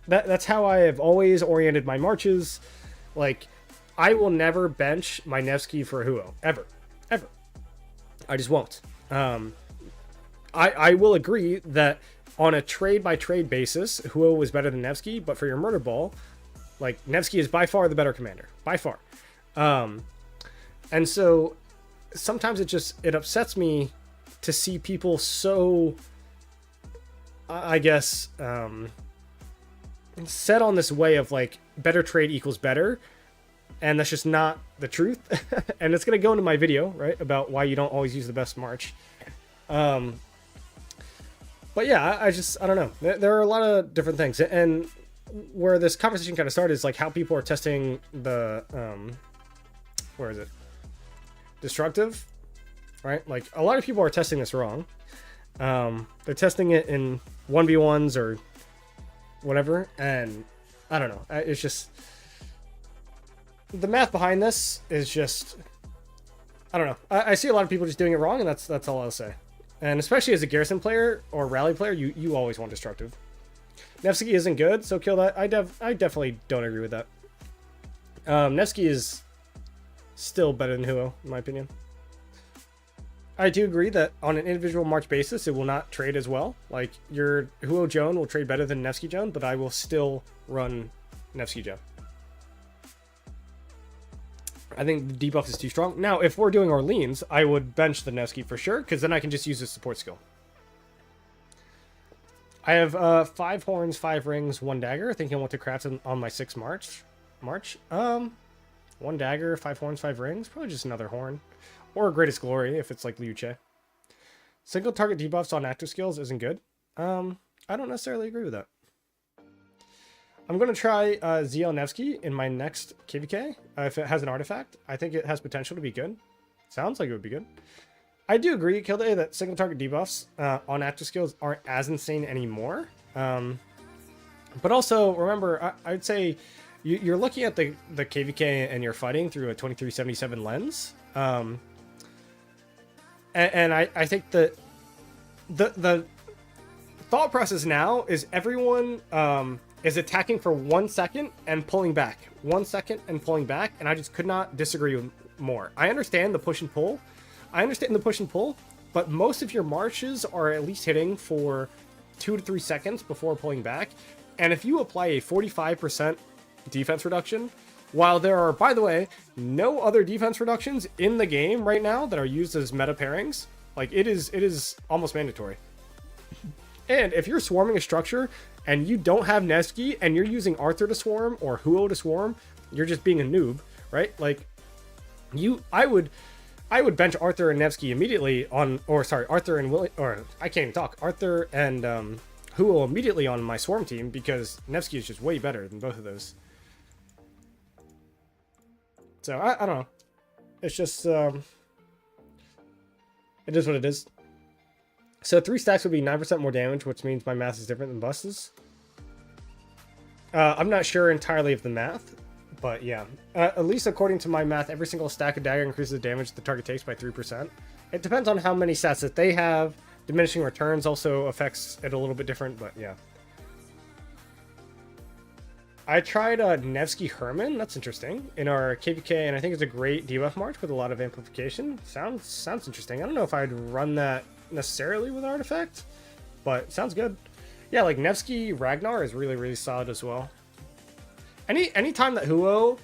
S1: That's how I have always oriented my marches. Like, I will never bench my Nevsky for Huo. Ever. Ever. I just won't. I will agree that on a trade-by-trade basis, Huo was better than Nevsky, but for your murder ball, like, Nevsky is by far the better commander. By far. And so, sometimes it upsets me to see people so, I guess, set on this way of, like, better trade equals better, and that's just not the truth. And it's going to go into my video, right, about why you don't always use the best march. But yeah, I don't know. There are a lot of different things, and where this conversation kind of started is like how people are testing the, where is it? Destructive, right? Like, a lot of people are testing this wrong. They're testing it in 1v1s or whatever, and I don't know. It's just, the math behind this is just, I don't know. I see a lot of people just doing it wrong, and that's all I'll say. And especially as a garrison player or rally player, you always want destructive. Nevsky isn't good, so Kilde, I definitely don't agree with that. Nevsky is still better than Huo, in my opinion. I do agree that on an individual march basis, it will not trade as well. Like, your Huo Joan will trade better than Nevsky Joan, but I will still run Nevsky Joan. I think the debuff is too strong. Now, if we're doing Orleans, I would bench the Nevsky for sure, because then I can just use the support skill. I have 5 horns, 5 rings, 1 dagger, thinking what to craft on my 6th march. march? One dagger, 5 horns, 5 rings. Probably just another horn. Or Greatest Glory, if it's like Liu Che. Single target debuffs on active skills isn't good. I don't necessarily agree with that. I'm going to try ZL Nevsky in my next KVK. If it has an artifact, I think it has potential to be good. Sounds like it would be good. I do agree, Kilde, that single target debuffs on active skills aren't as insane anymore. But also, remember, I'd say you're looking at the KVK and you're fighting through a 2377 lens. And I think that the thought process now is everyone is attacking for 1 second and pulling back. 1 second and pulling back, and I just could not disagree with more. I understand the push and pull. But most of your marches are at least hitting for 2 to 3 seconds before pulling back. And if you apply a 45% defense reduction, while there are, by the way, no other defense reductions in the game right now that are used as meta pairings, like it is almost mandatory. And if you're swarming a structure and you don't have Nevsky and you're using Arthur to swarm or Huo to swarm, you're just being a noob, right? Like I would bench Arthur and Nevsky immediately on, or sorry, Arthur and I can't even talk. Arthur and Huo immediately on my swarm team because Nevsky is just way better than both of those. So I don't know. It's just it is what it is. So 3 stacks would be 9% more damage, which means my math is different than Bus's. I'm not sure entirely of the math, but yeah. At least according to my math, every single stack of dagger increases the damage the target takes by 3%. It depends on how many stats that they have. Diminishing returns also affects it a little bit different, but yeah. I tried Nevsky Herman, that's interesting, in our KVK, and I think it's a great debuff march with a lot of amplification. Sounds interesting. I don't know if I'd run that necessarily with Artifact, but sounds good. Yeah, like Nevsky Ragnar is really, really solid as well. Any time that Huo,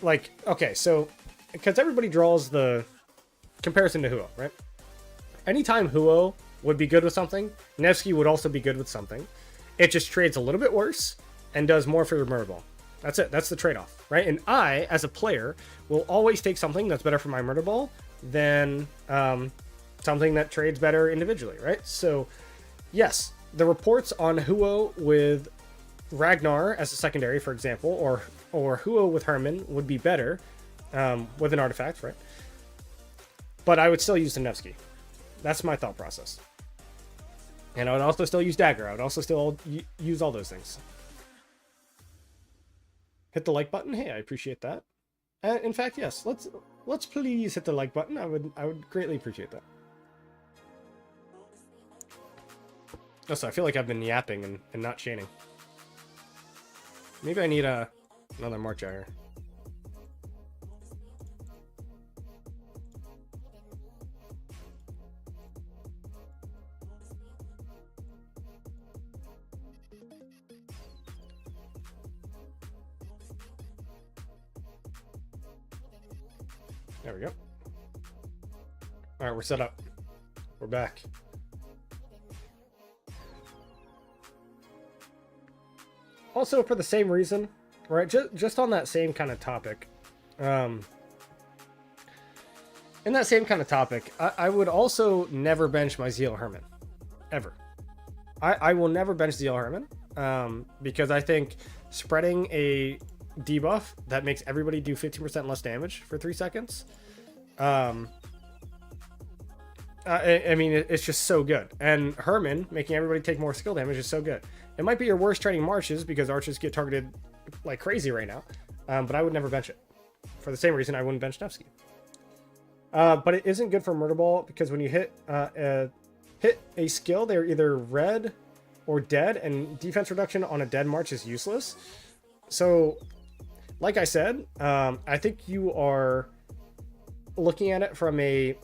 S1: like, okay, so, because everybody draws the comparison to Huo, right? Anytime Huo would be good with something, Nevsky would also be good with something. It just trades a little bit worse and does more for your murder ball. That's it. That's the trade-off, right? And I, as a player, will always take something that's better for my murder ball than something that trades better individually, right? So, yes, the reports on Huo with Ragnar as a secondary, for example, or Huo with Herman would be better with an artifact, right? But I would still use the Nevsky. That's my thought process. And I would also still use Dagger. I would also still use all those things. Hit the like button. Hey, I appreciate that. In fact, yes. Let's please hit the like button. I would greatly appreciate that. Also, I feel like I've been yapping and not chaining. Maybe I need another March Jagger. There we go. All right, we're set up. We're back. Also, for the same reason, right? Just on that same kind of topic. In that same kind of topic, I would also never bench my ZL Herman. Ever. I will never bench ZL Herman. Because I think spreading a debuff that makes everybody do 15% less damage for 3 seconds. I mean, it's just so good. And Herman making everybody take more skill damage is so good. It might be your worst trading marches because archers get targeted like crazy right now. But I would never bench it. For the same reason I wouldn't bench Nevsky. But it isn't good for murder ball because when you hit a skill, they're either red or dead, and defense reduction on a dead march is useless. So, like I said, I think you are looking at it from a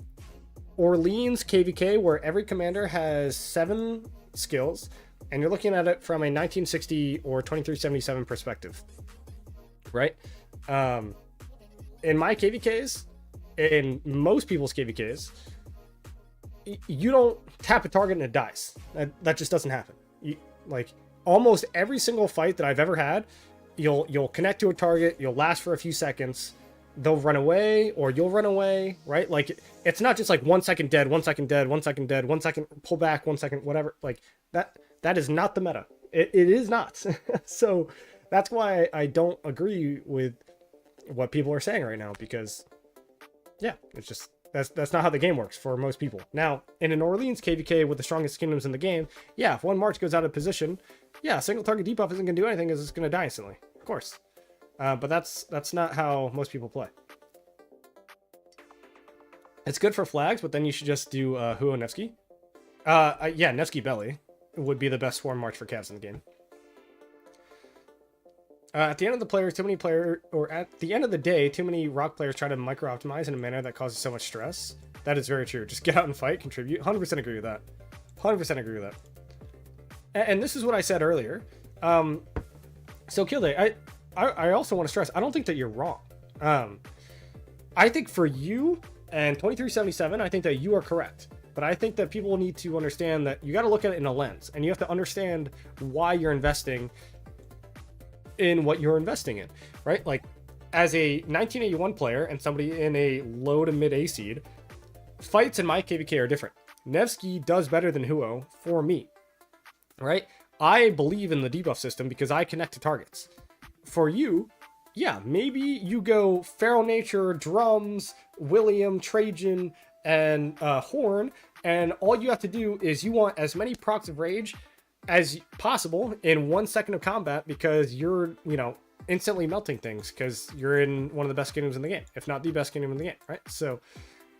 S1: Orleans KVK where every commander has 7 skills, and you're looking at it from a 1960 or 2377 perspective, right? In my KVKs, in most people's KVKs, you don't tap a target and it dies. That just doesn't happen. Like almost every single fight that I've ever had, you'll connect to a target, you'll last for a few seconds, they'll run away, or you'll run away, right? Like, it's not just like 1 second dead, 1 second dead, 1 second dead, 1 second pull back, 1 second whatever. Like, that is not the meta. It is not. So that's why I don't agree with what people are saying right now, because yeah, it's just that's not how the game works for most people. Now, in an Orleans KVK with the strongest kingdoms in the game, yeah, if one march goes out of position, yeah, single target debuff isn't gonna do anything, because it's gonna die instantly, of course. But that's not how most people play. It's good for flags, but then you should just do Huo Nevsky. Yeah, Nevsky Belly would be the best swarm march for Cavs in the game. At the end of the day, too many rock players try to micro optimize in a manner that causes so much stress. That is very true. Just get out and fight, contribute. 100% agree with that. 100% agree with that. And this is what I said earlier. So Kilde, I also want to stress, I don't think that you're wrong. I think for you and 2377, I think that you are correct. But I think that people need to understand that you got to look at it in a lens, and you have to understand why you're investing in what you're investing in, right? Like, as a 1981 player and somebody in a low to mid A seed, fights in my KVK are different. Nevsky does better than Huo for me, right? I believe in the debuff system because I connect to targets. For you, yeah, maybe you go Feral Nature, Drums, William, Trajan, and Horn, and all you have to do is you want as many procs of rage as possible in 1 second of combat, because you're, instantly melting things, because you're in one of the best kingdoms in the game, if not the best kingdom in the game, right? So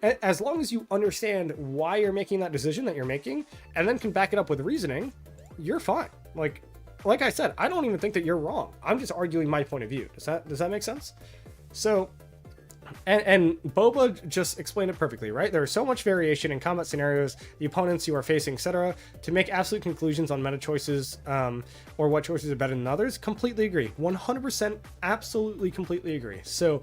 S1: as long as you understand why you're making that decision that you're making, and then can back it up with reasoning, you're fine. Like I said, I don't even think that you're wrong. I'm just arguing my point of view. Does that make sense? So, and Boba just explained it perfectly, right? There is so much variation in combat scenarios, the opponents you are facing, etc. To make absolute conclusions on meta choices, or what choices are better than others, completely agree. 100% absolutely completely agree. So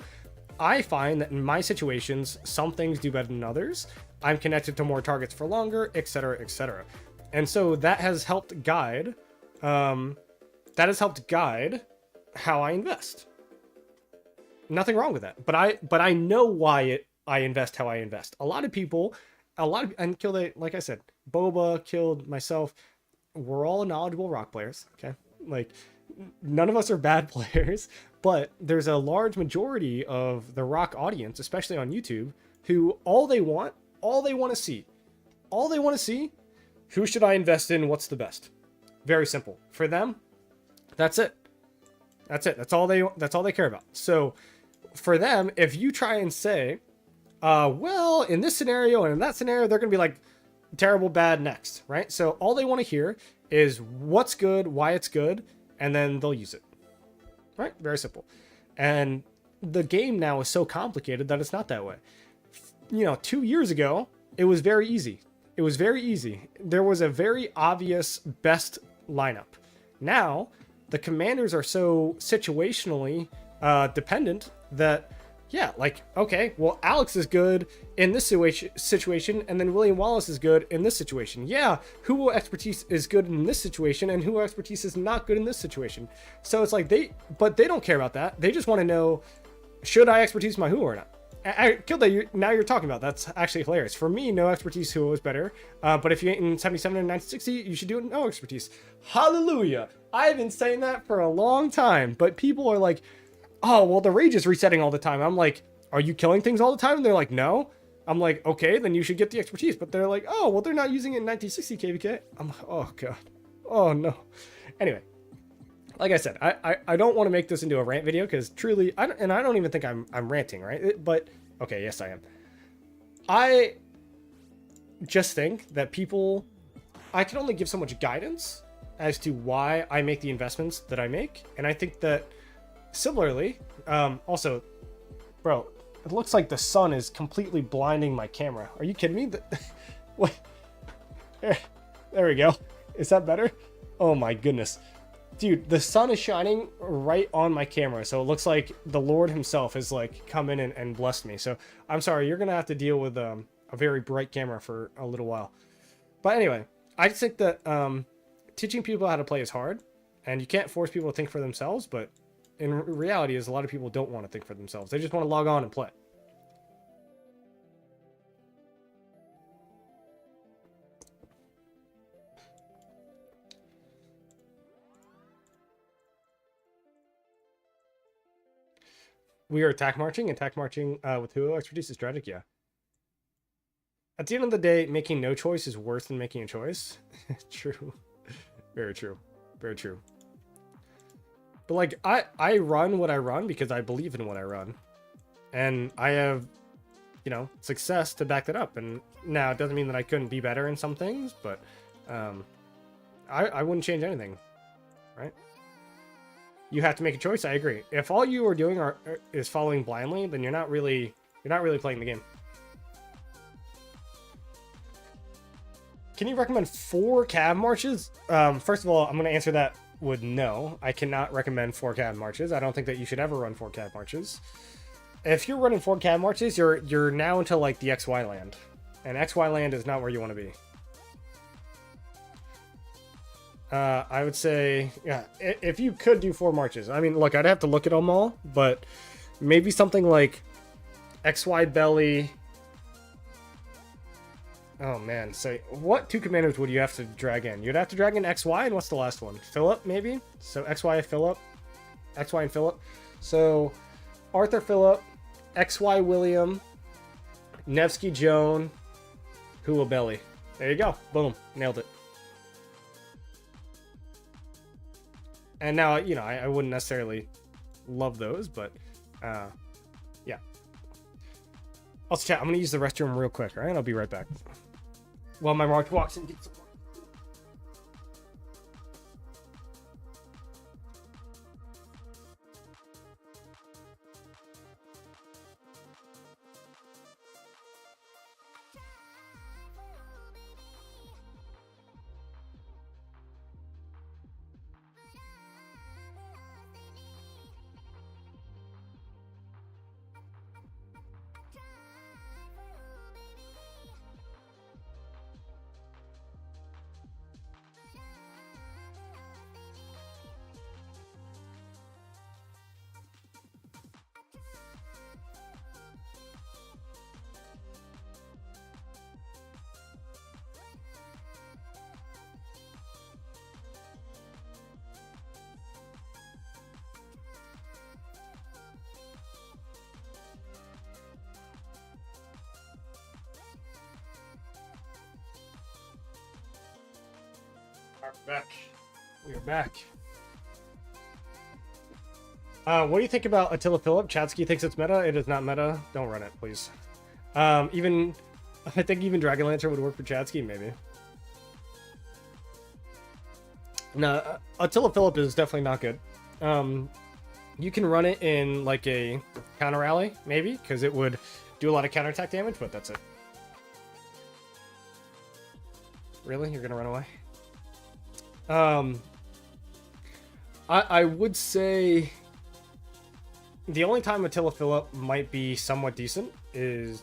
S1: I find that in my situations, some things do better than others. I'm connected to more targets for longer, etc., etc. And so that has helped guide how I invest. Nothing wrong with that, but I know why I invest how I invest. A lot of people, and Kilde, like I said, Boba, Kilde, myself, we're all knowledgeable rock players. Okay, like, none of us are bad players, but there's a large majority of the rock audience, especially on YouTube, who all they want to see, who should I invest in? What's the best? Very simple for them. That's it. That's all they care about. So for them, if you try and say, well, in this scenario and in that scenario, they're going to be like terrible, bad next, right? So all they want to hear is what's good, why it's good, and then they'll use it, right? Very simple. And the game now is so complicated that it's not that way. 2 years ago, it was very easy. There was a very obvious best lineup. Now, the commanders are so situationally dependent that, yeah, like, okay, well, Alex is good in this situation, and then William Wallace is good in this situation. Yeah, Huo expertise is good in this situation, and Huo expertise is not good in this situation. So it's like they don't care about that. They just want to know, should I expertise my Huo or not? Kilde, now you're talking about, that's actually hilarious. For me, no expertise Huo is better, but if you ain't in 77 and 1960, you should do it no expertise. Hallelujah! I've been saying that for a long time, but people are like, oh, well, the rage is resetting all the time. I'm like, are you killing things all the time? And they're like, no. I'm like, okay, then you should get the expertise. But they're like, oh, well, they're not using it in 1960 KVK. I'm like, oh, God. Oh, no. Anyway, like I said, I don't want to make this into a rant video, because truly, I don't even think I'm ranting, right? But, okay, yes, I am. I just think that I can only give so much guidance as to why I make the investments that I make. And I think that similarly, also, bro, it looks like the sun is completely blinding my camera. Are you kidding me? What? There we go. Is that better? Oh my goodness. Dude, the sun is shining right on my camera, so it looks like the Lord himself has like come in and blessed me. So I'm sorry, you're gonna have to deal with a very bright camera for a little while. But anyway, I just think that teaching people how to play is hard, and you can't force people to think for themselves, but in reality is a lot of people don't want to think for themselves. They just want to log on and play. We are attack marching with who expertise is strategic, yeah. At the end of the day, making no choice is worse than making a choice. True. Very true. Very true. But like I run what I run because I believe in what I run. And I have, you know, success to back that up. And now it doesn't mean that I couldn't be better in some things, but I wouldn't change anything. Right? You have to make a choice. I agree. If all you are doing is following blindly, then you're not really playing the game. Can you recommend 4 cab marches? First of all, I'm going to answer that with no. I cannot recommend 4 cab marches. I don't think that you should ever run 4 cab marches. If you're running 4 cab marches, you're now into like the XY land, and XY land is not where you want to be. I would say, yeah, if you could do 4 marches. I mean, look, I'd have to look at them all, but maybe something like XY belly. Oh man, so what 2 commanders would you have to drag in? You'd have to drag in XY, and what's the last one? Philip, maybe? So XY Philip, XY and Philip. So Arthur Philip, XY William, Nevsky Joan, Hua Belly. There you go. Boom. Nailed it. And now, you know, I wouldn't necessarily love those, but yeah. Also, chat, I'm going to use the restroom real quick, all right? I'll be right back. While my Mark walks in and gets some. Back. We are back. What do you think about Attila Philip? Chatsky thinks it's meta. It is not meta. Don't run it, please. I think even Dragon Lancer would work for Chatsky, maybe. No, Attila Philip is definitely not good. You can run it in like a counter rally, maybe, because it would do a lot of counterattack damage, but that's it. Really? You're gonna run away? I would say the only time Attila Philip might be somewhat decent is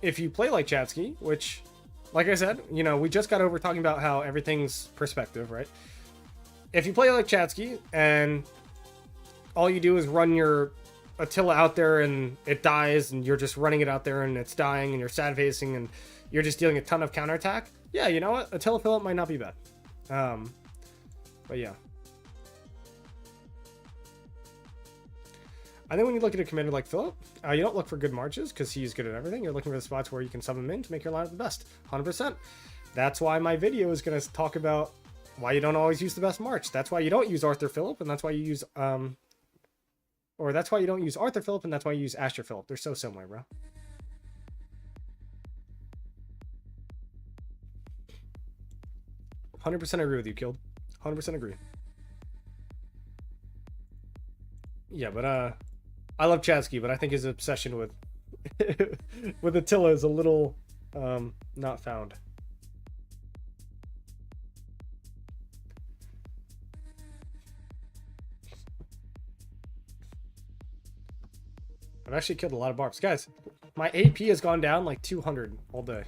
S1: if you play like Chatsky, which, like I said, you know, we just got over talking about how everything's perspective, right? If you play like Chatsky and all you do is run your Attila out there and it dies and you're just running it out there and it's dying and you're sad facing and you're just dealing a ton of counterattack, yeah, you know what? Attila Philip might not be bad. But yeah. I think when you look at a commander like Philip, you don't look for good marches because he's good at everything. You're looking for the spots where you can sub him in to make your lineup the best. 100%. That's why my video is going to talk about why you don't always use the best march. That's why you don't use Arthur Philip, and that's why you use or that's why you don't use Arthur Philip, and that's why you use Asher Philip. They're so similar, bro. $100% agree with you, Kilde. 100% agree. Yeah, but I love Chatsky, but I think his obsession with with Attila is a little not found. I've actually killed a lot of barbs. Guys, my AP has gone down like 200 all day.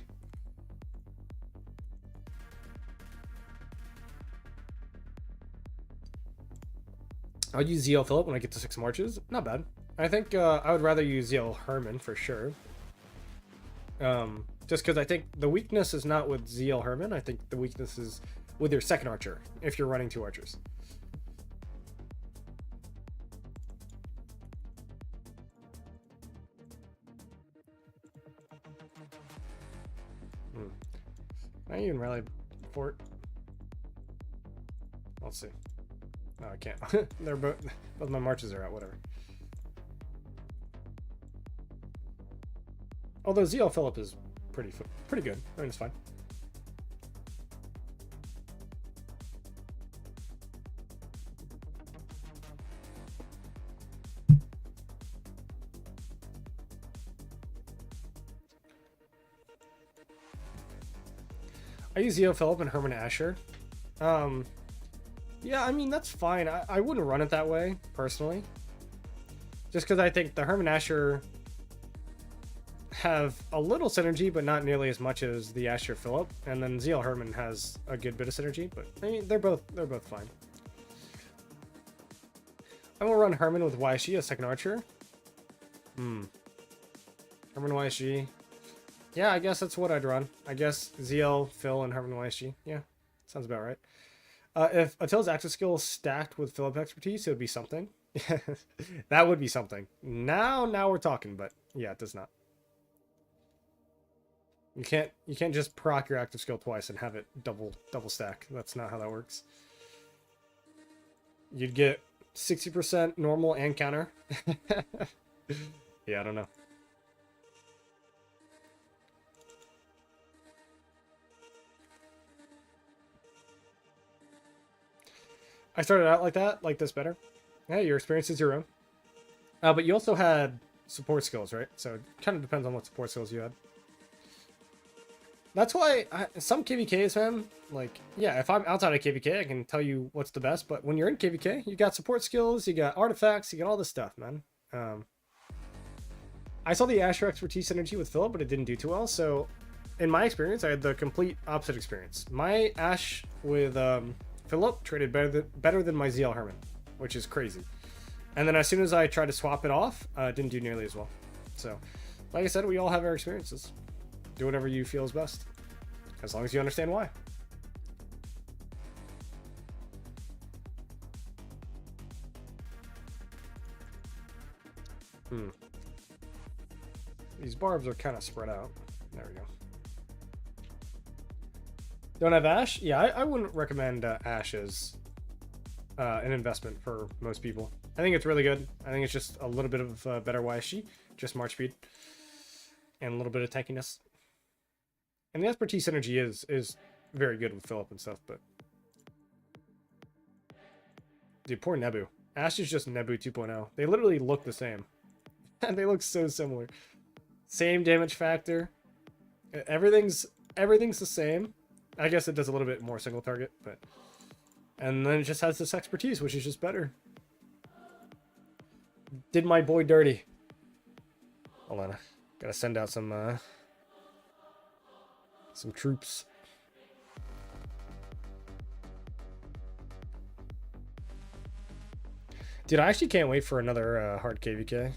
S1: I'll use ZL Philip when I get to 6 marches. Not bad. I think I would rather use ZL Herman for sure. Just because I think the weakness is not with ZL Herman. I think the weakness is with your second archer, if you're running 2 archers. Can I even rally fort? Let's see. No, I can't. They're both my marches are out. Whatever. Although ZL Philip is pretty good. I mean, it's fine. I use ZL Philip and Herman Asher. Yeah, I mean, that's fine. I wouldn't run it that way, personally. Just because I think the Herman Asher have a little synergy, but not nearly as much as the Asher Philip. And then ZL Herman has a good bit of synergy, but I mean, they're both fine. I will run Herman with YSG as second archer. Herman YSG. Yeah, I guess that's what I'd run. I guess ZL, Phil, and Herman YSG. Yeah, sounds about right. If Attila's active skill is stacked with Philip expertise, it would be something. That would be something. Now we're talking, but yeah, it does not. You can't just proc your active skill twice and have it double stack. That's not how that works. You'd get 60% normal and counter. Yeah, I don't know. I started out like this better. Yeah, your experience is your own. But you also had support skills, right? So it kind of depends on what support skills you had. That's why some KVKs, man, like, yeah, if I'm outside of KVK, I can tell you what's the best. But when you're in KVK, you got support skills, you got artifacts, you got all this stuff, man. I saw the Asher expertise synergy with Philip, but it didn't do too well. So in my experience, I had the complete opposite experience. My Ash with Philip traded better than my ZL Herman, which is crazy. And then as soon as I tried to swap it off, it didn't do nearly as well. So, like I said, we all have our experiences. Do whatever you feel is best, as long as you understand why. These barbs are kind of spread out. There we go. Don't have Ash? Yeah, I wouldn't recommend Ash as an investment for most people. I think it's really good. I think it's just a little bit of better YSG, just March speed, and a little bit of tankiness. And the expertise synergy is very good with Philip and stuff, but dude, poor Nebu. Ash is just Nebu 2.0. They literally look the same. And they look so similar. Same damage factor. Everything's the same. I guess it does a little bit more single target, but and then it just has this expertise, which is just better. Did my boy dirty. Hold on. Gotta send out some troops. Dude, I actually can't wait for another hard KVK.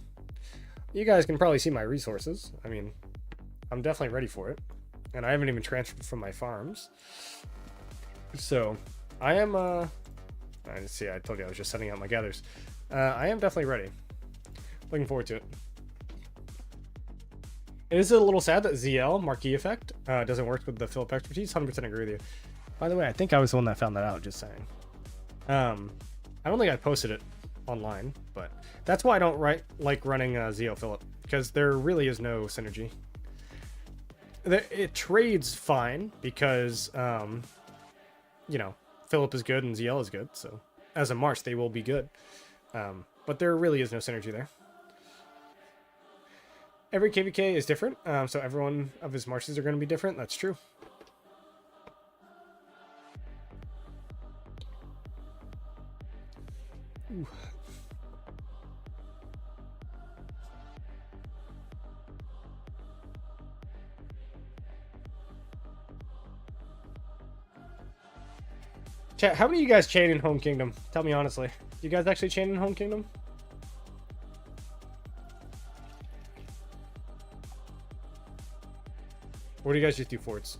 S1: You guys can probably see my resources. I mean, I'm definitely ready for it. And I haven't even transferred from my farms. So, I am, I see, I told you I was just setting out my gathers. I am definitely ready. Looking forward to it. It is a little sad that ZL, Marquee Effect, doesn't work with the Philip expertise. 100% agree with you. By the way, I think I was the one that found that out, just saying. I don't think I posted it online, but that's why I don't like running ZL Philip, because there really is no synergy. It trades fine because, you know, Philip is good and ZL is good, so as a March, they will be good. But there really is no synergy there. Every KVK is different, so every one of his marches are going to be different. That's true. Ooh. Chat, how many of you guys chain in Home Kingdom? Tell me honestly. Do you guys actually chain in Home Kingdom? Or do you guys just do forts?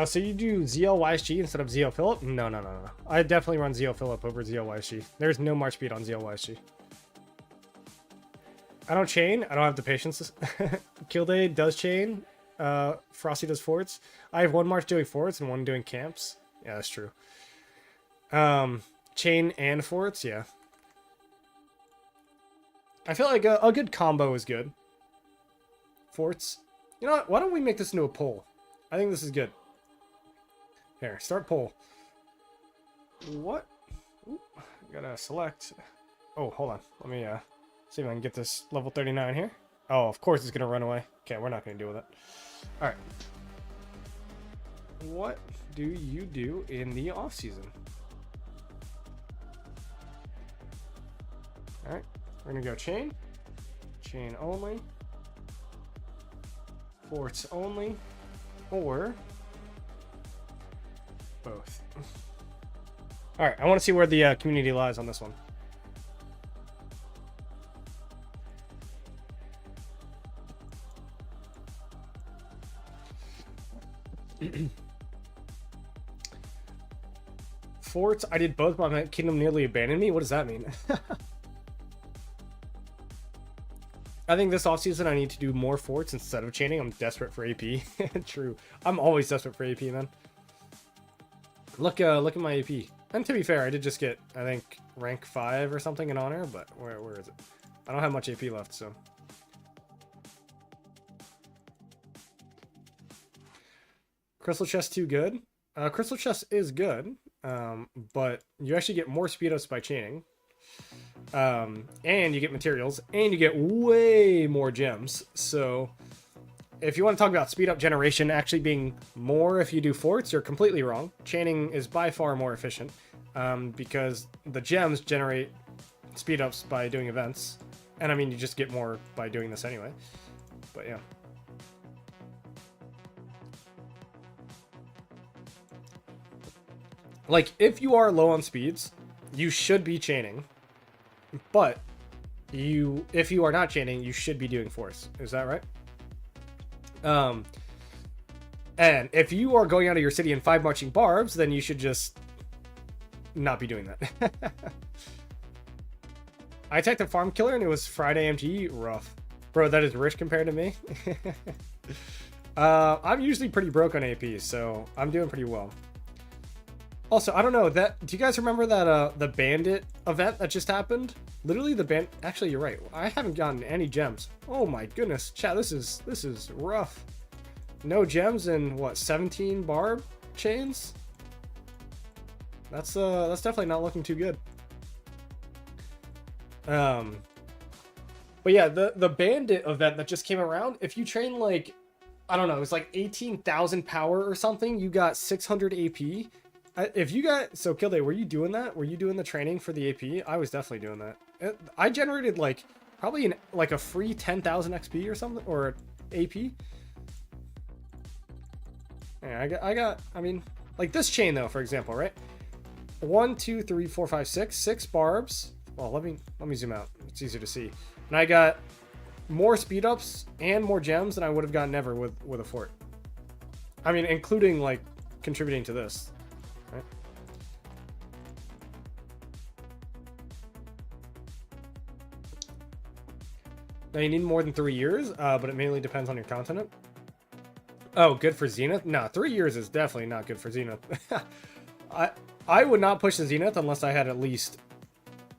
S1: So you do ZLYSG instead of ZL Philip? No. I definitely run ZL Philip over ZLYSG. There's no march speed on ZLYSG. I don't chain. I don't have the patience. Kilde does chain. Frosty does forts. I have one march doing forts and one doing camps. Yeah, that's true. Chain and forts, yeah. I feel like a good combo is good. Forts. You know what? Why don't we make this into a poll? I think this is good. Here, start poll. What? Ooh, gotta select. Oh, hold on. Let me see if I can get this level 39 here. Oh, of course it's gonna run away. Okay, we're not gonna deal with it. All right. What do you do in the off season? All right, we're gonna go chain only, forts only, or both. All right, I want to see where the community lies on this one. Forts, I did both, but my kingdom nearly abandoned me. What does that mean? I think this offseason I need to do more forts instead of chaining. I'm desperate for AP. True. I'm always desperate for AP, man. Look at my AP. And to be fair, I did just get, I think, rank 5 or something in honor, but where is it? I don't have much AP left, so. Crystal Chest too good? Crystal Chest is good, but you actually get more speed ups by chaining. And you get materials, and you get way more gems. So if you want to talk about speed up generation actually being more if you do forts, you're completely wrong. Chaining is by far more efficient, because the gems generate speed ups by doing events. And I mean, you just get more by doing this anyway. But yeah. Like, if you are low on speeds, you should be chaining. But if you are not chaining, you should be doing force. Is that right? And if you are going out of your city in 5 marching barbs, then you should just not be doing that. I attacked a farm killer and it was Friday MG. Rough. Bro, that is rich compared to me. I'm usually pretty broke on AP, so I'm doing pretty well. Also, I don't know, do you guys remember that the bandit event that just happened? Literally actually you're right. I haven't gotten any gems. Oh my goodness. Chat, this is rough. No gems and what, 17 barb chains? That's definitely not looking too good. But yeah, the bandit event that just came around, if you train like, I don't know, it's like 18,000 power or something, you got 600 AP. If you got, so Kilde, were you doing that? Were you doing the training for the AP? I was definitely doing that. I generated like probably like a free 10,000 XP or something, or AP. Yeah, I mean, like this chain though, for example, right? 1, 2, 3, 4, 5, 6 barbs. Well, let me zoom out. It's easier to see. And I got more speed ups and more gems than I would have gotten ever with a fort. I mean, including like contributing to this. Right. Now you need more than 3 years, but it mainly depends on your continent. Oh, good for Zenith? No, 3 years is definitely not good for Zenith. I would not push the Zenith unless I had at least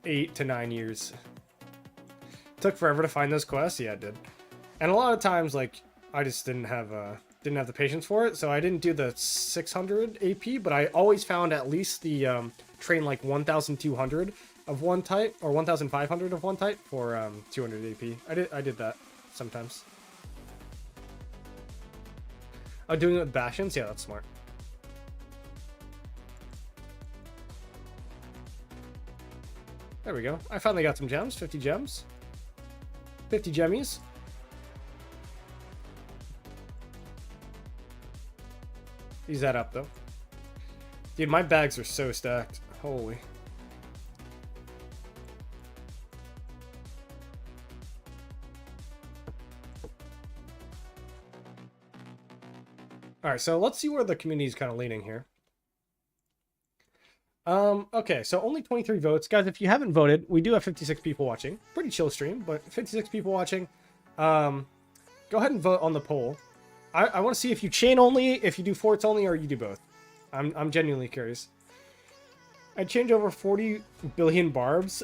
S1: 8 to 9 years. Took forever to find those quests. Yeah, it did. And a lot of times, like, I just didn't have the patience for it, so I didn't do the 600 AP, but I always found at least the train like 1,200 of one type, or 1,500 of one type for 200 AP. I did that sometimes. Oh, doing it with bastions? Yeah, that's smart. There we go. I finally got some gems. 50 gems. 50 gemmies. Use that up, though. Dude, my bags are so stacked. Holy. All right, so let's see where the community is kind of leaning here. Okay, so only 23 votes. Guys, if you haven't voted, we do have 56 people watching. Pretty chill stream, but 56 people watching. Go ahead and vote on the poll. I want to see if you chain only, if you do forts only, or you do both. I'm genuinely curious. I change over 40 billion barbs.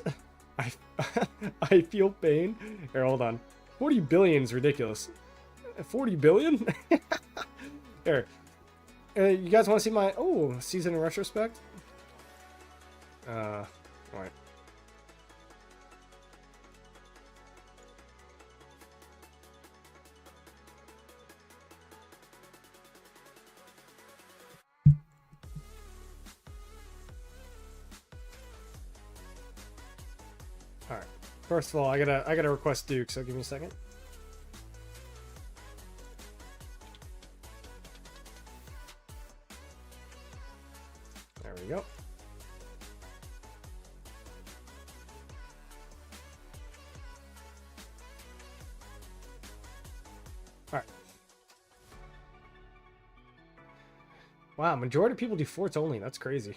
S1: I feel pain. Here, hold on. 40 billion is ridiculous. 40 billion? Here. You guys want to see my... Oh, season in retrospect? Alright. Alright. First of all, I gotta request Duke, so give me a second. There we go. Alright. Wow, majority of people do forts only. That's crazy.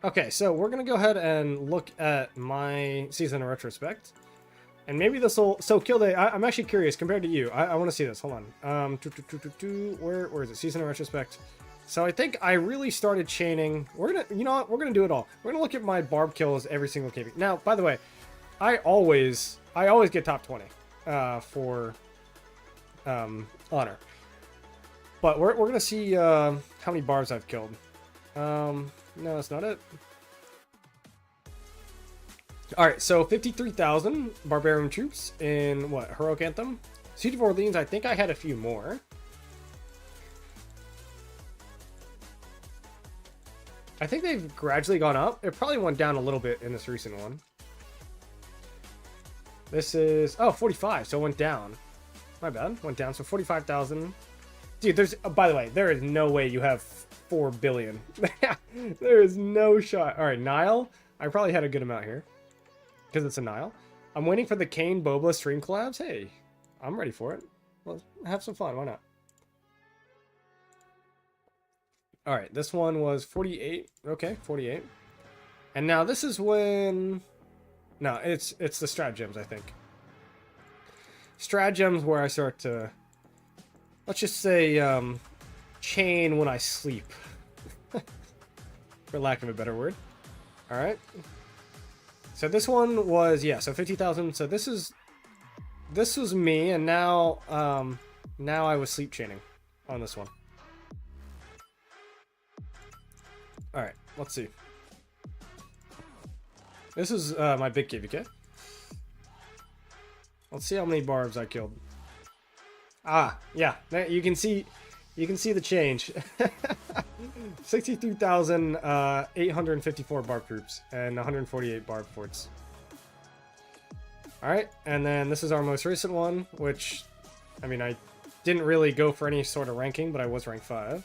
S1: Okay, so we're gonna go ahead and look at my season in retrospect. And maybe this will... So, Kilde, I'm actually curious, compared to you. I want to see this. Hold on. Where is it? Season in retrospect. So, I think I really started chaining... We're gonna... You know what? We're gonna do it all. We're gonna look at my barb kills every single KV. Now, by the way, I always get top 20 for honor. But we're gonna see how many barbs I've killed. No, that's not it. Alright, so 53,000 barbarian troops in, what, Heroic Anthem? Siege of Orleans, I think I had a few more. I think they've gradually gone up. It probably went down a little bit in this recent one. This is, oh, 45, so it went down. My bad, went down, so 45,000. Dude, there's, by the way, there is no way you have 4 billion. There is no shot. Alright, Nile, I probably had a good amount here. Because it's a Nile. I'm waiting for the Kane Boba stream collabs. Hey, I'm ready for it. Let's have some fun. Why not? Alright, this one was 48. Okay, 48. And now this is when... No, it's the stratagems, I think. Stratagems where I start to... Let's just say, chain when I sleep. For lack of a better word. Alright. So this one was, yeah, so 50,000. So this was me, and now I was sleep chaining on this one. All right, let's see. This is my big KVK. Let's see how many barbs I killed. Ah, yeah, you can see the change. 63,854 barb troops and 148 barb forts. Alright, and then this is our most recent one, which, I mean, I didn't really go for any sort of ranking, but I was rank 5.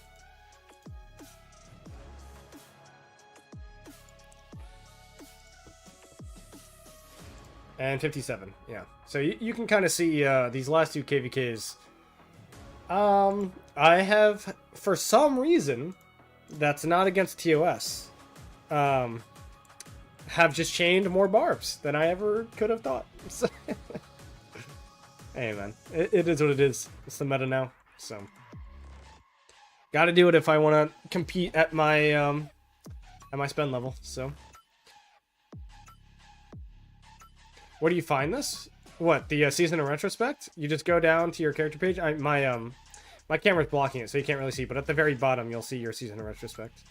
S1: And 57, yeah. So you can kind of see these last two KVKs. I have, for some reason, that's not against TOS, have just chained more barbs than I ever could have thought. So hey, man, it is what it is. It's the meta now, so gotta do it if I want to compete at my spend level. So, where do you find this? What, the season in retrospect? You just go down to your character page. My camera's blocking it, so you can't really see, but at the very bottom, you'll see your season in retrospect.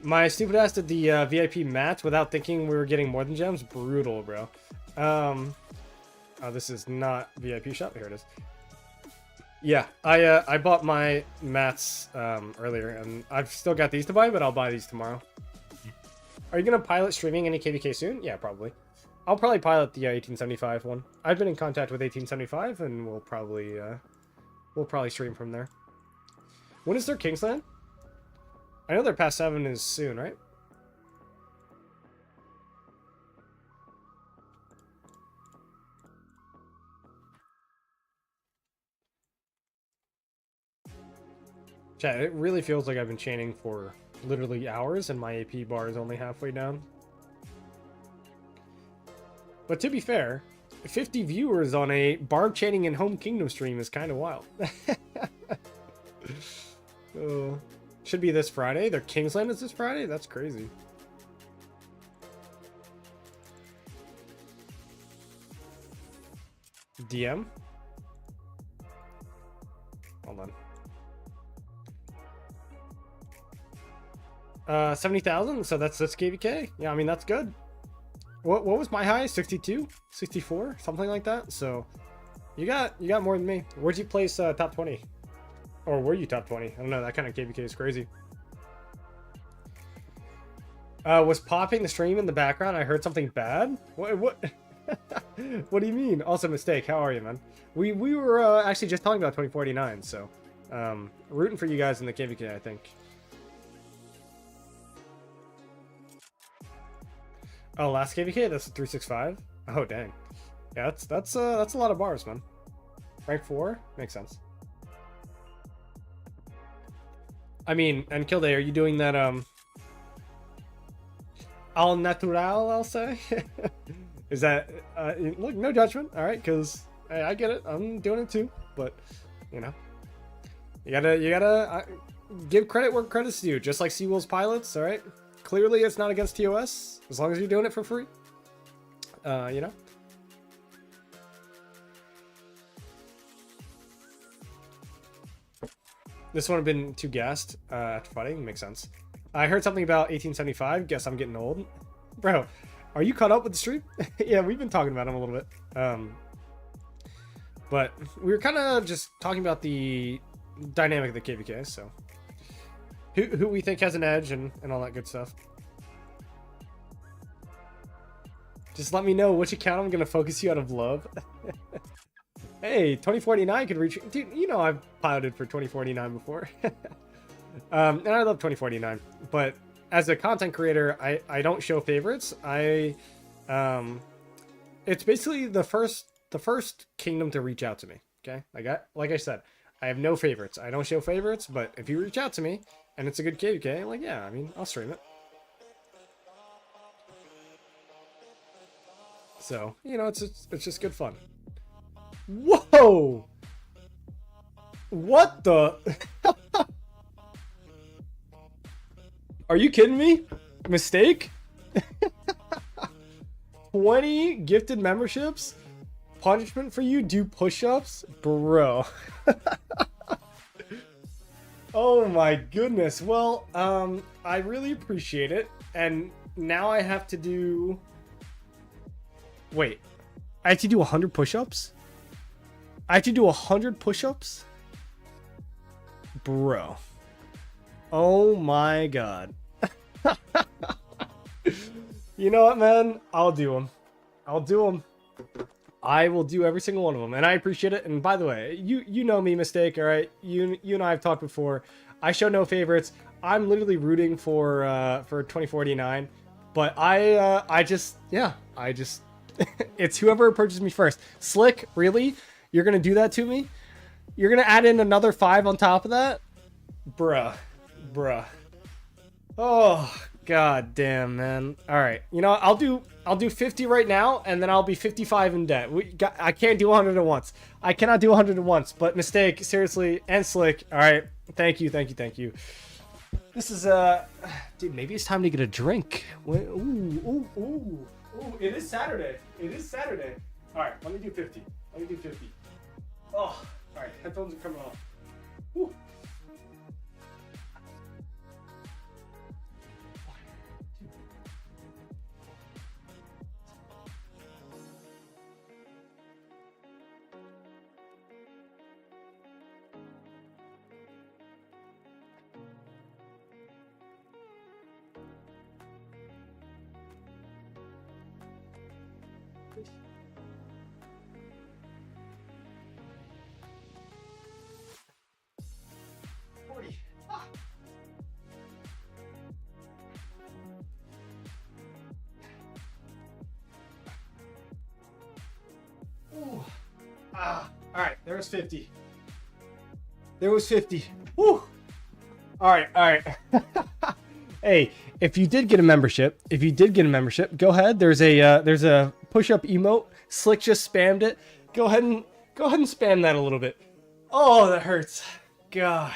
S1: My stupid ass did the VIP match without thinking we were getting more than gems. Brutal, bro. Oh, this is not VIP shop. Here it is. Yeah, I bought my mats earlier, and I've still got these to buy, but I'll buy these tomorrow. Are you gonna pilot streaming any KVK soon? Yeah, probably. I'll probably pilot the 1875 one. I've been in contact with 1875, and we'll probably stream from there. When is their Kingsland? I know their past 7 is soon, right? Chat, it really feels like I've been chaining for literally hours, and my AP bar is only halfway down. But to be fair, 50 viewers on a barb chaining in Home Kingdom stream is kind of wild. Should be this Friday. Their Kingsland is this Friday? That's crazy. DM? Hold on. 70,000? So that's KVK? Yeah, I mean, that's good. What was my high? 62? 64? Something like that? So you got more than me. Where'd you place top 20? Or were you top 20? I don't know, that kind of KVK is crazy. Was popping the stream in the background? I heard something bad? What? What do you mean? Also, Mistake, how are you, man? We were actually just talking about 2049, so rooting for you guys in the KVK, I think. Oh, last KVK? That's a 365? Oh, dang. Yeah, that's a lot of bars, man. Rank 4? Makes sense. I mean, and Kilde, are you doing that, al natural, I'll say? Is that, look, no judgment, alright, because I get it, I'm doing it too, but, you know, you gotta give credit where credit's due, just like SeaWorld's pilots, alright? Clearly it's not against TOS, as long as you're doing it for free, you know? This one have been too gassed after fighting. Makes sense. I heard something about 1875. Guess I'm getting old. Bro, are you caught up with the stream? Yeah, we've been talking about him a little bit. But we were kind of just talking about the dynamic of the KVK, so. Who we think has an edge and all that good stuff. Just let me know which account I'm going to focus you out of love. Hey, 2049 could reach... Dude, you know I've piloted for 2049 before. And I love 2049. But as a content creator, I don't show favorites. It's basically the first kingdom to reach out to me. Okay? Like I said, I have no favorites. I don't show favorites, but if you reach out to me and it's a good KVK, like, yeah, I mean, I'll stream it. So, you know, it's just good fun. Whoa! What the? Are you kidding me? Mistake? 20 gifted memberships? Punishment for you? Do push-ups? Bro. Oh my goodness. Well, I really appreciate it. And now I have to do... Wait. I have to do 100 push-ups? I have to do 100 push-ups? Bro. Oh my god. You know what, man? I'll do them. I'll do them. I will do every single one of them, and I appreciate it. And by the way, you know me, Mistake, all right? You and I have talked before. I show no favorites. I'm literally rooting for 2049, but I just it's whoever approaches me first. Slick, really? You're gonna do that to me? You're gonna add in another 5 on top of that? Bruh. Oh, god damn, man. All right, you know, I'll do 50 right now, and then I'll be 55 in debt. I can't do 100 at once. I cannot do 100 at once. But Mistake, seriously, and Slick. All right, thank you. This is dude. Maybe it's time to get a drink. Ooh. It is Saturday. All right, let me do 50. Oh, all right. Headphones are coming off. Woo. Ooh. All right, there was 50. There was 50. Woo. All right. Hey, if you did get a membership, go ahead. There's a push-up emote. Slick just spammed it. Go ahead and spam that a little bit. Oh, that hurts. God.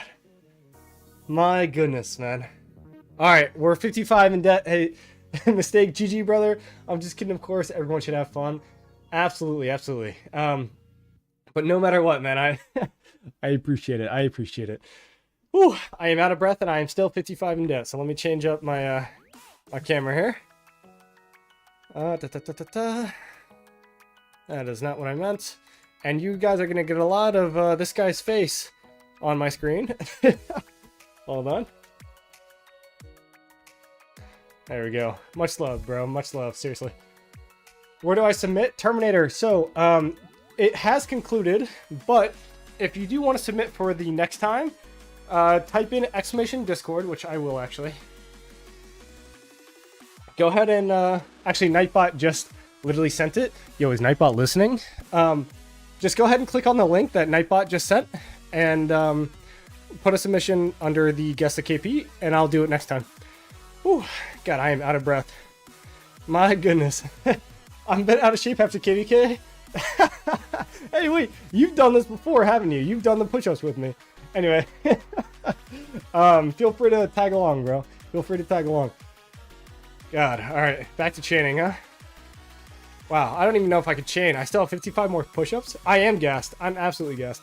S1: My goodness, man. All right, we're 55 in debt. Hey, mistake, GG, brother. I'm just kidding, of course. Everyone should have fun. Absolutely. But no matter what, man, I appreciate it. Whew, I am out of breath and I am still 55 in debt. So let me change up my my camera here. That is not what I meant. And you guys are gonna get a lot of this guy's face on my screen. Hold on. There we go. Much love, bro. Much love. Seriously. Where do I submit? Terminator. So, it has concluded, but if you do want to submit for the next time, type in !Discord, which I will actually. Go ahead and, actually, Nightbot just literally sent it. Yo, is Nightbot listening? Just go ahead and click on the link that Nightbot just sent, and put a submission under the Guess the KP, and I'll do it next time. Whew, God, I am out of breath. My goodness. I'm a bit out of shape after KVK. Hey, wait, you've done this before, haven't you? You've done the push-ups with me. Anyway, feel free to tag along, bro. Feel free to tag along. God, all right, back to chaining, huh? Wow, I don't even know if I could chain. I still have 55 more push-ups. I am gassed. I'm absolutely gassed.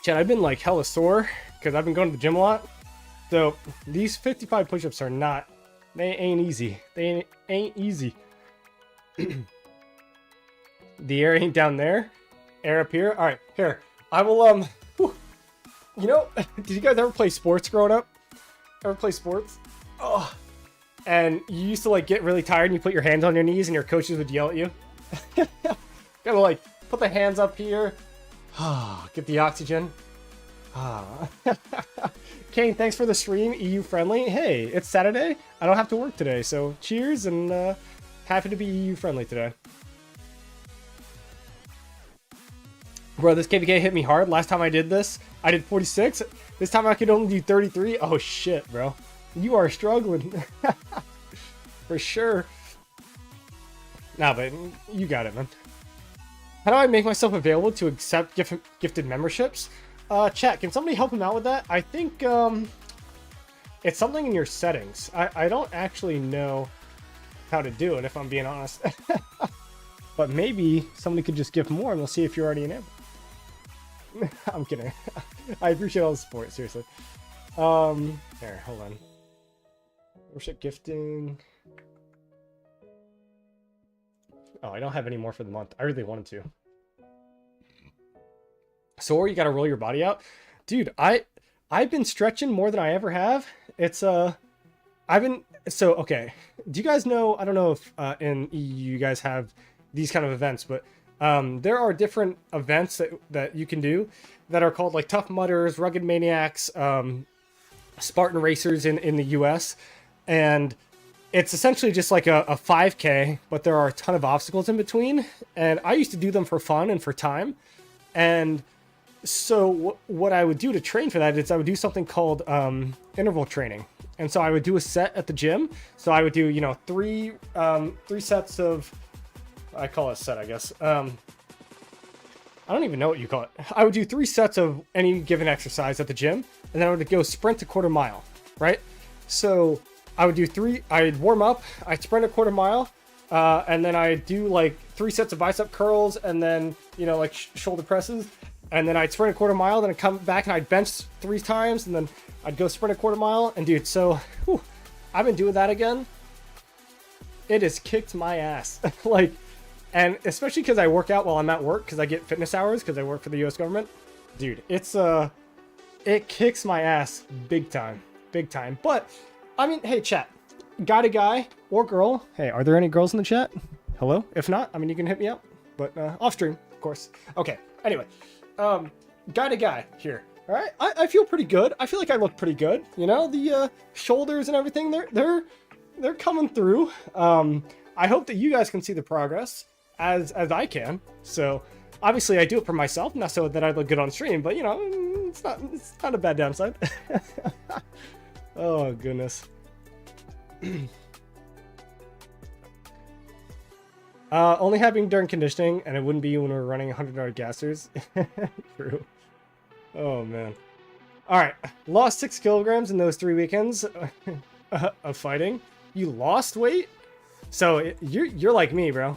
S1: Chad, I've been like hella sore because I've been going to the gym a lot. So these 55 push-ups are not, they ain't easy. They ain't easy. The air ain't down there. Air up here. All right, here. I will, whew. You know, did you guys ever play sports growing up? Ever play sports? Oh. And you used to like get really tired and you put your hands on your knees and your coaches would yell at you. Gotta like put the hands up here. Get the oxygen. Kane, thanks for the stream. EU friendly. Hey, it's Saturday. I don't have to work today, so cheers and happy to be EU friendly today. Bro, this KVK hit me hard. Last time I did this, I did 46. This time I could only do 33. Oh shit, bro. You are struggling. For sure. Nah, but you got it, man. How do I make myself available to accept gifted memberships? Chat, can somebody help him out with that? I think it's something in your settings. I don't actually know how to do it, if I'm being honest. But maybe somebody could just gift more and we'll see if you're already enabled. I'm kidding. I appreciate all the support, seriously. Here, hold on. Worship gifting. Oh, I don't have any more for the month. I really wanted to. So you gotta roll your body out. Dude, I've been stretching more than I ever have. It's okay. Do you guys know, I don't know if in EU you guys have these kind of events, but there are different events that you can do that are called like Tough Mudders, Rugged Maniacs, Spartan Racers in the US. And it's essentially just like a 5K, but there are a ton of obstacles in between. And I used to do them for fun and for time. And so what I would do to train for that is I would do something called interval training. And so I would do a set at the gym. So I would do, you know, three sets of, I call it a set, I guess. I don't even know what you call it. I would do 3 sets of any given exercise at the gym, and then I would go sprint a quarter mile, right? So I would do I'd warm up, I'd sprint a quarter mile, and then I'd do like 3 sets of bicep curls, and then, you know, like shoulder presses, and then I'd sprint a quarter mile, then I'd come back and I'd bench 3 times, and then I'd go sprint a quarter mile, and dude, so, I've been doing that again. It has kicked my ass. Like, and especially because I work out while I'm at work, because I get fitness hours, because I work for the US government. Dude, it kicks my ass big time. Big time. But, I mean, hey, chat. guy to guy or girl. Hey, are there any girls in the chat? Hello? If not, I mean, you can hit me up, but off stream, of course. Okay, anyway, guy to guy here. All right, I feel pretty good. I feel like I look pretty good. You know, the shoulders and everything, they're coming through. I hope that you guys can see the progress as I can. So obviously I do it for myself, not so that I look good on stream, but you know, it's not a bad downside. Oh goodness. Only happening during conditioning, and it wouldn't be when we're running 100-yard gassers. True. Oh man. All right, lost 6 kilograms in those 3 weekends of fighting. You lost weight, so you're like me, bro.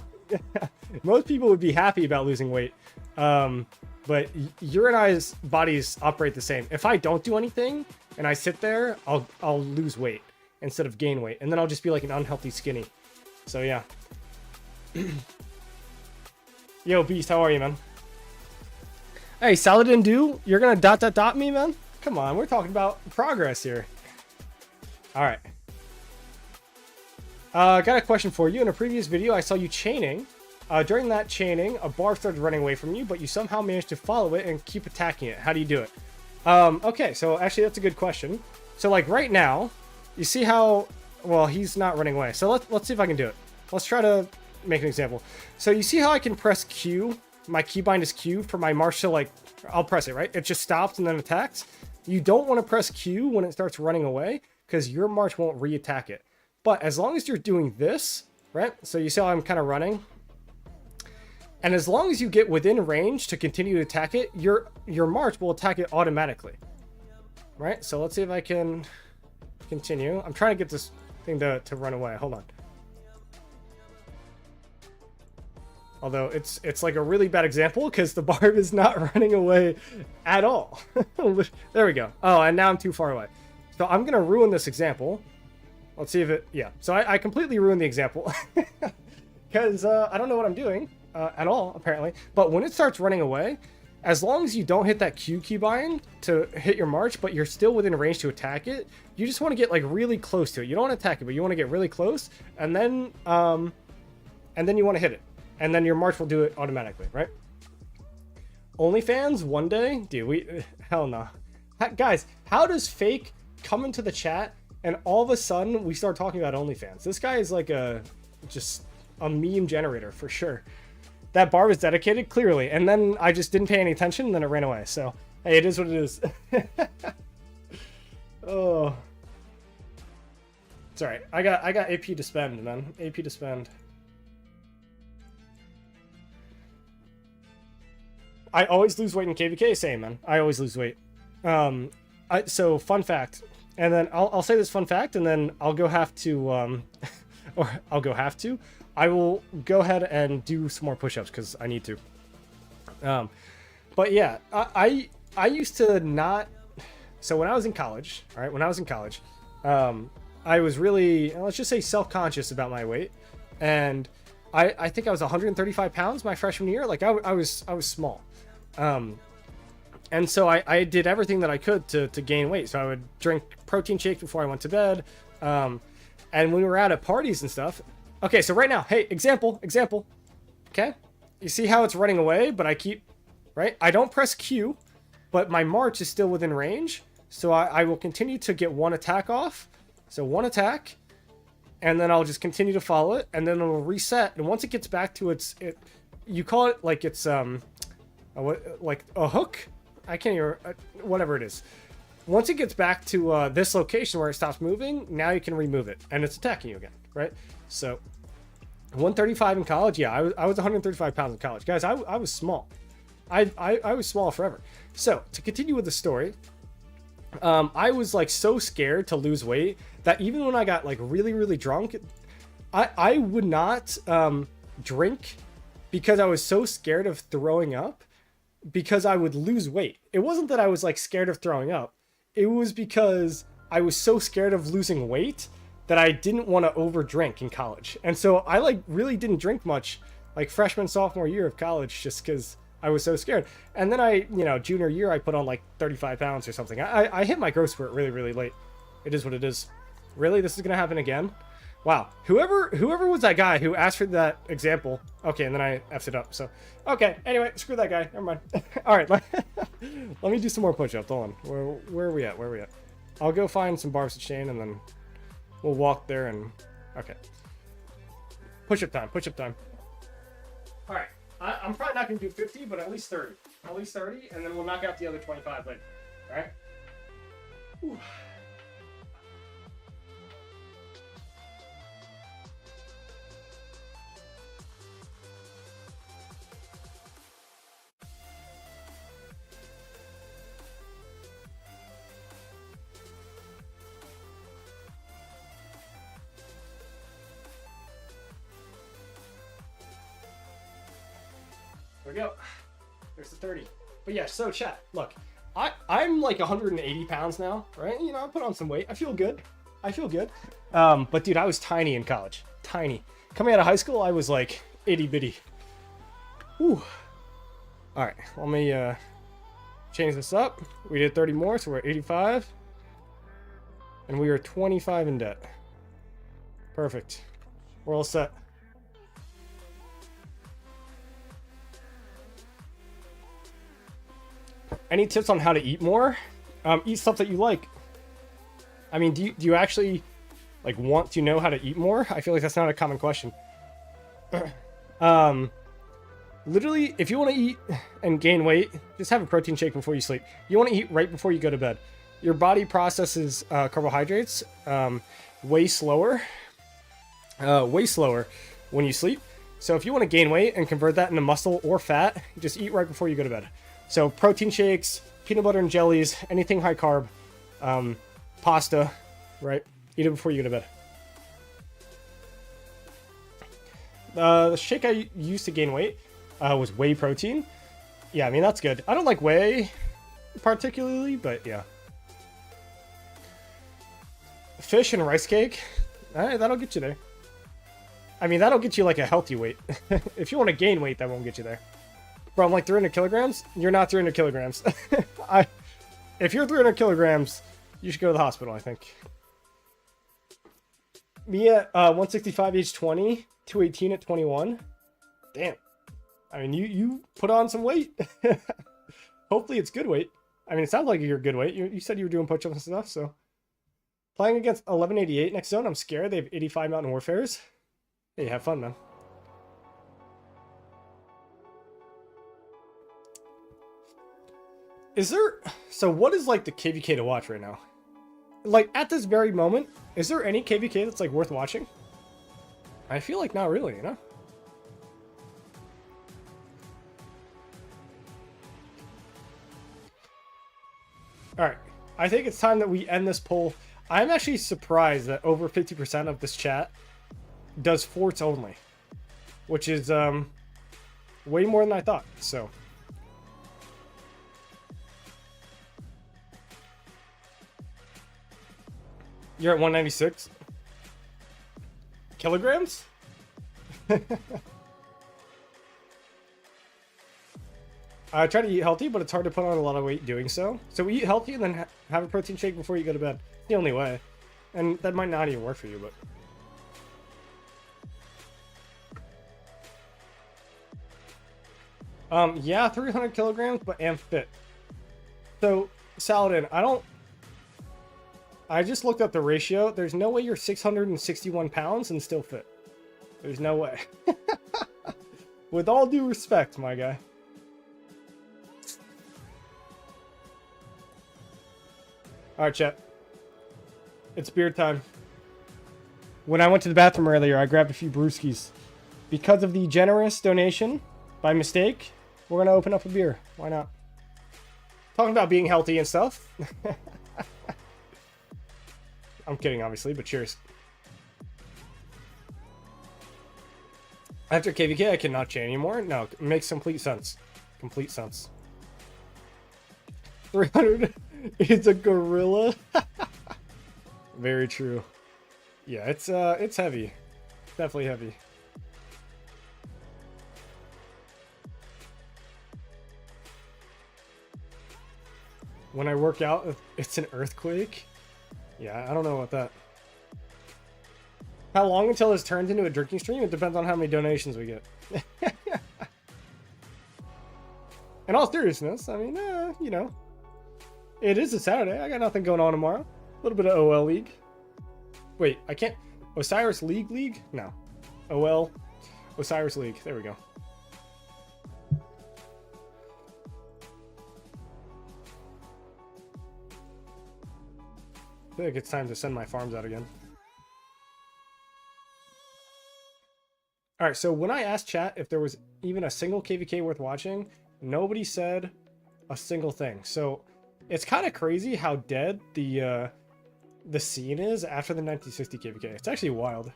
S1: Most people would be happy about losing weight, but your and I's bodies operate the same. If I don't do anything and I sit there, I'll lose weight instead of gain weight, and then I'll just be like an unhealthy skinny. So yeah. Yo, Beast, how are you, man? Hey, Saladin Do, you're gonna dot me, man? Come on, we're talking about progress here. All right. Got a question for you. In a previous video, I saw you chaining. During that chaining, a bar started running away from you, but you somehow managed to follow it and keep attacking it. How do you do it? Okay, so actually that's a good question. So like right now, you see how, well, he's not running away. So let's see if I can do it. Let's try to make an example. So you see how I can press Q, my keybind is Q for my march to like, I'll press it, right? It just stops and then attacks. You don't want to press Q when it starts running away because your march won't re-attack it. But as long as you're doing this, right? So you see how I'm kind of running? And as long as you get within range to continue to attack it, your march will attack it automatically. Right? So let's see if I can continue. I'm trying to get this thing to run away. Hold on. Although it's like a really bad example because the barb is not running away at all. There we go. Oh, and now I'm too far away. So I'm going to ruin this example. Let's see if it... Yeah. So I completely ruined the example. Because I don't know what I'm doing at all, apparently. But when it starts running away, as long as you don't hit that Q keybind to hit your march, but you're still within range to attack it, you just want to get like really close to it. You don't want to attack it, but you want to get really close, and then you want to hit it. And then your march will do it automatically, right? OnlyFans one day? Dude, hell no. Guys, how does Fake come into the chat and all of a sudden we start talking about OnlyFans? This guy is like just a meme generator for sure. That bar was dedicated, clearly. And then I just didn't pay any attention and then it ran away. So, hey, it is what it is. Oh. It's alright. I got AP to spend, man. AP to spend. I always lose weight in KVK, same, man. I always lose weight. So fun fact, and then I'll say this fun fact, and then I'll go have to, or I'll go have to. I will go ahead and do some more push-ups because I need to. But yeah, I used to not. So when I was in college, all right, when I was in college, I was really, let's just say, self-conscious about my weight, and I think I was 135 pounds my freshman year. Like I was small. And so I did everything that I could to gain weight. So I would drink protein shakes before I went to bed. And when we were out at parties and stuff. Okay, so right now, hey, example. Okay, you see how it's running away, but I keep, right? I don't press Q, but my march is still within range. So I will continue to get one attack off. So one attack, and then I'll just continue to follow it, and then it'll reset. And once it gets back to you call it like it's like a hook. I can't even, whatever it is. Once it gets back to this location where it stops moving, now you can remove it, and it's attacking you again, right? So 135 in college, yeah, I was 135 pounds in college, guys. I was small. I was small forever. So to continue with the story, I was like so scared to lose weight that even when I got like really drunk, I would not drink because I was so scared of throwing up, because I would lose weight. It wasn't that I was like scared of throwing up. It was because I was so scared of losing weight that I didn't want to over drink in college. And so I like really didn't drink much like freshman, sophomore year of college just because I was so scared. And then junior year, I put on like 35 pounds or something. I hit my growth spurt really late. It is what it is. Really? This is going to happen again? Wow. Whoever was that guy who asked for that example. Okay, and then I effed it up. So, okay. Anyway, screw that guy. Never mind. All right. Let me do some more push-ups. Hold on. Where are we at? Where are we at? I'll go find some bars of chain, and then we'll walk there and... Okay. Push-up time. Push-up time. All right. I'm probably not going to do 50, but at least 30. At least 30, and then we'll knock out the other 25 later. All right? Whew. There we go. There's the 30. But yeah, so chat, look, I'm like 180 pounds now, right? You know, I put on some weight. I feel good. I feel good. But dude, I was tiny in college. Tiny. Coming out of high school, I was like itty bitty. Whew. All right, let me change this up. We did 30 more, so we're at 85. And we are 25 in debt. Perfect. We're all set. Any tips on how to eat more? Eat stuff that you like. I mean, do you actually like want to know how to eat more? I feel like that's not a common question. Literally, if you want to eat and gain weight, just have a protein shake before you sleep. You want to eat right before you go to bed. Your body processes carbohydrates way slower when you sleep. So if you want to gain weight and convert that into muscle or fat, just eat right before you go to bed. So protein shakes, peanut butter and jellies, anything high carb, pasta, right? Eat it before you go to bed. The shake I used to gain weight was whey protein. Yeah, I mean, that's good. I don't like whey particularly, but yeah. Fish and rice cake. All right, that'll get you there. I mean, that'll get you like a healthy weight. If you want to gain weight, that won't get you there. Bro, I'm like 300 kilograms? You're not 300 kilograms. If you're 300 kilograms, you should go to the hospital, I think. Me at 165 age 20, 218 at 21. Damn. I mean, you put on some weight. Hopefully it's good weight. I mean, it sounds like you're good weight. You said you were doing push-ups and stuff, so. Playing against 1188 next zone, I'm scared. They have 85 Mountain Warfares. Hey, have fun, man. Is there... So what is, like, the KVK to watch right now? Like, at this very moment, is there any KVK that's, like, worth watching? I feel like not really, you know? Alright. I think it's time that we end this poll. I'm actually surprised that over 50% of this chat does forts only. Which is, way more than I thought, so... You're at 196 kilograms? I try to eat healthy, but it's hard to put on a lot of weight doing so. So eat healthy and then have a protein shake before you go to bed. It's the only way. And that might not even work for you, but... yeah, 300 kilograms, but am fit. So, Saladin, I just looked up the ratio. There's no way you're 661 pounds and still fit. There's no way. With all due respect, my guy. Alright, chat. It's beer time. When I went to the bathroom earlier, I grabbed a few brewskis. Because of the generous donation, by mistake, we're going to open up a beer. Why not? Talking about being healthy and stuff. I'm kidding, obviously, but cheers. After KVK, I cannot chain anymore? No, it makes complete sense. Complete sense. 300 is a gorilla. Very true. Yeah, it's heavy. Definitely heavy. When I work out, it's an earthquake. Yeah, I don't know about that. How long until this turns into a drinking stream? It depends on how many donations we get. In all seriousness, I mean, you know, it is a Saturday. I got nothing going on tomorrow. A little bit of OL League. Wait, I can't. Osiris League? No. OL. Osiris League. There we go. I feel like it's time to send my farms out again. Alright, so when I asked chat if there was even a single KVK worth watching, nobody said a single thing. So it's kind of crazy how dead the scene is after the 1960 KVK. It's actually wild.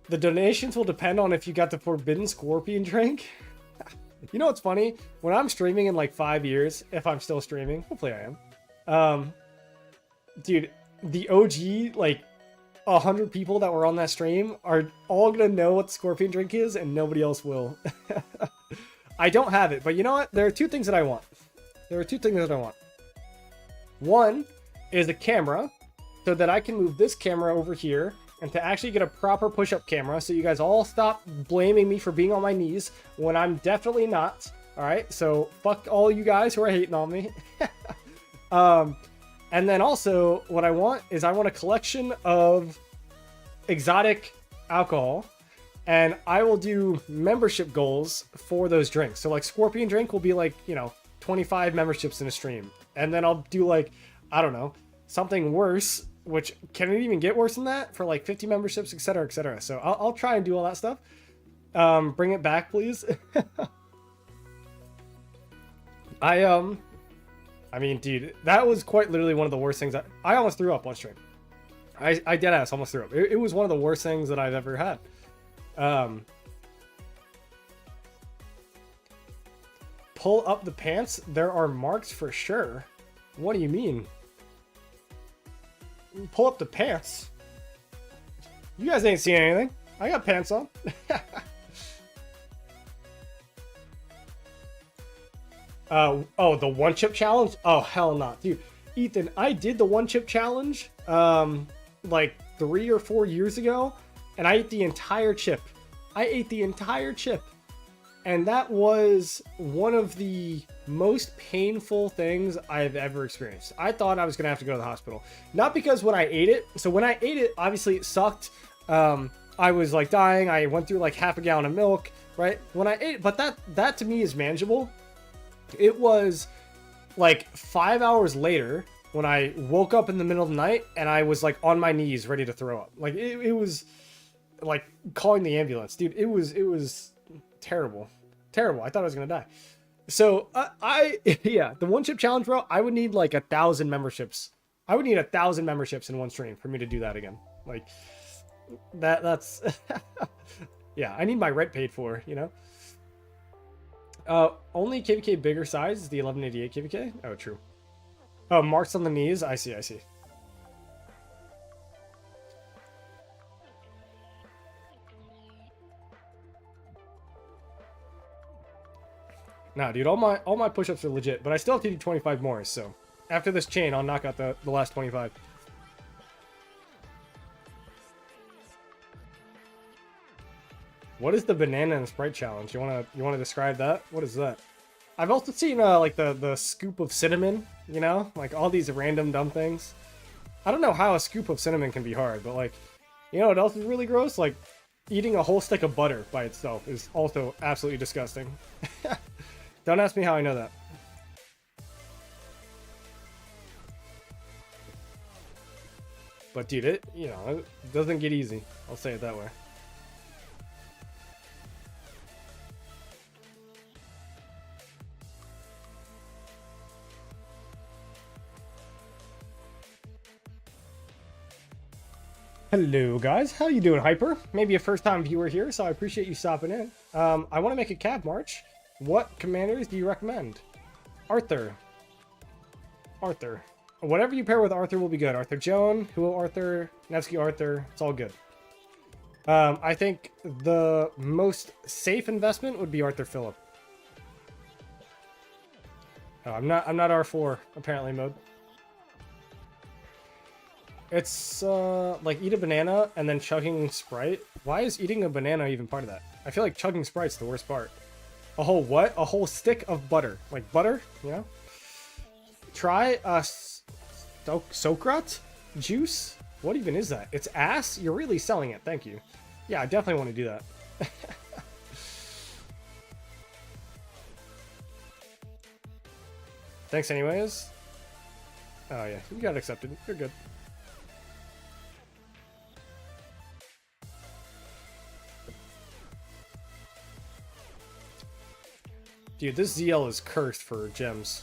S1: The donations will depend on if you got the Forbidden Scorpion drink. You know what's funny? When I'm streaming in like 5 years, if I'm still streaming, hopefully I am. Dude, the OG, like 100 people that were on that stream are all gonna know what the Scorpion drink is, and nobody else will. I don't have it, but you know what? There are two things that I want. One is a camera, so that I can move this camera over here, and to actually get a proper push-up camera, so you guys all stop blaming me for being on my knees when I'm definitely not. All right, so fuck all you guys who are hating on me. And then also, what I want is I want a collection of exotic alcohol, and I will do membership goals for those drinks. So like Scorpion drink will be like, you know, 25 memberships in a stream. And then I'll do like, I don't know, something worse, which can it even get worse than that, for like 50 memberships, etc., etc. So I'll try and do all that stuff. Bring it back, please. I mean, dude, that was quite literally one of the worst things. I almost threw up one stream. I deadass almost threw up. It was one of the worst things that I've ever had. Pull up the pants. There are marks for sure. What do you mean? Pull up the pants. You guys ain't seen anything. I got pants on. Oh, the one chip challenge? Oh, hell not. Dude, Ethan, I did the one chip challenge like 3 or 4 years ago, and I ate the entire chip. And that was one of the most painful things I've ever experienced. I thought I was gonna have to go to the hospital. Not because when I ate it, so when I ate it, obviously it sucked. I was like dying. I went through like half a gallon of milk, right? When I ate, but that to me is manageable. It was like 5 hours later when I woke up in the middle of the night and I was like on my knees ready to throw up. Like it was like calling the ambulance, dude. It was terrible. I thought I was gonna die. So yeah, the one chip challenge, bro. I would need like 1,000 memberships. I would need 1,000 memberships in one stream for me to do that again. Like that's yeah. I need my rent paid for, you know. Only KVK bigger size is the 1188 KVK. Oh, true. Oh, marks on the knees. I see. Nah, dude, all my push-ups are legit, but I still have to do 25 more. So after this chain, I'll knock out the last 25. What is the banana and Sprite challenge? You wanna describe that? What is that? I've also seen like the scoop of cinnamon, you know, like all these random dumb things. I don't know how a scoop of cinnamon can be hard, but like, you know what else is really gross? Like eating a whole stick of butter by itself is also absolutely disgusting. Don't ask me how I know that. But dude, it doesn't get easy. I'll say it that way. Hello guys, how you doing, Hyper? Maybe a first-time viewer here, so I appreciate you stopping in. I want to make a cab march. What commanders do you recommend? Arthur. Whatever you pair with Arthur will be good. Arthur Joan, Huo Arthur, Nevsky Arthur, it's all good. I think the most safe investment would be Arthur Phillip. Oh, I'm not R4 apparently mode. It's like eat a banana and then chugging Sprite. Why is eating a banana even part of that? I feel like chugging Sprite's the worst part. A whole what? A whole stick of butter. Like butter, you know? Try Sokrat juice? What even is that? It's ass? You're really selling it. Thank you. Yeah, I definitely want to do that. Thanks anyways. Oh yeah, you got accepted. You're good. Dude, this ZL is cursed for gems.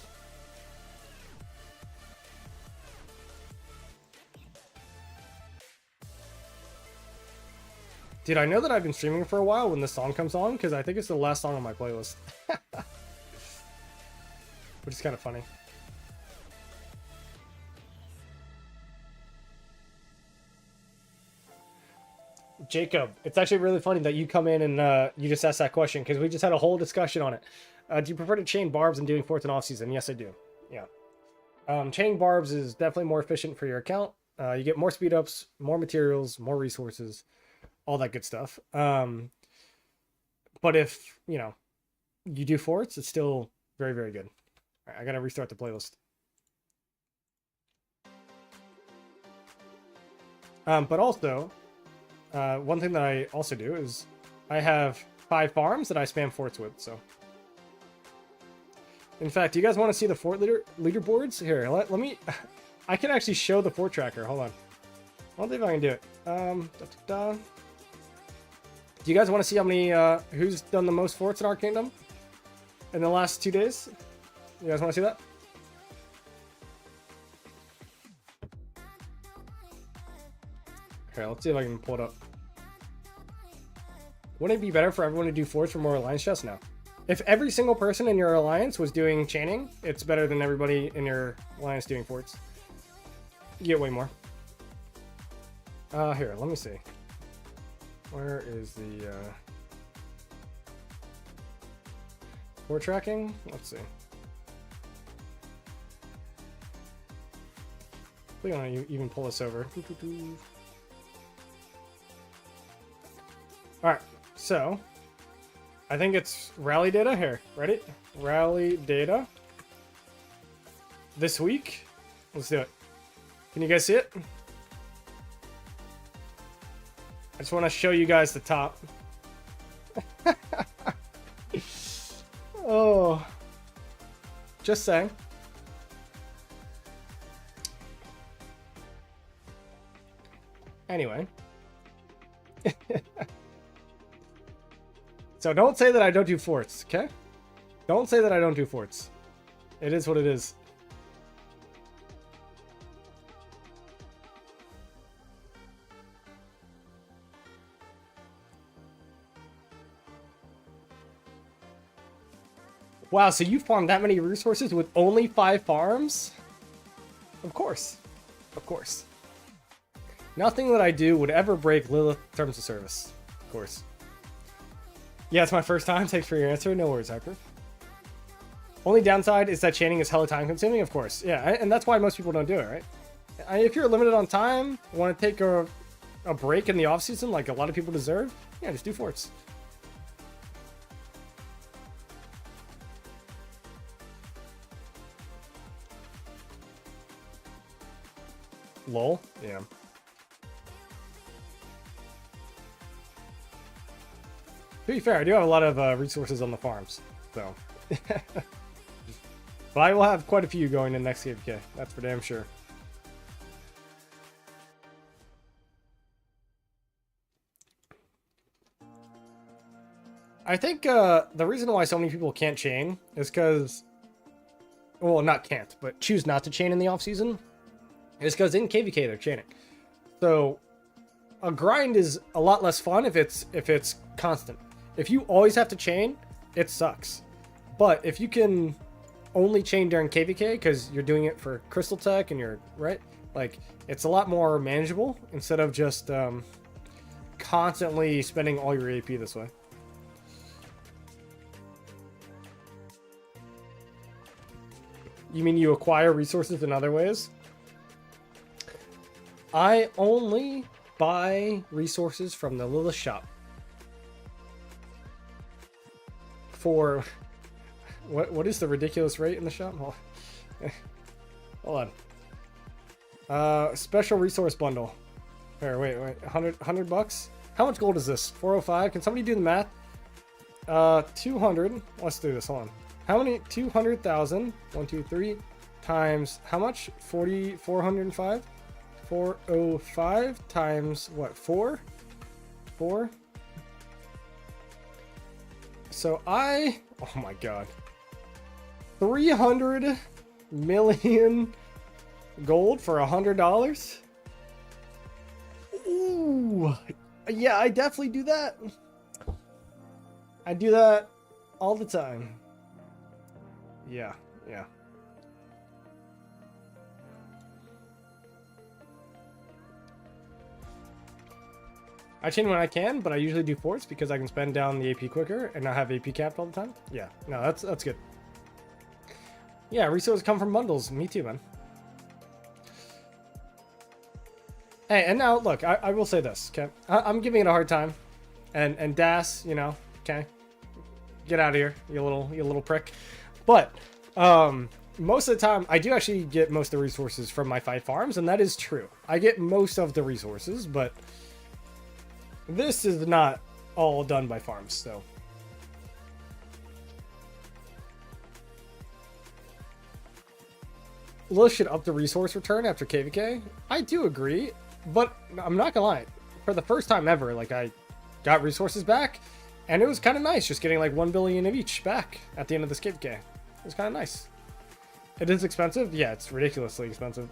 S1: Dude, I know that I've been streaming for a while when this song comes on, because I think it's the last song on my playlist. Which is kind of funny. Jacob, it's actually really funny that you come in and you just asked that question, because we just had a whole discussion on it. Do you prefer to chain barbs and doing forts in off-season? Yes, I do. Yeah. Chaining barbs is definitely more efficient for your account. You get more speed ups, more materials, more resources, all that good stuff. But if, you know, you do forts, it's still very, very good. All right, I got to restart the playlist. But also, one thing that I also do is I have 5 farms that I spam forts with, so. In fact, do you guys want to see the fort leaderboards? Here, let me... I can actually show the fort tracker. Hold on. I don't think I can do it. Do you guys want to see how many... who's done the most forts in our kingdom in the last 2 days? You guys want to see that? Here, let's see if I can pull it up. Wouldn't it be better for everyone to do forts for more alliance chests? No. If every single person in your alliance was doing chaining, it's better than everybody in your alliance doing forts. You get way more. Here, let me see. Where is the fort tracking? Let's see. We're gonna even pull this over. Alright, so I think it's rally data here. Ready? Rally data. This week. Let's do it. Can you guys see it? I just want to show you guys the top. Oh. Just saying. Anyway. So don't say that I don't do forts, okay? Don't say that I don't do forts. It is what it is. Wow, so you farmed that many resources with only 5 farms? Of course. Of course. Nothing that I do would ever break Lilith terms of service. Of course. Yeah, it's my first time. Thanks for your answer. No worries, Hyper. Only downside is that chaining is hella time consuming, of course. Yeah, and that's why most people don't do it, right? If you're limited on time, want to take a break in the off season like a lot of people deserve, yeah, just do forts. Lol. Yeah. To be fair, I do have a lot of resources on the farms, so. But I will have quite a few going in next KVK. That's for damn sure. I think the reason why so many people can't chain is because, well, not can't, but choose not to chain in the off season, is because in KVK they're chaining. So a grind is a lot less fun if it's constant. If you always have to chain, it sucks. But if you can only chain during KVK because you're doing it for Crystal Tech and you're right, like it's a lot more manageable instead of just constantly spending all your AP this way. You mean you acquire resources in other ways? I only buy resources from the little shop. For what is the ridiculous rate in the shop? Hold on. Special resource bundle. Here, wait, 100 bucks? How much gold is this? 405? Can somebody do the math? 200. Let's do this. Hold on. How many? 200,000. 1, 2, 3 times how much? 405? 405 times what? 4? 4? So oh my god. 300 million gold for $100? Ooh. Yeah, I definitely do that. I do that all the time. Yeah. I chain when I can, but I usually do forts because I can spend down the AP quicker and not have AP capped all the time. Yeah, no, that's good. Yeah, resources come from bundles. Me too, man. Hey, and now look, I will say this, okay? I'm giving it a hard time, and Das, you know, okay, get out of here, you little prick. But most of the time, I do actually get most of the resources from my 5 farms, and that is true. I get most of the resources, but this is not all done by farms, so. Lil should up the resource return after KVK. I do agree, but I'm not gonna lie. For the first time ever, like, I got resources back, and it was kind of nice just getting like 1 billion of each back at the end of this KVK. It was kind of nice. It is expensive? Yeah, it's ridiculously expensive.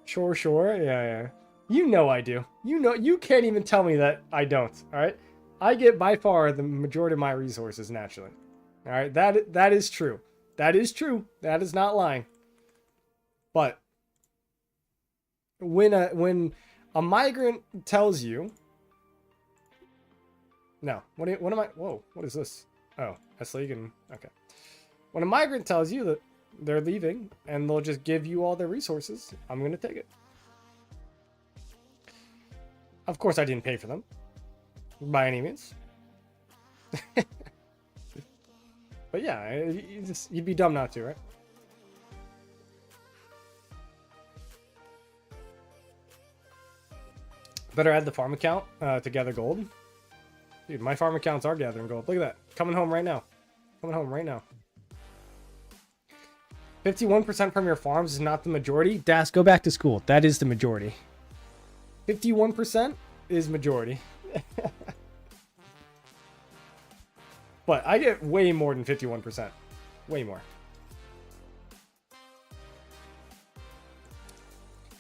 S1: Sure. Yeah. You know I do. You know, you can't even tell me that I don't, all right? I get by far the majority of my resources naturally. All right, that is true. That is true. That is not lying. But when a migrant tells you, no, what am I? Whoa, what is this? Oh, that's league and okay. When a migrant tells you that they're leaving and they'll just give you all their resources, I'm gonna take it. Of course, I didn't pay for them by any means. But yeah, you'd be dumb not to, right? Better add the farm account to gather gold. Dude, my farm accounts are gathering gold. Look at that. Coming home right now. 51% from your farms is not the majority. Das, go back to school. That is the majority. 51% is majority. But I get way more than 51%. Way more.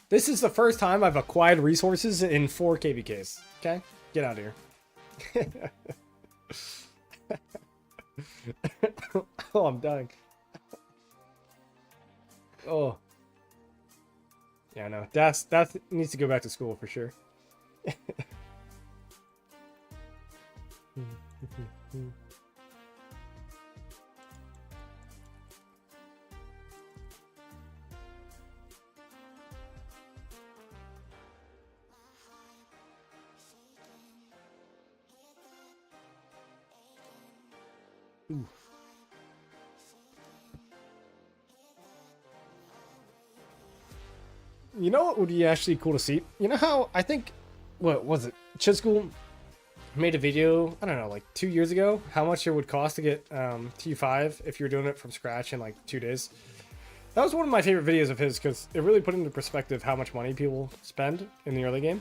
S1: This is the first time I've acquired resources in 4 KVKs. Okay? Get out of here. Oh, I'm dying. Oh. Yeah, no. That needs to go back to school for sure. Ooh. You know what would be actually cool to see? You know how I think, what was it? Chid School made a video, I don't know, like 2 years ago, how much it would cost to get T5 if you're doing it from scratch in like 2 days. That was one of my favorite videos of his because it really put into perspective how much money people spend in the early game.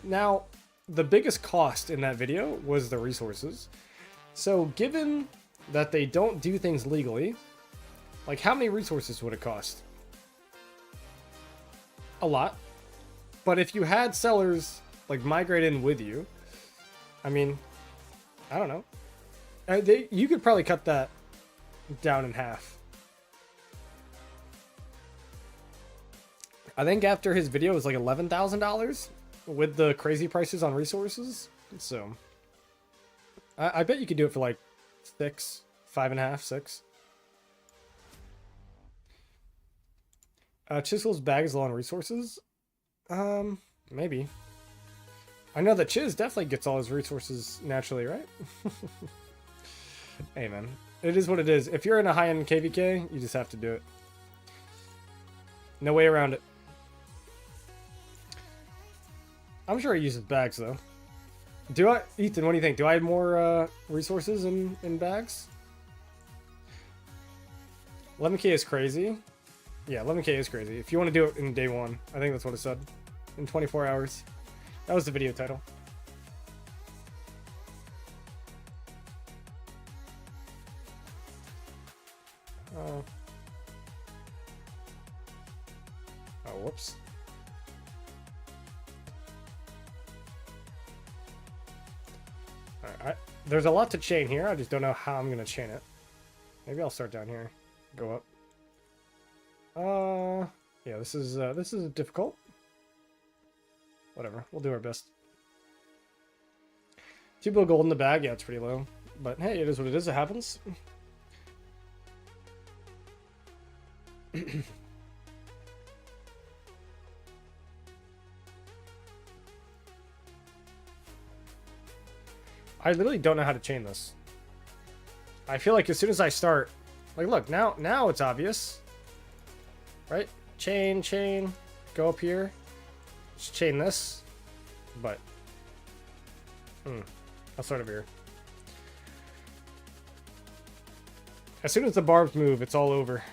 S1: Now, the biggest cost in that video was the resources. So given that they don't do things legally, like how many resources would it cost? A lot. But if you had sellers like migrate in with you, I mean, I don't know. You could probably cut that down in half. I think after his video it was like $11,000 with the crazy prices on resources. So I bet you could do it for like 6, 5.5, 6. Chisel's bag is low on resources. Maybe. I know that Chiz definitely gets all his resources naturally, right? Hey, man. It is what it is. If you're in a high-end KVK, you just have to do it. No way around it. I'm sure he uses bags, though. Do I... Ethan, what do you think? Do I have more resources in bags? 11k is crazy. Yeah, 11k is crazy. If you want to do it in day one, I think that's what it said. In 24 hours. That was the video title. Oh, whoops. Alright, there's a lot to chain here. I just don't know how I'm going to chain it. Maybe I'll start down here. Go up. Yeah, this is difficult. Whatever, we'll do our best. 2 bill gold in the bag, yeah, it's pretty low. But hey, it is what it is, it happens. I literally don't know how to chain this. I feel like as soon as I start, like look, now it's obvious. Right? Chain, go up here. Just chain this. But I'll start over here. As soon as the barbs move, it's all over.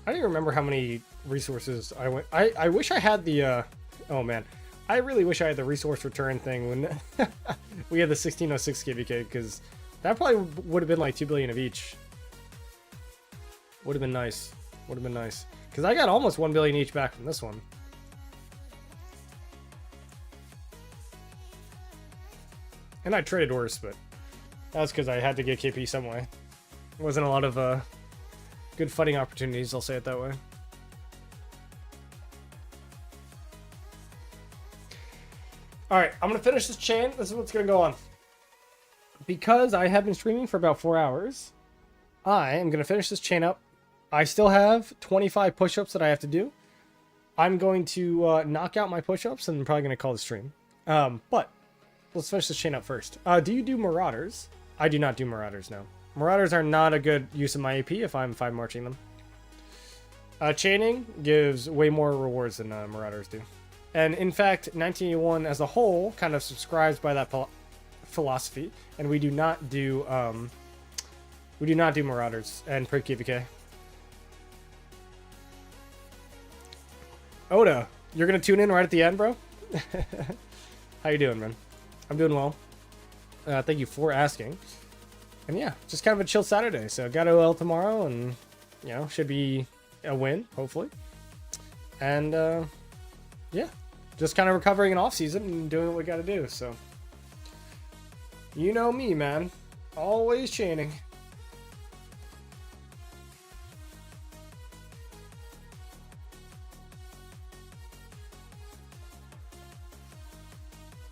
S1: I don't even remember how many resources I went. I wish I had the oh man. I really wish I had the resource return thing when we had the 1606 KVK, because that probably would have been like 2 billion of each. Would have been nice. Would have been nice. Because I got almost 1 billion each back from this one. And I traded worse, but that was because I had to get KP some way. There wasn't a lot of good fighting opportunities, I'll say it that way. Alright, I'm going to finish this chain. This is what's going to go on. Because I have been streaming for about 4 hours, I am going to finish this chain up. I still have 25 push-ups that I have to do. I'm going to knock out my push-ups and I'm probably going to call the stream. But let's finish this chain up first. Do you do Marauders? I do not do Marauders, no. Marauders are not a good use of my AP if I'm 5 marching them. Chaining gives way more rewards than Marauders do. And in fact, 1981 as a whole kind of subscribes by that philosophy, and we do not do Marauders and per KVK. Oda, you're gonna tune in right at the end, bro? How you doing, man? I'm doing well. Thank you for asking. And yeah, just kind of a chill Saturday. So got OL tomorrow, and you know, should be a win, hopefully. And yeah, just kind of recovering in off season and doing what we got to do. So you know me, man, always chaining.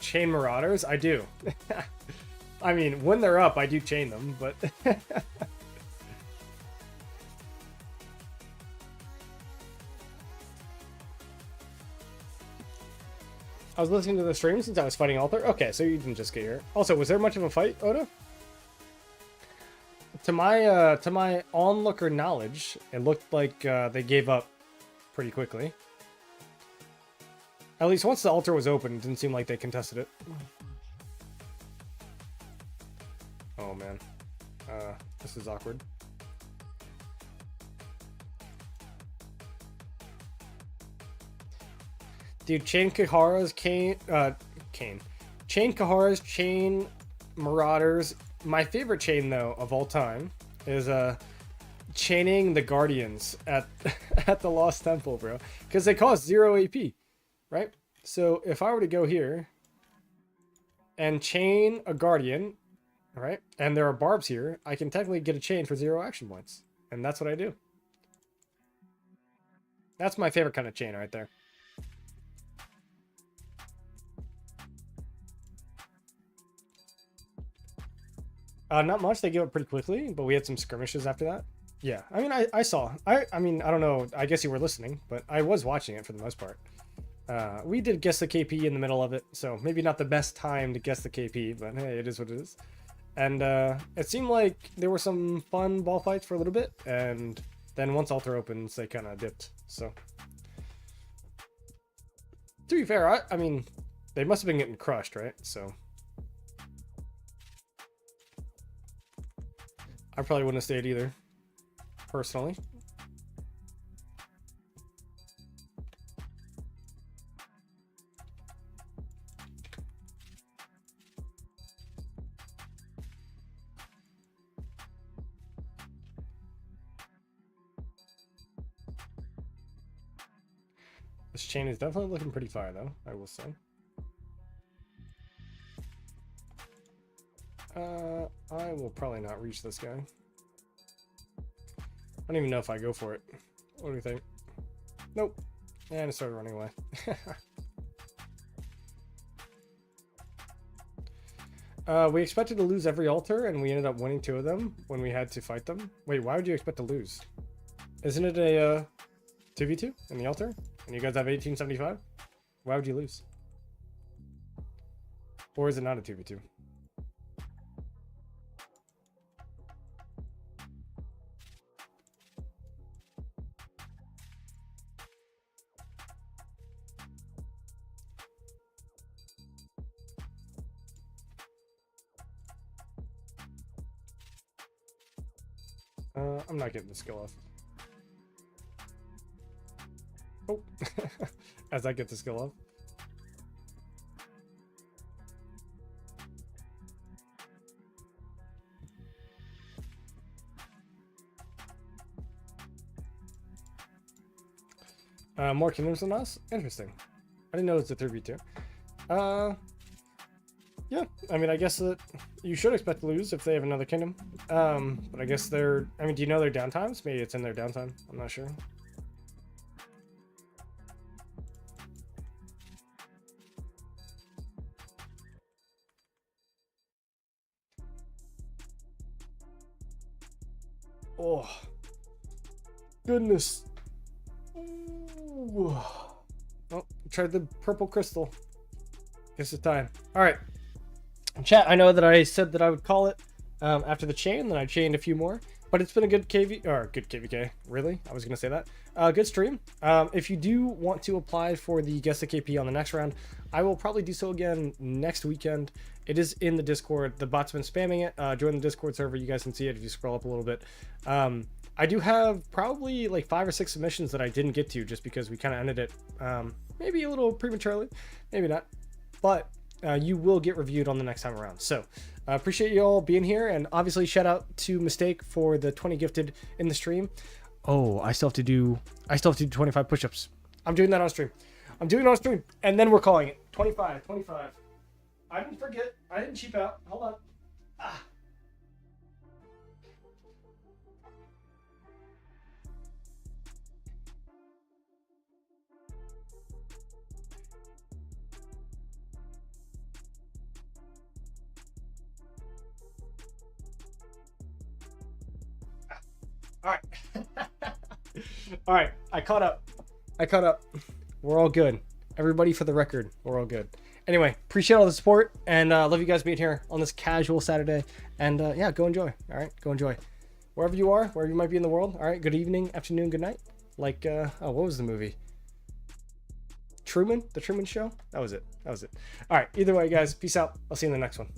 S1: Chain Marauders? I do. I mean, when they're up, I do chain them, but... I was listening to the stream since I was fighting Alter. Okay, so you didn't just get here. Also, was there much of a fight, Oda? To my onlooker knowledge, it looked like they gave up pretty quickly. At least once the altar was open, it didn't seem like they contested it. Oh man, this is awkward. Dude, chain Kahara's chain Kahara's chain Marauders. My favorite chain though of all time is chaining the Guardians at at the Lost Temple, bro, because they cost 0 AP, right? So if I were to go here and chain a Guardian, right, and there are barbs here, I can technically get a chain for 0 action points, and that's what I do. That's my favorite kind of chain right there. Not much. They give up pretty quickly, but we had some skirmishes after that. Yeah, I mean, I saw. I mean, I don't know. I guess you were listening, but I was watching it for the most part. We did guess the KP in the middle of it, so maybe not the best time to guess the KP, but hey, it is what it is. And it seemed like there were some fun ball fights for a little bit, and then once altar opens, they kind of dipped. So, to be fair, I mean, they must have been getting crushed, right? So, I probably wouldn't have stayed either, personally. This chain is definitely looking pretty fire, though, I will say. I will probably not reach this guy. I don't even know if I go for it. What do you think? Nope. And it started running away. We expected to lose every altar, and we ended up winning 2 of them when we had to fight them. Wait, why would you expect to lose? Isn't it a 2v2 in the altar? And you guys have 1875? Why would you lose? Or is it not a 2v2? I'm not getting the skill off. Oh, as I get the skill off. More kingdoms than us? Interesting. I didn't know it's a 3v2. Yeah, I mean, I guess that you should expect to lose if they have another kingdom. But I guess they're... I mean, do you know their downtimes? Maybe it's in their downtime. I'm not sure. Oh, goodness. Ooh. Oh, tried the purple crystal. Guess it's time. All right. Chat, I know that I said that I would call it after the chain, then I chained a few more, but it's been a good KV, or good KVK, really? I was going to say that. Good stream. If you do want to apply for the Guess the KP on the next round, I will probably do so again next weekend. It is in the Discord. The bot's been spamming it. Join the Discord server. You guys can see it if you scroll up a little bit. I do have probably like 5 or 6 submissions that I didn't get to just because we kind of ended it maybe a little prematurely, maybe not, but you will get reviewed on the next time around. So appreciate you all being here, and obviously shout out to Mistake for the 20 gifted in the stream. Oh, I still have to do 25 push-ups. I'm doing that on stream. I'm doing it on stream, and then we're calling it 25. I didn't forget. I didn't cheap out. Hold on. Ah. All right. All right. I caught up. We're all good. Everybody, for the record, we're all good. Anyway, appreciate all the support, and love you guys being here on this casual Saturday. And yeah, go enjoy. All right, go enjoy. Wherever you are, wherever you might be in the world. All right, good evening, afternoon, good night. Like, oh, what was the movie? Truman? The Truman Show? That was it. All right, either way, guys, peace out. I'll see you in the next one.